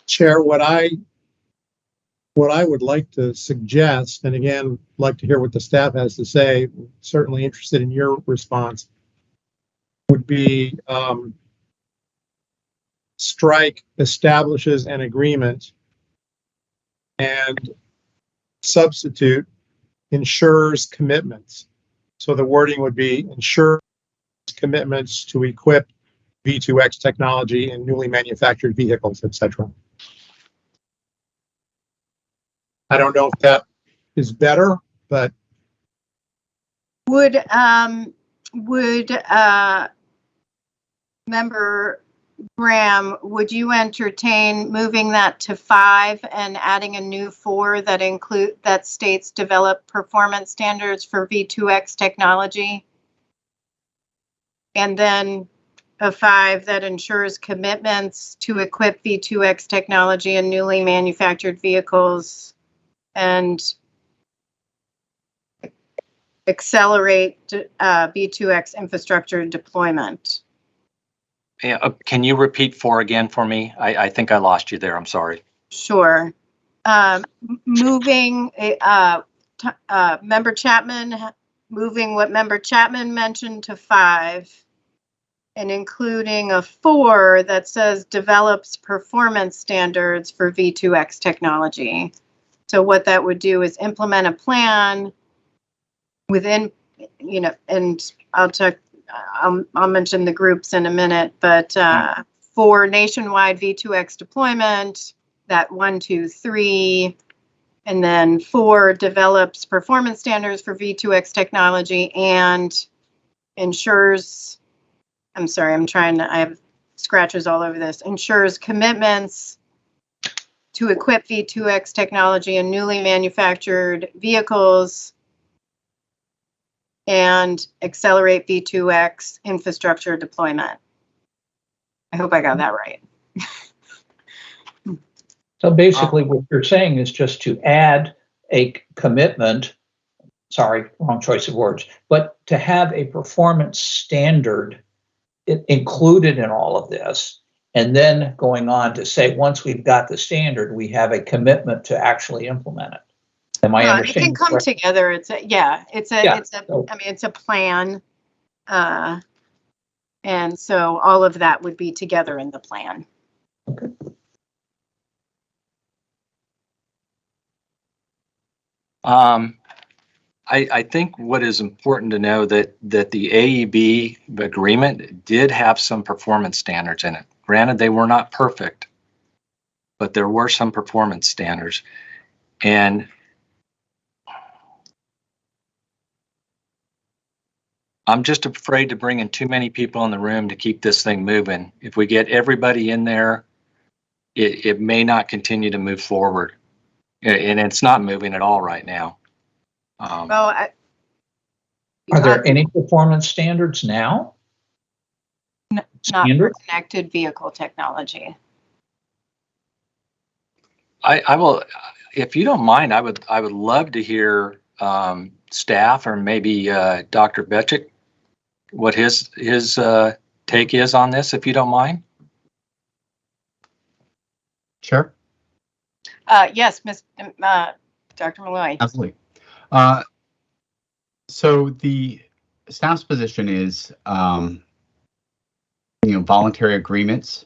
Chair, what I would like to suggest, and again, like to hear what the staff has to say, certainly interested in your response, would be strike establishes an agreement and substitute ensures commitments. So the wording would be ensures commitments to equip V2X technology in newly manufactured vehicles, etc. I don't know if that is better, but Would Member Graham, would you entertain moving that to 5 and adding a new 4 that states develop performance standards for V2X technology? And then a 5 that ensures commitments to equip V2X technology in newly manufactured vehicles and accelerate V2X infrastructure deployment. Yeah, can you repeat 4 again for me? I think I lost you there. I'm sorry. Sure. Moving Member Chapman, moving what Member Chapman mentioned to 5, and including a 4 that says develops performance standards for V2X technology. So what that would do is implement a plan within, and I'll mention the groups in a minute, but for nationwide V2X deployment, that 1, 2, 3, and then 4 develops performance standards for V2X technology and ensures, I'm sorry, I have scratches all over this, ensures commitments to equip V2X technology in newly manufactured vehicles and accelerate V2X infrastructure deployment. I hope I got that right. So basically what you're saying is just to add a commitment, sorry, wrong choice of words, but to have a performance standard included in all of this, and then going on to say, once we've got the standard, we have a commitment to actually implement it. Am I understanding? It can come together. It's a plan. And so all of that would be together in the plan. Okay. I think what is important to know that the AEB agreement did have some performance standards in it. Granted, they were not perfect, but there were some performance standards. And I'm just afraid to bring in too many people in the room to keep this thing moving. If we get everybody in there, it may not continue to move forward. And it's not moving at all right now. Are there any performance standards now? Not for connected vehicle technology. I will, if you don't mind, I would love to hear staff or maybe Dr. Betchick, what his take is on this, if you don't mind. Sure. Yes, Dr. Malloy. Absolutely. So the staff's position is, voluntary agreements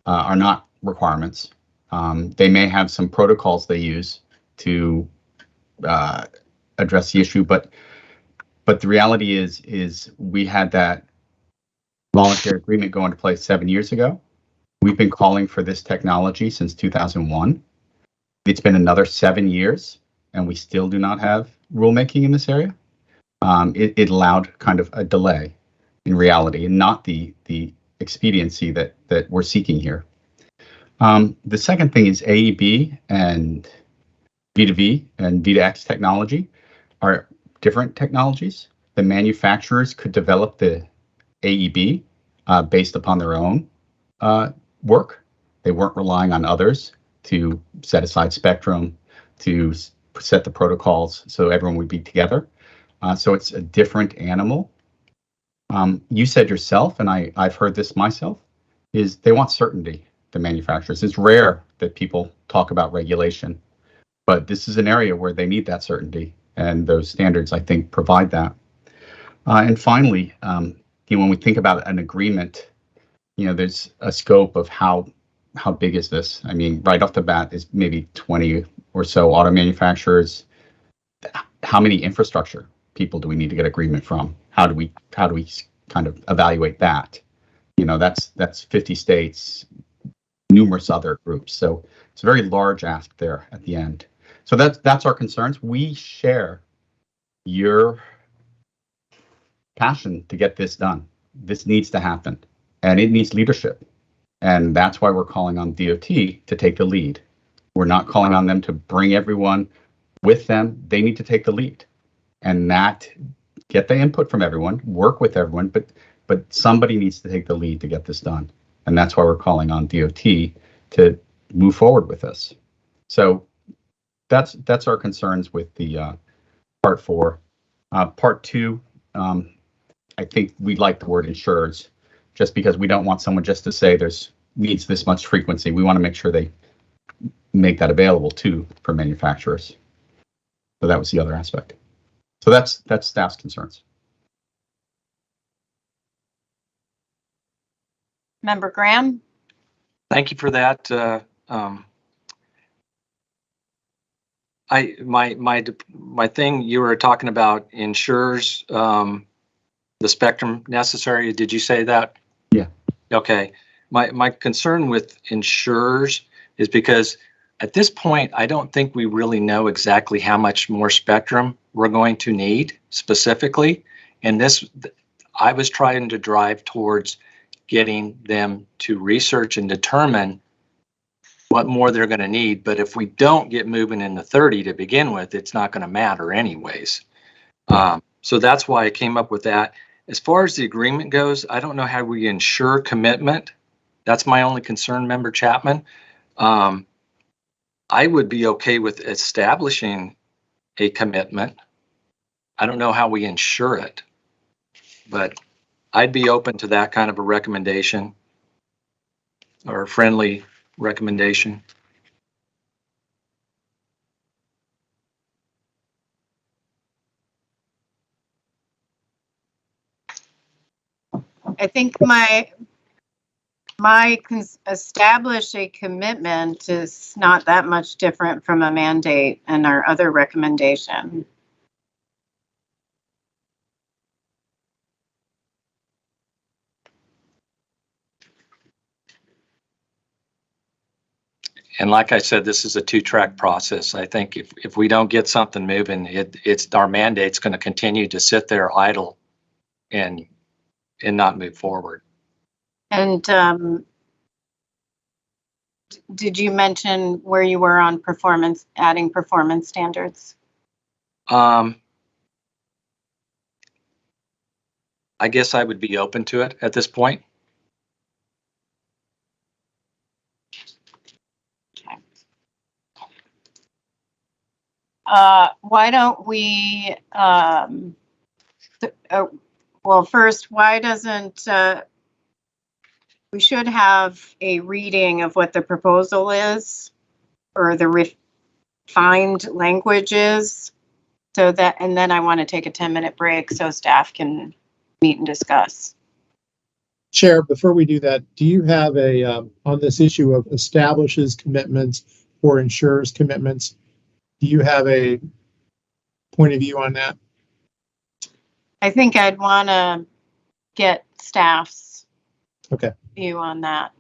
are not requirements. They may have some protocols they use to address the issue, but the reality is we had that voluntary agreement go into place 7 years ago. We've been calling for this technology since 2001. It's been another 7 years, and we still do not have rulemaking in this area. It allowed kind of a delay in reality, and not the expediency that we're seeking here. The second thing is AEB and V2V and V2X technology are different technologies. The manufacturers could develop the AEB based upon their own work. They weren't relying on others to set aside spectrum, to set the protocols so everyone would be together. So it's a different animal. You said yourself, and I've heard this myself, is they want certainty, the manufacturers. It's rare that people talk about regulation, but this is an area where they need that certainty, and those standards, I think, provide that. And finally, when we think about an agreement, there's a scope of how big is this? I mean, right off the bat is maybe 20 or so auto manufacturers. How many infrastructure people do we need to get agreement from? How do we kind of evaluate that? That's 50 states, numerous other groups. So it's a very large ask there at the end. So that's our concerns. We share your passion to get this done. This needs to happen, and it needs leadership. And that's why we're calling on DOT to take the lead. We're not calling on them to bring everyone with them. They need to take the lead, and get the input from everyone, work with everyone, but somebody needs to take the lead to get this done. And that's why we're calling on DOT to move forward with this. So that's our concerns with the part 4. Part 2, I think we like the word insurers, just because we don't want someone just to say needs this much frequency. We want to make sure they make that available too for manufacturers. So that was the other aspect. So that's staff's concerns. Member Graham? Thank you for that. My thing, you were talking about ensures the spectrum necessary. Did you say that? Yeah. Okay. My concern with insurers is because at this point, I don't think we really know exactly how much more spectrum we're going to need specifically. And I was trying to drive towards getting them to research and determine what more they're going to need. But if we don't get moving in the 30 to begin with, it's not going to matter anyways. So that's why I came up with that. As far as the agreement goes, I don't know how we ensure commitment. That's my only concern, Member Chapman. I would be okay with establishing a commitment. I don't know how we ensure it, but I'd be open to that kind of a recommendation or a friendly recommendation. I think establish a commitment is not that much different from a mandate and our other recommendation. And like I said, this is a two-track process. I think if we don't get something moving, it's our mandate's going to continue to sit there idle and not move forward. And did you mention where you were on performance, adding performance standards? I guess I would be open to it at this point. Why don't we, well, first, why doesn't, we should have a reading of what the proposal is or the refined language is, so that, and then I want to take a 10-minute break so staff can meet and discuss. Chair, before we do that, do you have a, on this issue of establishes commitments or ensures commitments, do you have a point of view on that? I think I'd want to get staff's Okay. view on that.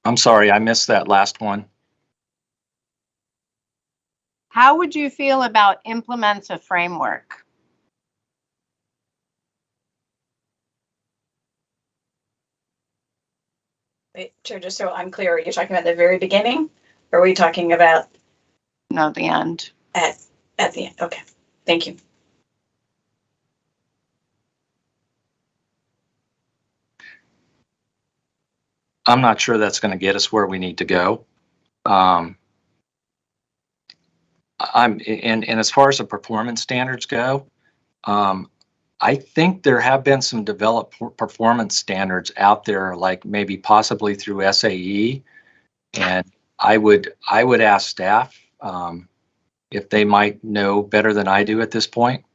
I'm sorry, I missed that last one. How would you feel about implements a framework? Wait, Chair, just so I'm clear, are you talking about the very beginning? Or are we talking about? No, the end. At the end, okay, thank you. I'm not sure that's going to get us where we need to go. And as far as the performance standards go, I think there have been some developed performance standards out there, like maybe possibly through SAE. And I would ask staff if they might know better than I do at this point,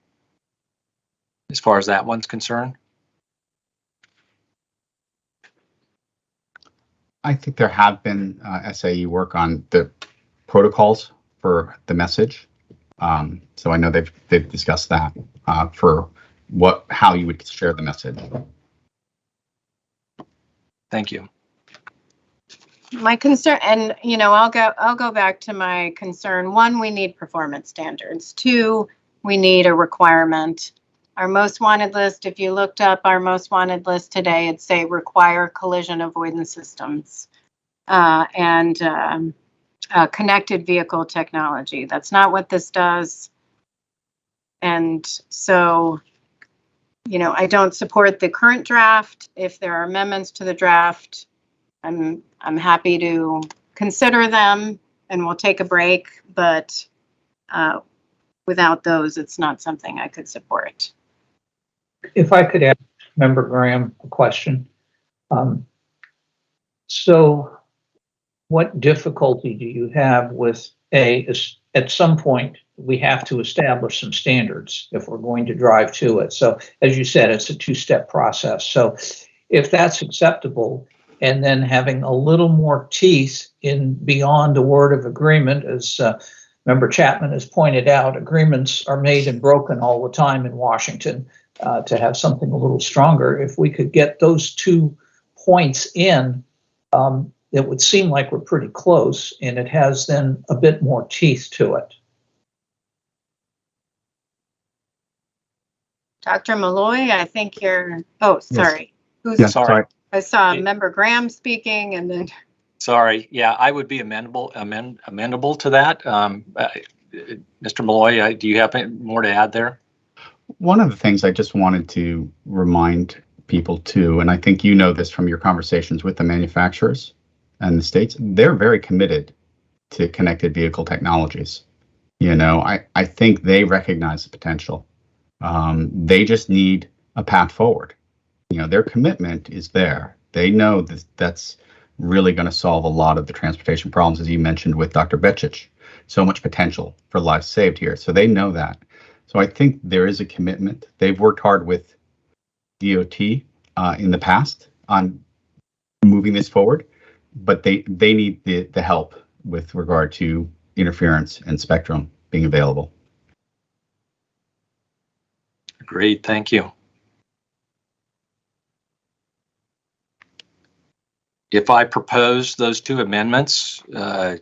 as far as that one's concerned. I think there have been SAE work on the protocols for the message. So I know they've discussed that for how you would share the message. Thank you. My concern, and I'll go back to my concern. One, we need performance standards. Two, we need a requirement. Our most wanted list, if you looked up our most wanted list today, it'd say require collision avoidance systems and connected vehicle technology. That's not what this does. And so, I don't support the current draft. If there are amendments to the draft, I'm happy to consider them, and we'll take a break, but without those, it's not something I could support. If I could ask Member Graham a question. So what difficulty do you have with at some point, we have to establish some standards if we're going to drive to it. So as you said, it's a two-step process. So if that's acceptable, and then having a little more teeth in beyond a word of agreement, as Member Chapman has pointed out, agreements are made and broken all the time in Washington. To have something a little stronger, if we could get those 2 points in, it would seem like we're pretty close, and it has then a bit more teeth to it. Dr. Malloy, I think you're, oh, sorry. Who's, Yes, sorry. I saw Member Graham speaking and then. Sorry. Yeah, I would be amendable to that. Mr. Malloy, do you have any more to add there? One of the things I just wanted to remind people too, and I think you know this from your conversations with the manufacturers and the states, they're very committed to connected vehicle technologies. You know, I think they recognize the potential. They just need a path forward. You know, their commitment is there. They know that that's really going to solve a lot of the transportation problems, as you mentioned with Dr. Betchich. So much potential for lives saved here. So they know that. So I think there is a commitment. They've worked hard with DOT in the past on moving this forward, but they need the help with regard to interference and spectrum being available. Agreed. Thank you. If I propose those two amendments, I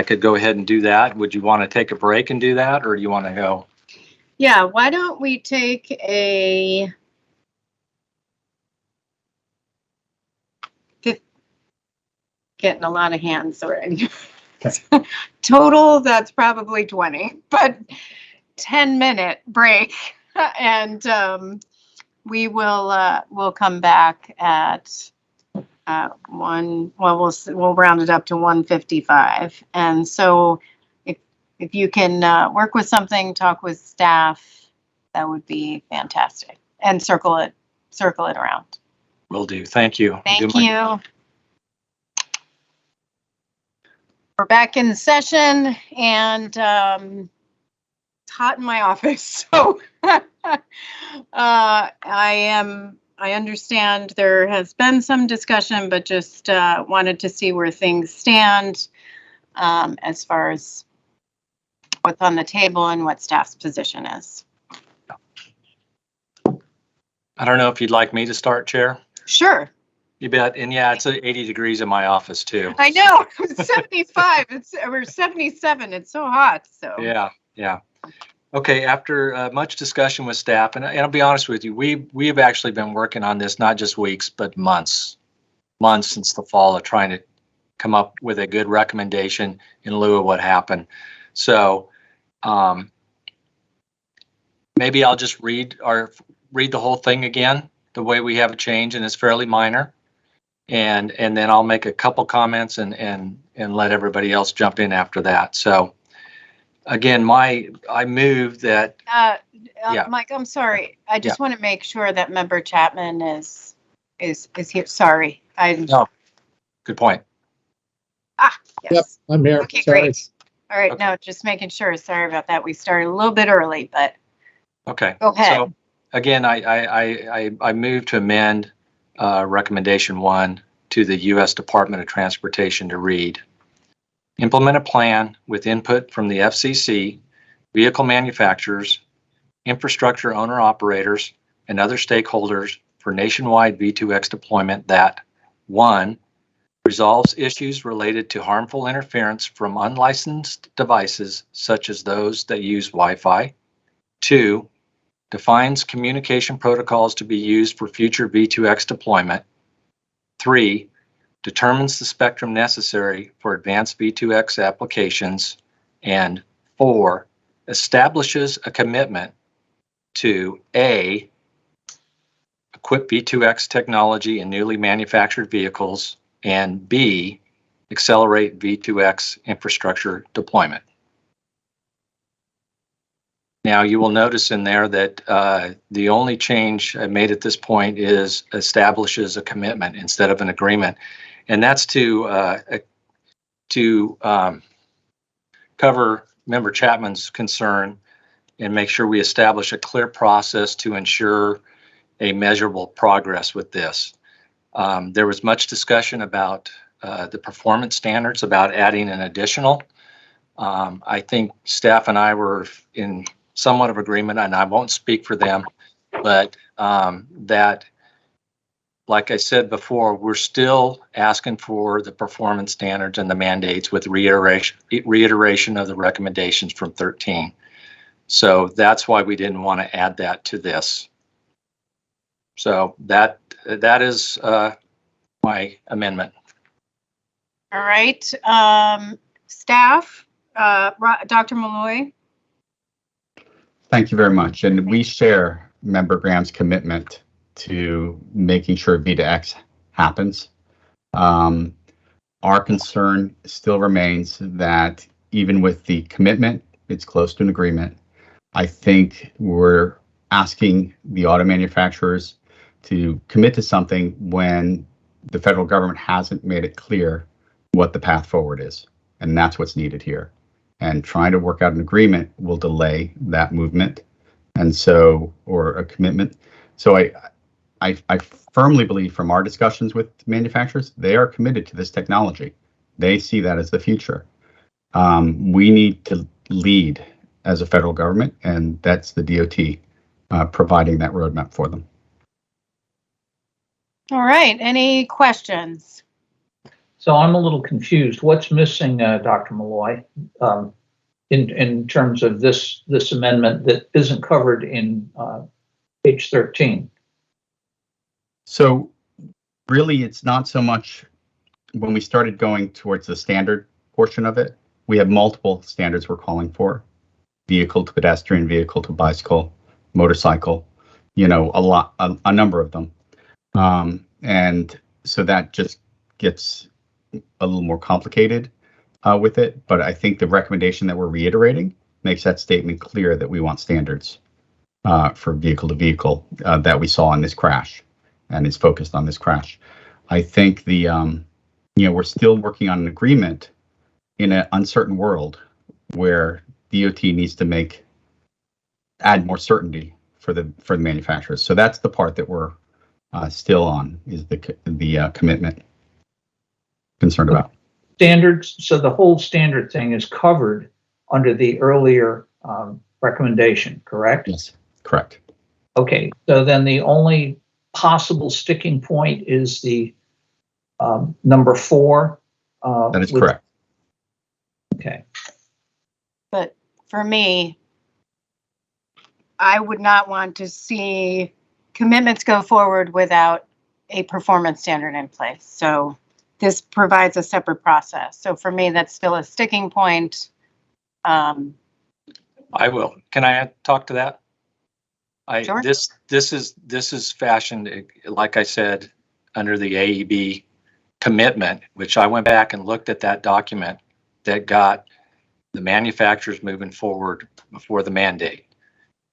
could go ahead and do that. Would you want to take a break and do that, or do you want to go? Yeah, why don't we take a getting a lot of hands already. Total, that's probably 20, but 10-minute break. And we will we'll come back at we'll round it up to 1:55. And so if you can work with something, talk with staff, that would be fantastic. And circle it around. Will do. Thank you. Thank you. We're back in session, and it's hot in my office. So I understand there has been some discussion, but just wanted to see where things stand as far as what's on the table and what staff's position is. I don't know if you'd like me to start, Chair. Sure. You bet. And yeah, it's 80 degrees in my office too. I know. It's 75. We're 77. It's so hot. So yeah. Okay. After much discussion with staff, and I'll be honest with you, we have actually been working on this not just weeks but months since the fall of trying to come up with a good recommendation in lieu of what happened. So maybe I'll just read the whole thing again the way we have a change, and it's fairly minor. And then I'll make a couple comments and let everybody else jump in after that. So again, I move that. Yeah. Mike, I'm sorry. I just want to make sure that Member Chapman is here. Sorry. No. Good point. Yes. Yep, I'm here. Okay, Sorry. great. All right. Okay. No, just making sure. Sorry about that. We started a little bit early, but okay. Go ahead. So again, I move to amend recommendation 1 to the U.S. Department of Transportation to read: implement a plan with input from the FCC, vehicle manufacturers, infrastructure owner operators, and other stakeholders for nationwide V2X deployment that 1. resolves issues related to harmful interference from unlicensed devices such as those that use Wi-Fi. 2. defines communication protocols to be used for future V2X deployment. 3. determines the spectrum necessary for advanced V2X applications. And 4. establishes a commitment to A. equip V2X technology in newly manufactured vehicles, and B. accelerate V2X infrastructure deployment. Now, you will notice in there that the only change I made at this point is establishes a commitment instead of an agreement. And that's to cover Member Chapman's concern and make sure we establish a clear process to ensure a measurable progress with this. There was much discussion about the performance standards, about adding an additional. I think staff and I were in somewhat of agreement, and I won't speak for them, but that, like I said before, we're still asking for the performance standards and the mandates with reiteration of the recommendations from 13. So that's why we didn't want to add that to this. So that is my amendment. All right. Staff, Dr. Malloy. Thank you very much. And we share Member Graham's commitment to making sure V2X happens. Our concern still remains that even with the commitment, it's close to an agreement. I think we're asking the auto manufacturers to commit to something when the federal government hasn't made it clear what the path forward is. And that's what's needed here. And trying to work out an agreement will delay that movement. And so, or a commitment. So I firmly believe from our discussions with manufacturers, they are committed to this technology. They see that as the future. We need to lead as a federal government, and that's the DOT providing that roadmap for them. All right. Any questions? So I'm a little confused. What's missing, Dr. Malloy, in terms of this amendment that isn't covered in page 13? So really, it's not so much when we started going towards the standard portion of it, we have multiple standards we're calling for: vehicle to pedestrian, vehicle to bicycle, motorcycle, a number of them. And so that just gets a little more complicated with it. But I think the recommendation that we're reiterating makes that statement clear that we want standards for vehicle to vehicle that we saw in this crash and is focused on this crash. I think we're still working on an agreement in an uncertain world where DOT needs to add more certainty for the manufacturers. So that's the part that we're still on, is the commitment concerned about. Standards, so the whole standard thing is covered under the earlier recommendation, correct? Yes, correct. Okay, so then the only possible sticking point is the number 4. That is correct. Okay. But for me, I would not want to see commitments go forward without a performance standard in place. So this provides a separate process. So for me, that's still a sticking point. I will. Can I talk to that? Sure. This is fashioned, like I said, under the AEB commitment, which I went back and looked at that document that got the manufacturers moving forward before the mandate.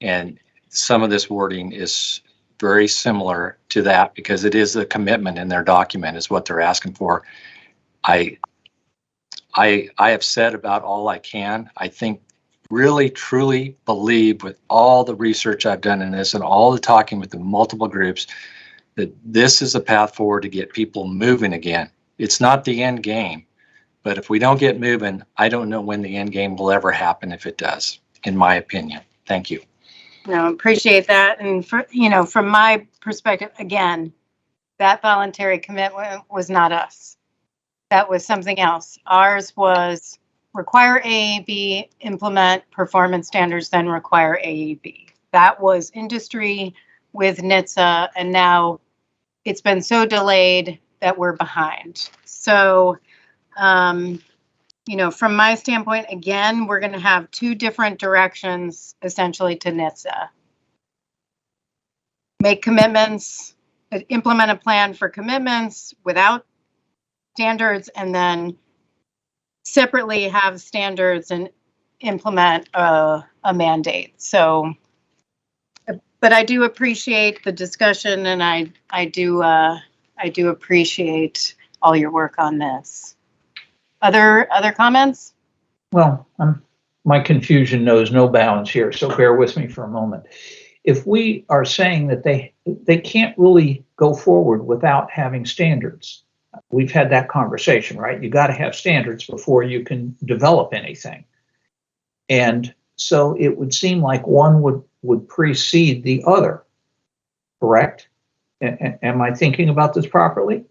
And some of this wording is very similar to that because it is a commitment in their document is what they're asking for. I have said about all I can. I think really truly believe with all the research I've done in this and all the talking with the multiple groups that this is a path forward to get people moving again. It's not the end game, but if we don't get moving, I don't know when the end game will ever happen if it does, in my opinion. Thank you. No, appreciate that. And from my perspective, again, that voluntary commitment was not us. That was something else. Ours was require AAB, implement performance standards, then require AAB. That was industry with NHTSA, and now it's been so delayed that we're behind. So, from my standpoint, again, we're going to have 2 different directions essentially to NHTSA. Make commitments, implement a plan for commitments without standards, and then separately have standards and implement a mandate. So, but I do appreciate the discussion, and I do appreciate all your work on this. Other comments? Well, my confusion knows no bounds here, so bear with me for a moment. If we are saying that they can't really go forward without having standards, we've had that conversation, right? You got to have standards before you can develop anything. And so it would seem like one would precede the other, correct? Am I thinking about this properly?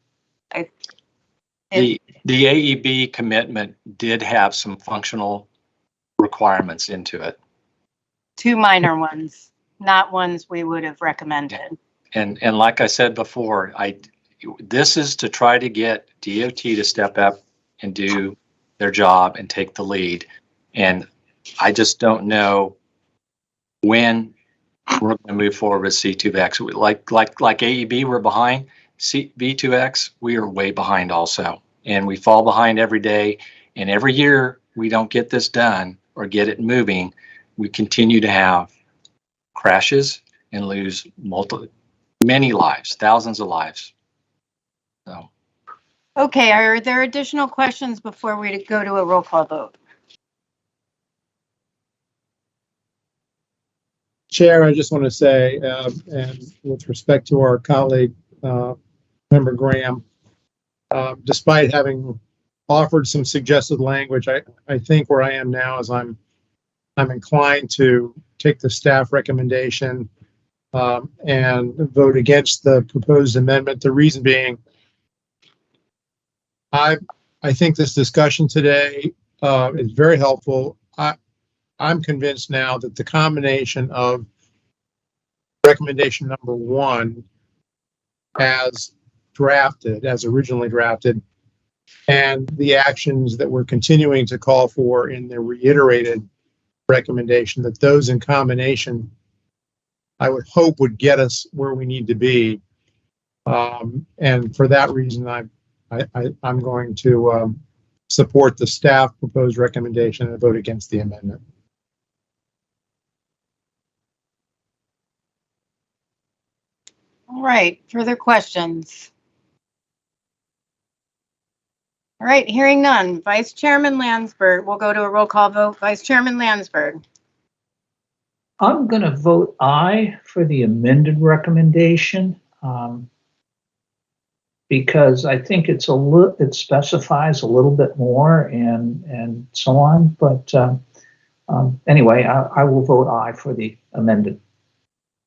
The AEB commitment did have some functional requirements into it. 2 minor ones, not ones we would have recommended. And like I said before, this is to try to get DOT to step up and do their job and take the lead. And I just don't know when we're going to move forward with C2X. Like AEB, we're behind. V2X, we are way behind also. And we fall behind every day. And every year we don't get this done or get it moving, we continue to have crashes and lose many lives, thousands of lives. So. Okay, are there additional questions before we go to a roll call vote? Chair, I just want to say, and with respect to our colleague, Member Graham, despite having offered some suggested language, I think where I am now is I'm inclined to take the staff recommendation and vote against the proposed amendment. The reason being, I think this discussion today is very helpful. I'm convinced now that the combination of recommendation number 1 as originally drafted, and the actions that we're continuing to call for in the reiterated recommendation, that those in combination, I would hope, would get us where we need to be. And for that reason, I'm going to support the staff proposed recommendation and vote against the amendment. All right, further questions? All right, hearing none. Vice Chairman Landsberg, we'll go to a roll call vote. Vice Chairman Landsberg. I'm going to vote aye for the amended recommendation because I think it specifies a little bit more and so on. But anyway, I will vote aye for the amended.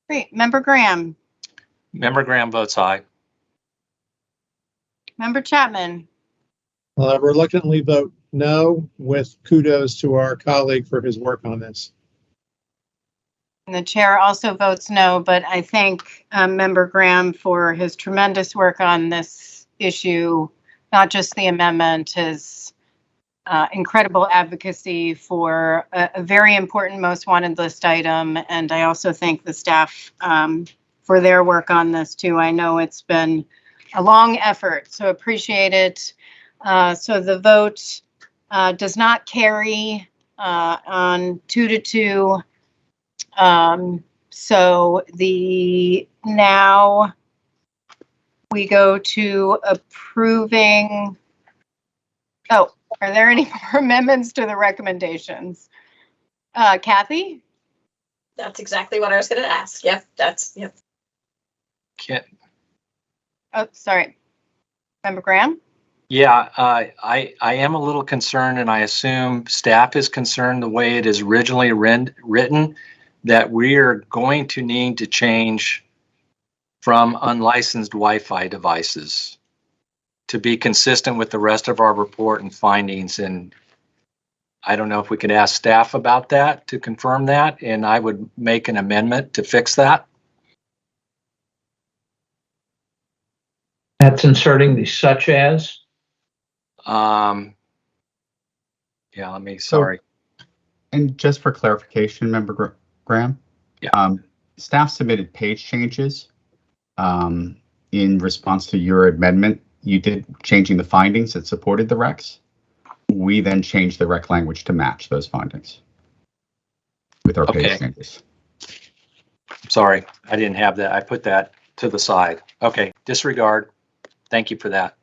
Great. Member Graham. Member Graham votes aye. Member Chapman. I reluctantly vote no, with kudos to our colleague for his work on this. And the chair also votes no, but I thank Member Graham for his tremendous work on this issue, not just the amendment, his incredible advocacy for a very important most wanted list item. And I also thank the staff for their work on this too. I know it's been a long effort, so appreciate it. So the vote does not carry on 2-2. So now we go to approving. Oh, are there any more amendments to the recommendations? Kathy? That's exactly what I was going to ask. Yep, yep. Oh, sorry. Member Graham? Yeah, I am a little concerned, and I assume staff is concerned the way it is originally written, that we are going to need to change from unlicensed Wi-Fi devices to be consistent with the rest of our report and findings. And I don't know if we could ask staff about that to confirm that, and I would make an amendment to fix that. That's inserting the such as. Yeah, sorry. And just for clarification, Member Graham? Yeah. Staff submitted page changes in response to your amendment. You did changing the findings that supported the recs. We then changed the rec language to match those findings with our page changes. Sorry, I didn't have that. I put that to the side. Okay, disregard. Thank you for that.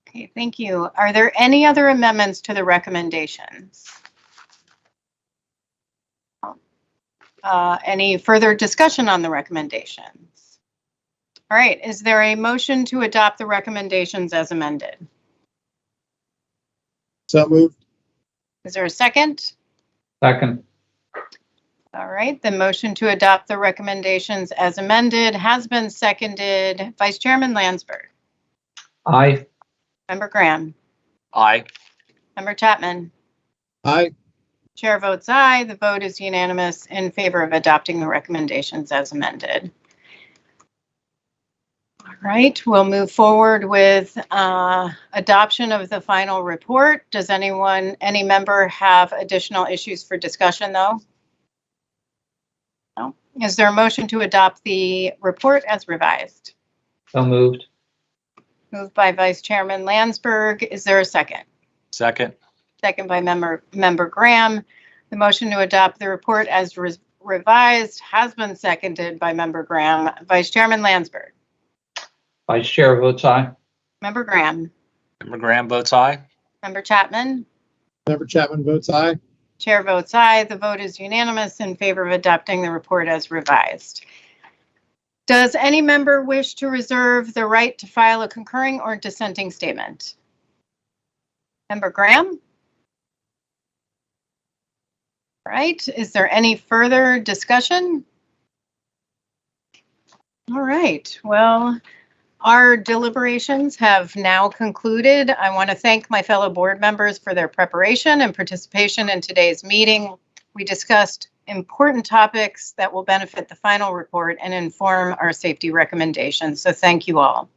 Okay, thank you. Are there any other amendments to the recommendations? Any further discussion on the recommendations? All right, is there a motion to adopt the recommendations as amended? So moved. Is there a second? Second. All right, the motion to adopt the recommendations as amended has been seconded. Vice Chairman Landsberg. Aye. Member Graham. Aye. Member Chapman. Aye. Chair votes aye. The vote is unanimous in favor of adopting the recommendations as amended. All right, we'll move forward with adoption of the final report. Does any member have additional issues for discussion though? No. Is there a motion to adopt the report as revised? So moved. Moved by Vice Chairman Landsberg. Is there a second? Second. Second by Member Graham. The motion to adopt the report as revised has been seconded by Member Graham. Vice Chairman Landsberg. Vice Chair votes aye. Member Graham. Member Graham votes aye. Member Chapman. Member Chapman votes aye. Chair votes aye. The vote is unanimous in favor of adopting the report as revised. Does any member wish to reserve the right to file a concurring or dissenting statement? Member Graham? All right. Is there any further discussion? All right. Well, our deliberations have now concluded. I want to thank my fellow board members for their preparation and participation in today's meeting. We discussed important topics that will benefit the final report and inform our safety recommendations, so thank you all.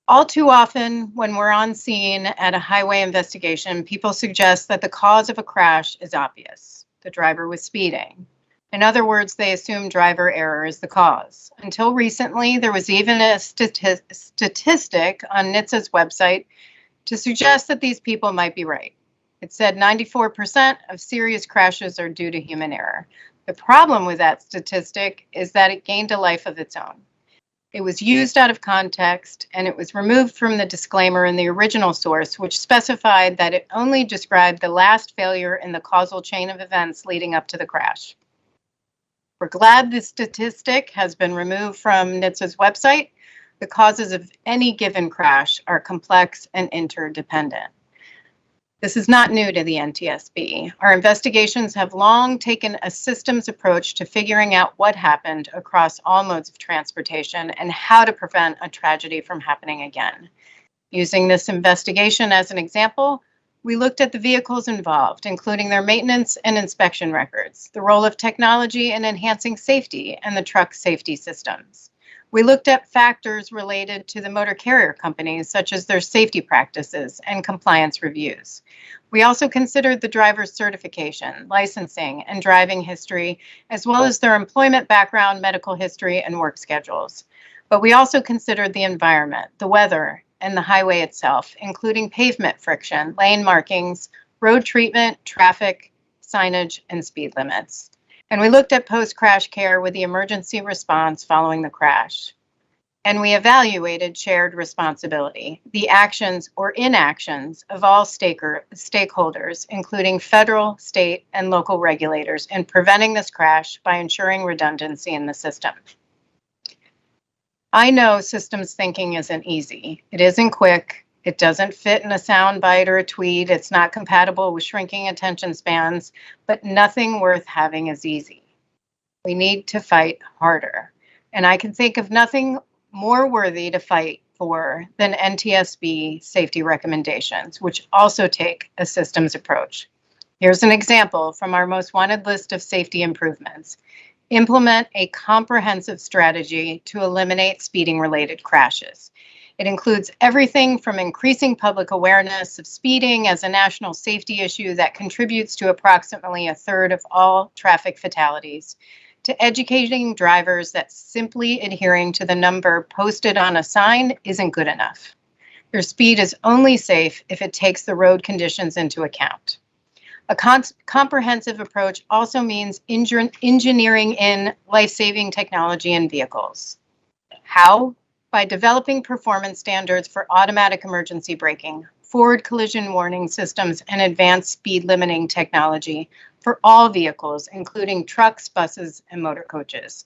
All too often, when we're on scene at a highway investigation, people suggest that the cause of a crash is obvious. The driver was speeding. In other words, they assume driver error is the cause. Until recently, there was even a statistic on NHTSA's website to suggest that these people might be right. It said 94% of serious crashes are due to human error. The problem with that statistic is that it gained a life of its own. It was used out of context, and it was removed from the disclaimer in the original source, which specified that it only described the last failure in the causal chain of events leading up to the crash. We're glad this statistic has been removed from NHTSA's website. The causes of any given crash are complex and interdependent. This is not new to the NTSB. Our investigations have long taken a systems approach to figuring out what happened across all modes of transportation and how to prevent a tragedy from happening again. Using this investigation as an example, we looked at the vehicles involved, including their maintenance and inspection records, the role of technology in enhancing safety, and the truck safety systems. We looked at factors related to the motor carrier companies, such as their safety practices and compliance reviews. We also considered the driver's certification, licensing, and driving history, as well as their employment background, medical history, and work schedules. But we also considered the environment, the weather, and the highway itself, including pavement friction, lane markings, road treatment, traffic, signage, and speed limits. And we looked at post-crash care with the emergency response following the crash. And we evaluated shared responsibility, the actions or inactions of all stakeholders, including federal, state, and local regulators, in preventing this crash by ensuring redundancy in the system. I know systems thinking isn't easy. It isn't quick. It doesn't fit in a soundbite or a tweet. It's not compatible with shrinking attention spans, but nothing worth having is easy. We need to fight harder. And I can think of nothing more worthy to fight for than NTSB safety recommendations, which also take a systems approach. Here's an example from our most wanted list of safety improvements. Implement a comprehensive strategy to eliminate speeding-related crashes. It includes everything from increasing public awareness of speeding as a national safety issue that contributes to approximately a third of all traffic fatalities, to educating drivers that simply adhering to the number posted on a sign isn't good enough. Your speed is only safe if it takes the road conditions into account. A comprehensive approach also means engineering in life-saving technology in vehicles. How? By developing performance standards for automatic emergency braking, forward collision warning systems, and advanced speed limiting technology for all vehicles, including trucks, buses, and motor coaches.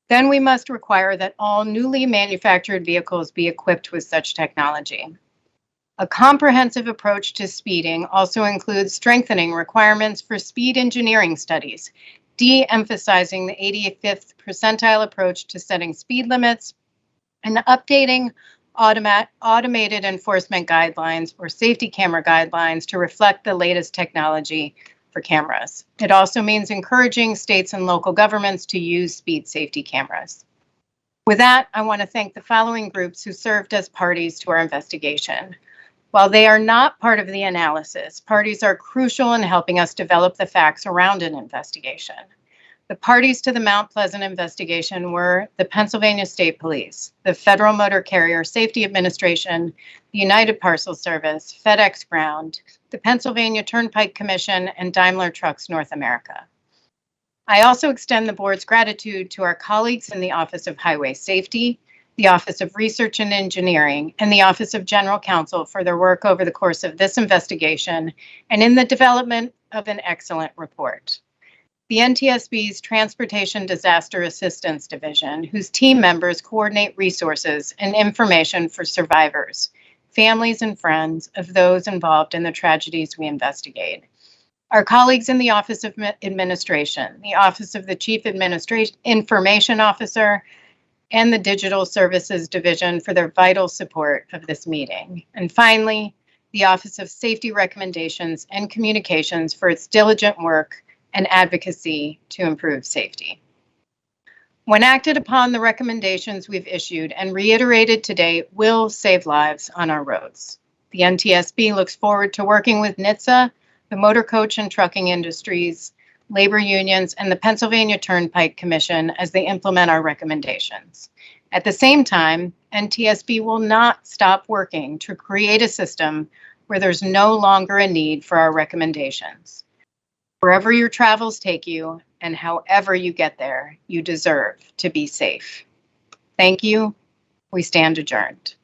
Then we must require that all newly manufactured vehicles be equipped with such technology. A comprehensive approach to speeding also includes strengthening requirements for speed engineering studies, de-emphasizing the 85th percentile approach to setting speed limits, and updating automated enforcement guidelines or safety camera guidelines to reflect the latest technology for cameras. It also means encouraging states and local governments to use speed safety cameras. With that, I want to thank the following groups who served as parties to our investigation. While they are not part of the analysis, parties are crucial in helping us develop the facts around an investigation. The parties to the Mount Pleasant investigation were the Pennsylvania State Police, the Federal Motor Carrier Safety Administration, the United Parcel Service, FedEx Ground, the Pennsylvania Turnpike Commission, and Daimler Trucks North America. I also extend the board's gratitude to our colleagues in the Office of Highway Safety, the Office of Research and Engineering, and the Office of General Counsel for their work over the course of this investigation and in the development of an excellent report. The NTSB's Transportation Disaster Assistance Division, whose team members coordinate resources and information for survivors, families, and friends of those involved in the tragedies we investigate. Our colleagues in the Office of Administration, the Office of the Chief Information Officer, and the Digital Services Division for their vital support of this meeting. And finally, the Office of Safety Recommendations and Communications for its diligent work and advocacy to improve safety. When acted upon, the recommendations we've issued and reiterated today will save lives on our roads. The NTSB looks forward to working with NHTSA, the motor coach and trucking industries, labor unions, and the Pennsylvania Turnpike Commission as they implement our recommendations. At the same time, NTSB will not stop working to create a system where there's no longer a need for our recommendations. Wherever your travels take you and however you get there, you deserve to be safe. Thank you. We stand adjourned.